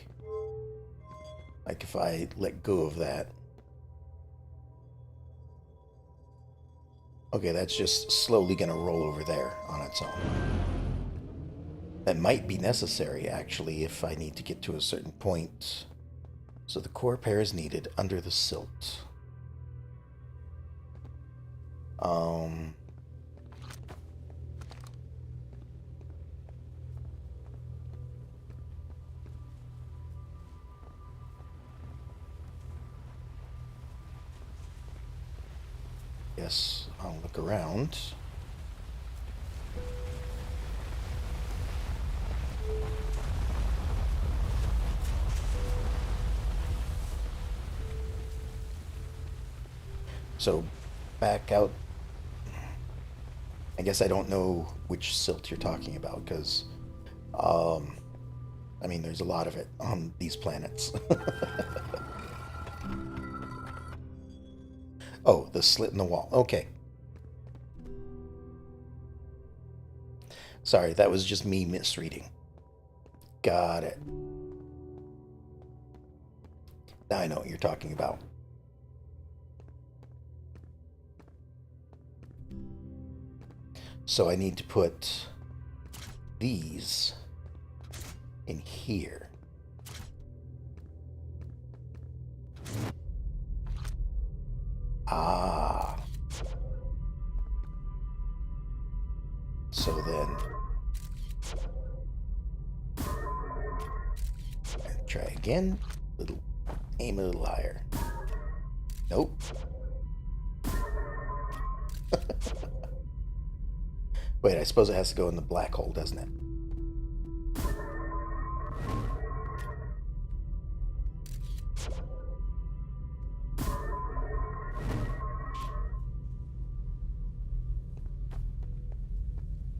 Like, if I let go of that. Okay, that's just slowly going to roll over there on its own. That might be necessary, actually, if I need to get to a certain point. So the core pair is needed under the silt. Yes, I'll look around. So, back out. I guess I don't know which silt you're talking about, because, I mean, there's a lot of it on these planets. Oh, the slit in the wall. Okay. Sorry, that was just me misreading. Got it. Now I know what you're talking about. So I need to put these in here. Ah. So then... Try again. Aim a little higher. Nope. Wait, I suppose it has to go in the black hole, doesn't it?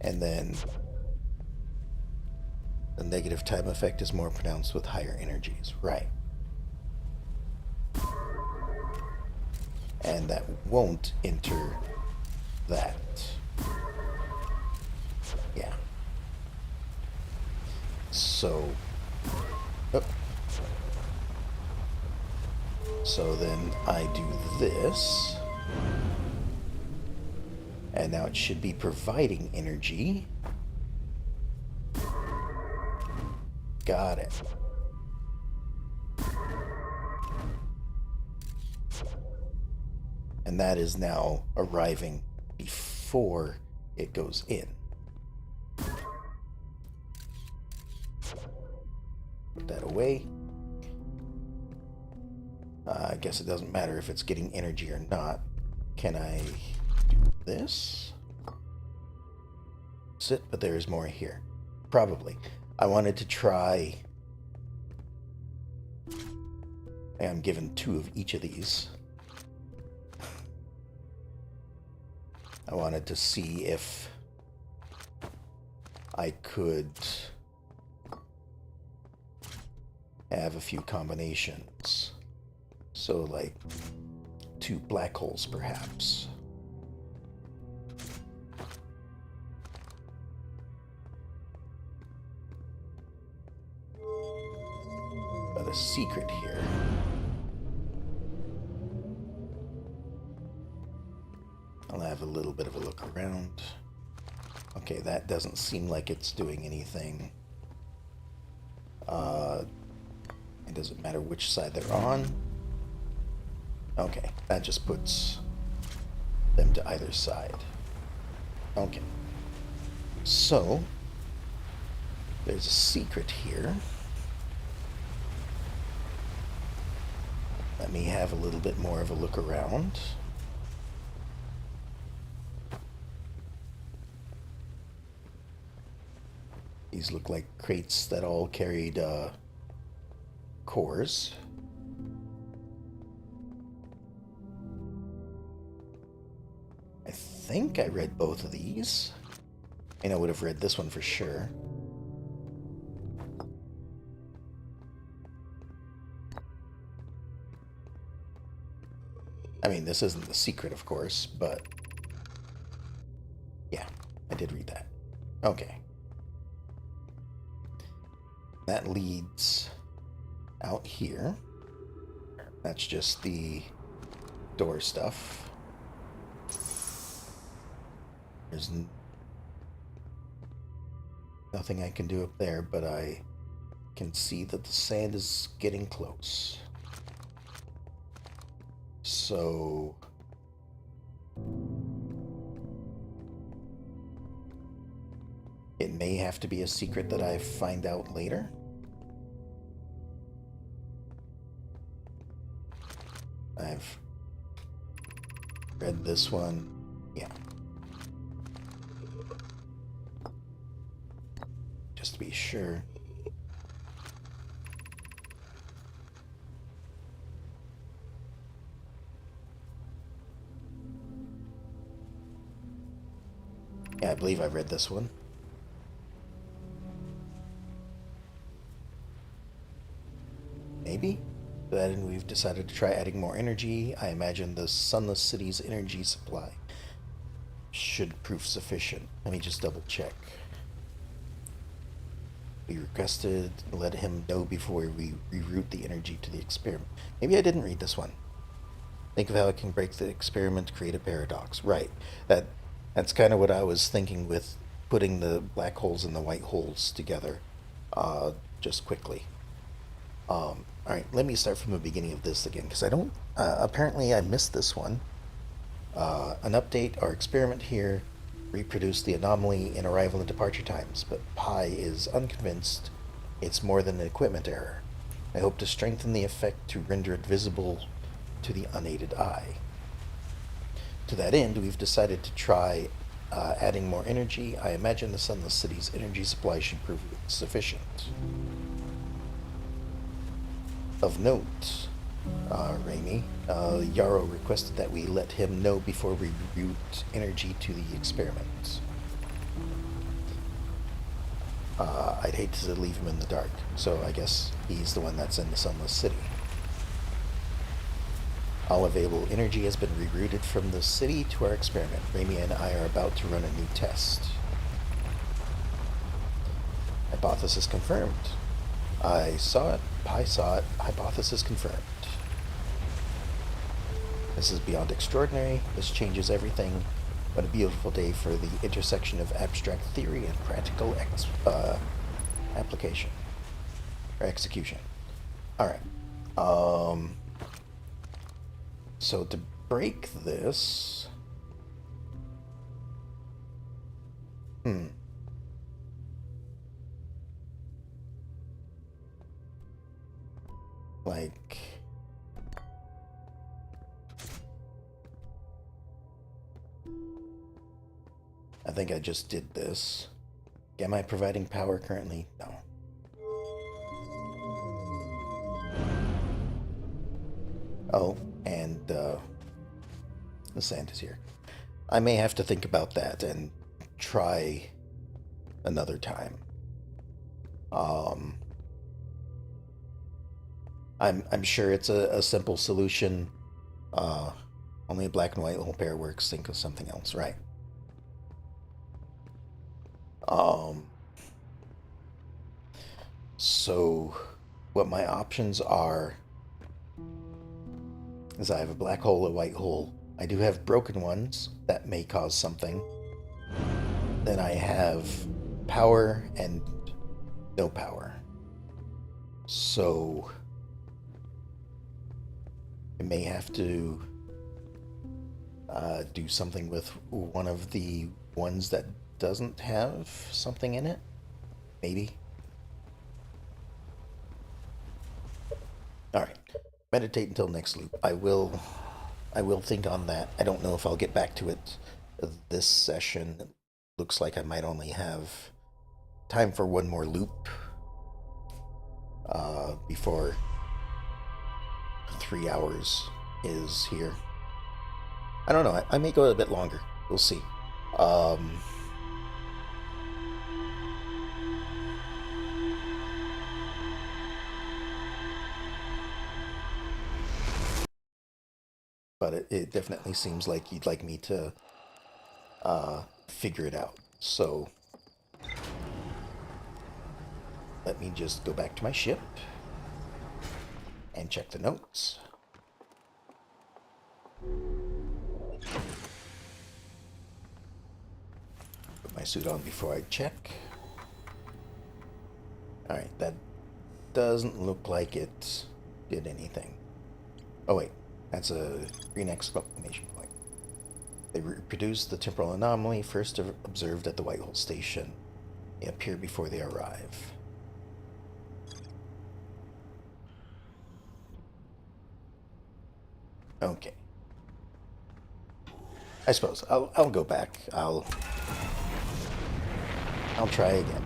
And then the negative time effect is more pronounced with higher energies. Right. And that won't enter that. Yeah. So... Oh. So then I do this. And now it should be providing energy. Got it. And that is now arriving before it goes in. Put that away. I guess it doesn't matter if it's getting energy or not. Can I do this? Sit, but there is more here. Probably. I wanted to try... I'm given 2 of each of these. I wanted to see if I could have a few combinations. So, like, 2 black holes, perhaps. But a secret here. I'll have a little bit of a look around. Okay, that doesn't seem like it's doing anything. It doesn't matter which side they're on. Okay, that just puts them to either side. Okay. So, there's a secret here. Let me have a little bit more of a look around. These look like crates that all carried cores. I think I read both of these. And I would have read this one for sure. I mean, this isn't the secret, of course, but yeah, I did read that. Okay. That leads out here. That's just the door stuff. There's nothing I can do up there, but I can see that the sand is getting close. So it may have to be a secret that I find out later. I've read this one. Yeah. Just to be sure. Yeah, I believe I've read this one. Maybe? Then we've decided to try adding more energy. I imagine the Sunless City's energy supply should prove sufficient. Let me just double check. We requested let him know before we reroute the energy to the experiment. Maybe I didn't read this one. Think of how it can break the experiment to create a paradox. Right. That's kind of what I was thinking with putting the black holes and the white holes together. Just quickly. All right, let me start from the beginning of this again, because I don't. Apparently, I missed this one. An update. Our experiment here reproduced the anomaly in arrival and departure times, but Pi is unconvinced it's more than an equipment error. I hope to strengthen the effect to render it visible to the unaided eye. To that end, we've decided to try adding more energy. I imagine the Sunless City's energy supply should prove sufficient. Of note, Raimi, Yarrow requested that we let him know before we route energy to the experiment. I'd hate to leave him in the dark, so I guess he's the one that's in the Sunless City. All available energy has been rerouted from the city to our experiment. Raimi and I are about to run a new test. Hypothesis confirmed. I saw it. Pi saw it. Hypothesis confirmed. This is beyond extraordinary. This changes everything. What a beautiful day for the intersection of abstract theory and practical application. Or execution. Alright. So to break this... Like... I think I just did this. Am I providing power currently? No. Oh, and the sand is here. I may have to think about that and try another time. I'm sure it's a simple solution. Only a black and white hole pair works. Think of something else, right? So what my options are is I have a black hole, a white hole. I do have broken ones that may cause something. Then I have power and no power. So I may have to do something with one of the ones that doesn't have something in it. Maybe. Alright. Meditate until next loop. I will think on that. I don't know if I'll get back to it this session. It looks like I might only have time for one more loop before 3 hours is here. I don't know. I may go a bit longer. We'll see. Um, but it definitely seems like you'd like me to figure it out. So let me just go back to my ship and check the notes. Put my suit on before I check. Alright, that doesn't look like it did anything. Oh wait, that's a green exclamation point. They reproduced the temporal anomaly first observed at the Whitehall station. They appear before they arrive. Okay. I suppose I'll go back. I'll try again.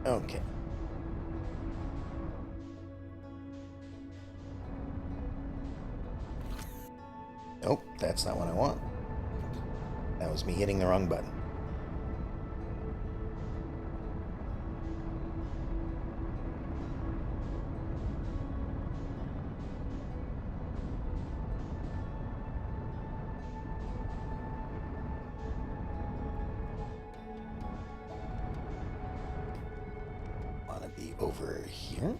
Okay. Nope, that's not what I want. That was me hitting the wrong button. Want to be over here.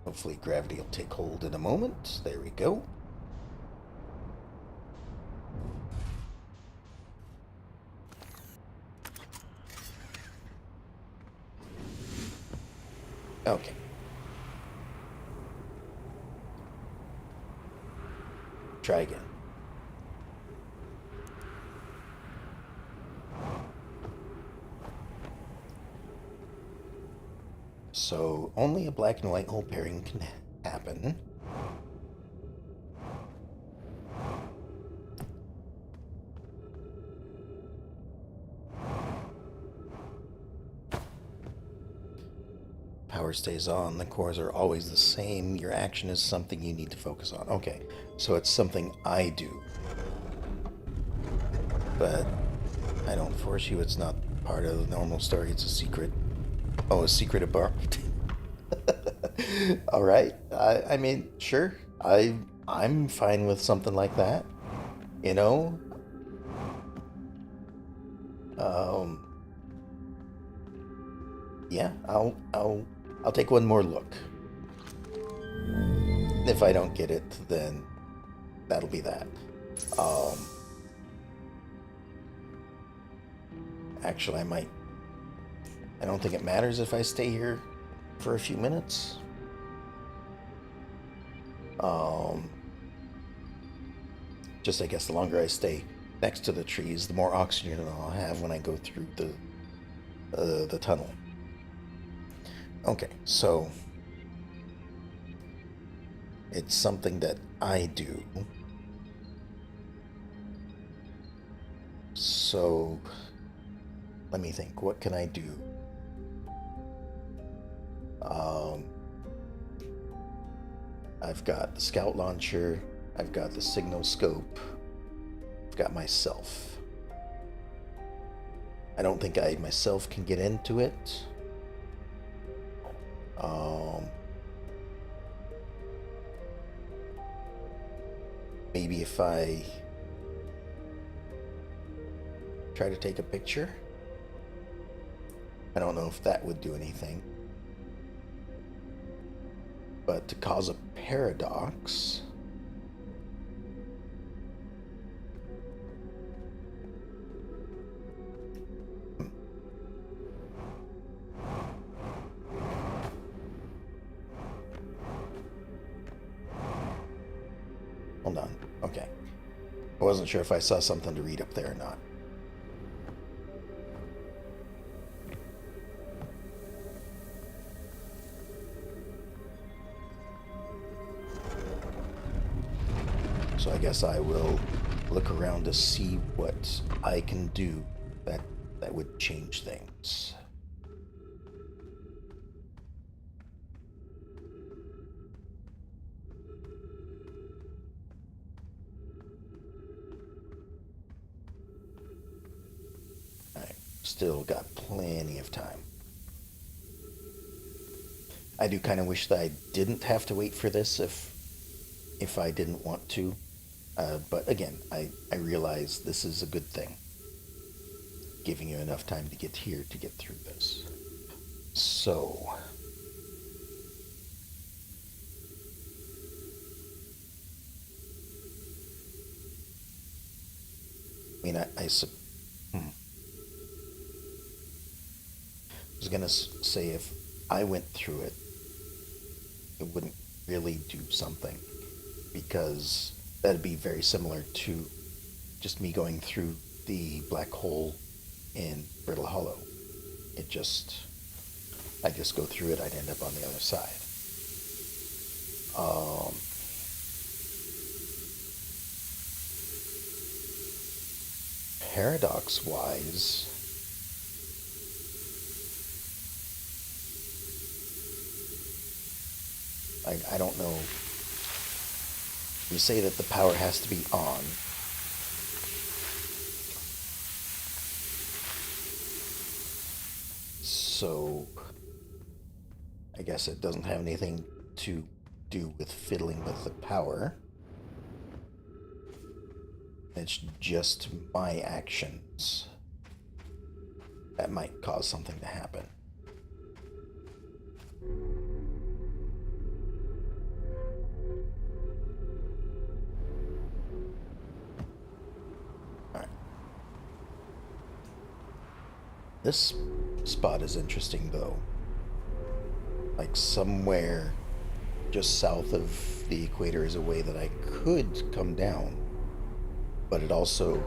Hopefully gravity will take hold in a moment. There we go. Okay. Try again. So only a black and white hole pairing can happen. Power stays on, the cores are always the same, your action is something you need to focus on. Okay, so it's something I do. But I don't force you, it's not part of the normal story, it's a secret. Oh, a secret about. Alright, I mean, sure. I'm fine with something like that. You know? Um yeah, I'll take one more look. If I don't get it, then that'll be that. Um, actually, I don't think it matters if I stay here for a few minutes. Um, just I guess the longer I stay next to the trees, the more oxygen I'll have when I go through the tunnel. Okay, so it's something that I do. So let me think. What can I do? I've got the scout launcher. I've got the signal scope. I've got myself. I don't think I myself can get into it. Maybe if I try to take a picture. I don't know if that would do anything. But to cause a paradox, hold on. Okay. I wasn't sure if I saw something to read up there or not. So I guess I will look around to see what I can do that would change things. I still got plenty of time. I do kind of wish that I didn't have to wait for this if I didn't want to. But again, I realize this is a good thing. Giving you enough time to get here to get through this. So, I mean, I was gonna say if I went through it, it wouldn't really do something because that'd be very similar to just me going through the black hole in Brittle Hollow. It just, I just go through it, I'd end up on the other side. Um, Paradox wise, I don't know. You say that the power has to be on. So, I guess it doesn't have anything to do with fiddling with the power. It's just my actions that might cause something to happen. Alright. This spot is interesting though. Like somewhere just south of the equator is a way that I could come down. But it also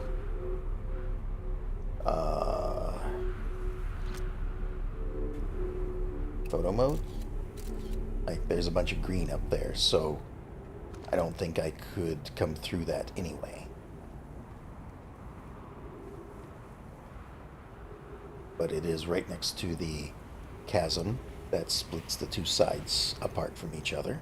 photo mode, like there's a bunch of green up there, so I don't think I could come through that anyway. But it is right next to the chasm that splits the two sides apart from each other.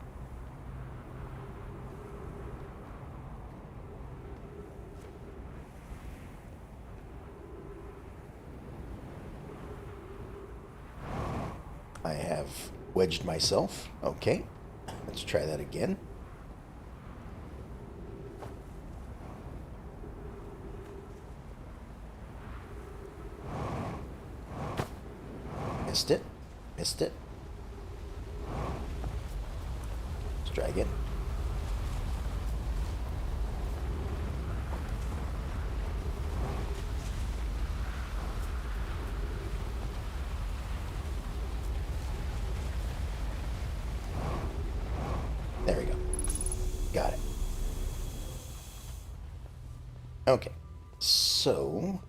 I have wedged myself. Okay, let's try that again. Missed it. Missed it. Let's try again. There we go. Got it. Okay. So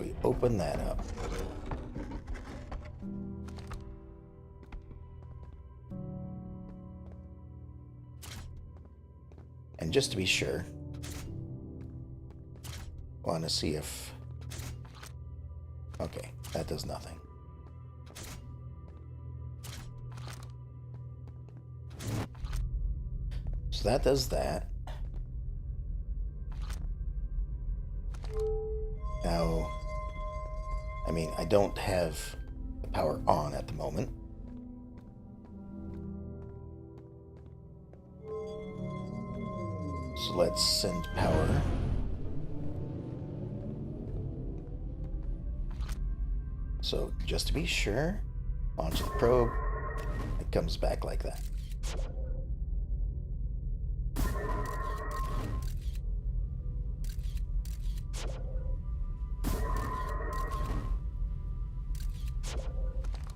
we open that up. And just to be sure, I want to see if... Okay, that does nothing. So that does that. Now, I mean, I don't have the power on at the moment. So let's send power. So just to be sure, launch the probe. It comes back like that.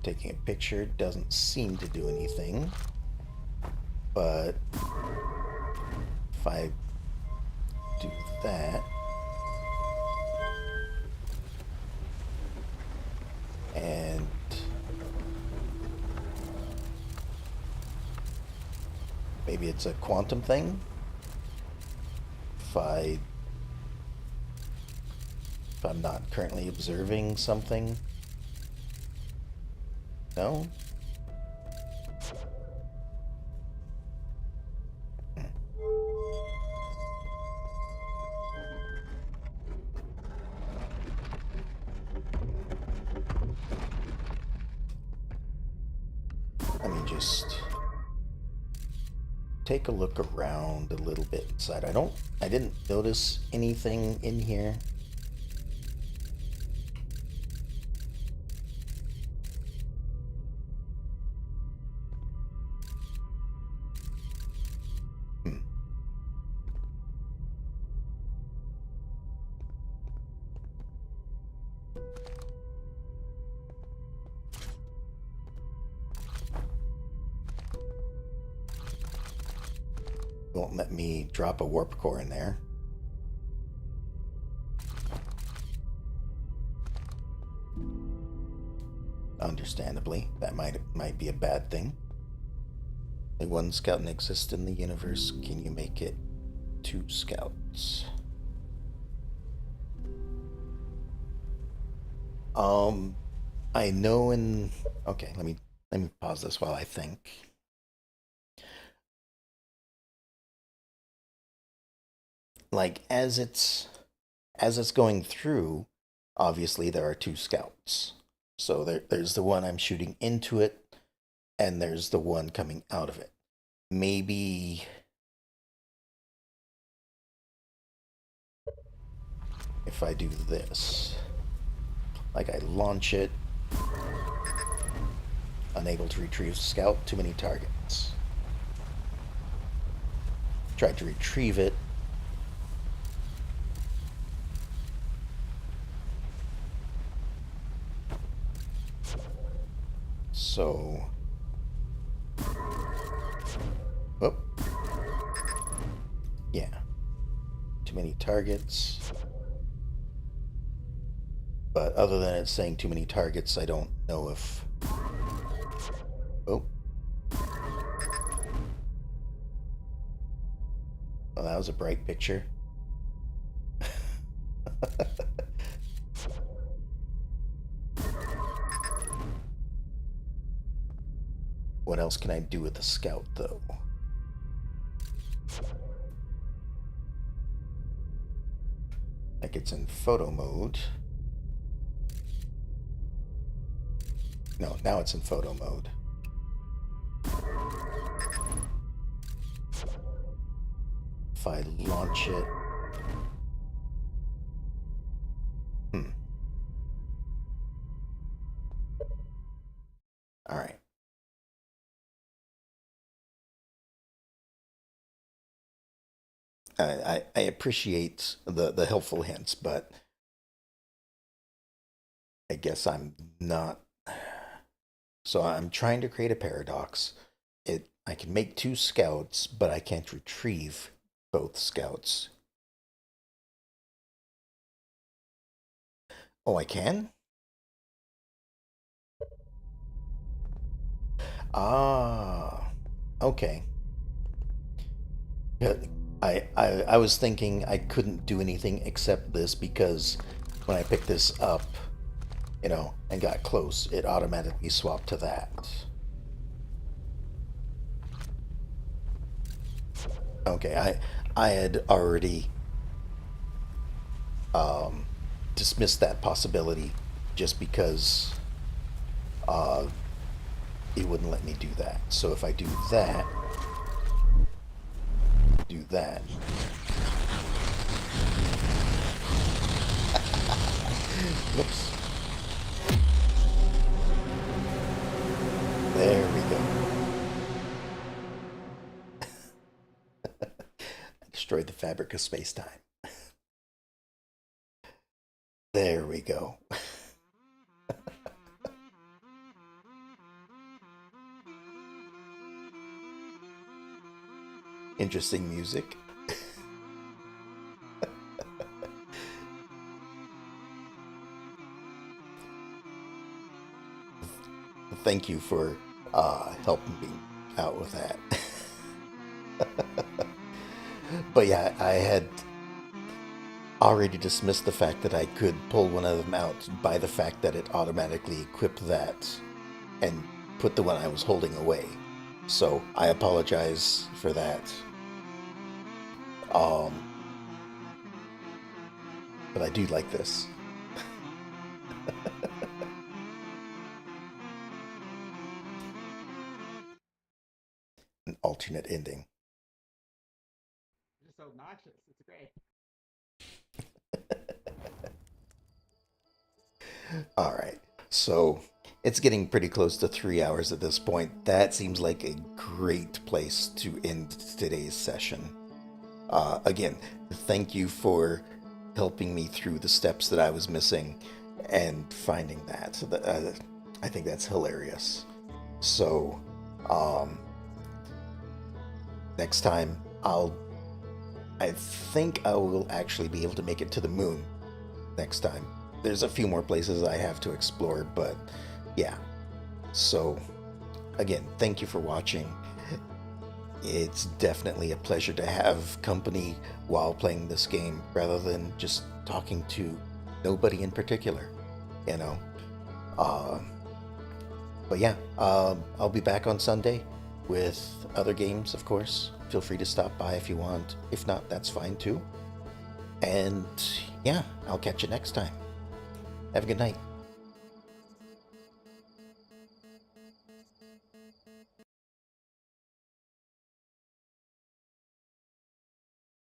Taking a picture doesn't seem to do anything, but if I do that and Maybe it's a quantum thing? If I if I'm not currently observing something? No? Let me just take a look around a little bit inside. I didn't notice anything in here. Hmm. Won't let me drop a warp core in there. Understandably, that might be a bad thing. Only one scout exists in the universe. Can you make it two scouts? Um, I know in. Okay, let me pause this while I think. Like as it's going through, obviously there are two scouts. So there's the one I'm shooting into it, and there's the one coming out of it. Maybe if I do this, like I launch it, unable to retrieve scout, too many targets. Tried to retrieve it. So, oh, yeah, too many targets. But other than it saying too many targets, I don't know if. Oh, well, that was a bright picture. What else can I do with the scout, though? Like it's in photo mode. No, now it's in photo mode. If I launch it. Hmm. All right. I appreciate the helpful hints, but I guess I'm not. So I'm trying to create a paradox. I can make two scouts, but I can't retrieve both scouts. Oh, I can? Ah, okay. Yeah, I was thinking I couldn't do anything except this because when I picked this up, and got close, it automatically swapped to that. Okay, I had already um, dismissed that possibility just because uh, it wouldn't let me do that. So if I do that, do that. Whoops. There we go. I destroyed the fabric of space-time. There we go. Interesting music. Thank you for helping me out with that. But yeah, I had already dismissed the fact that I could pull one of them out by the fact that it automatically equipped that and put the one I was holding away. So I apologize for that. Um, but I do like this. An alternate ending. You're so obnoxious. It's great. All right. So it's getting pretty close to 3 hours at this point. That seems like a great place to end today's session. Again, thank you for helping me through the steps that I was missing and finding that. I think that's hilarious. So, um, next time I think I will actually be able to make it to the moon next time. There's a few more places I have to explore, but yeah. So, again, thank you for watching. It's definitely a pleasure to have company while playing this game rather than just talking to nobody in particular, you know. Uh, but yeah, I'll be back on Sunday with other games, of course. Feel free to stop by if you want. If not, that's fine too. And yeah, I'll catch you next time. Have a good night.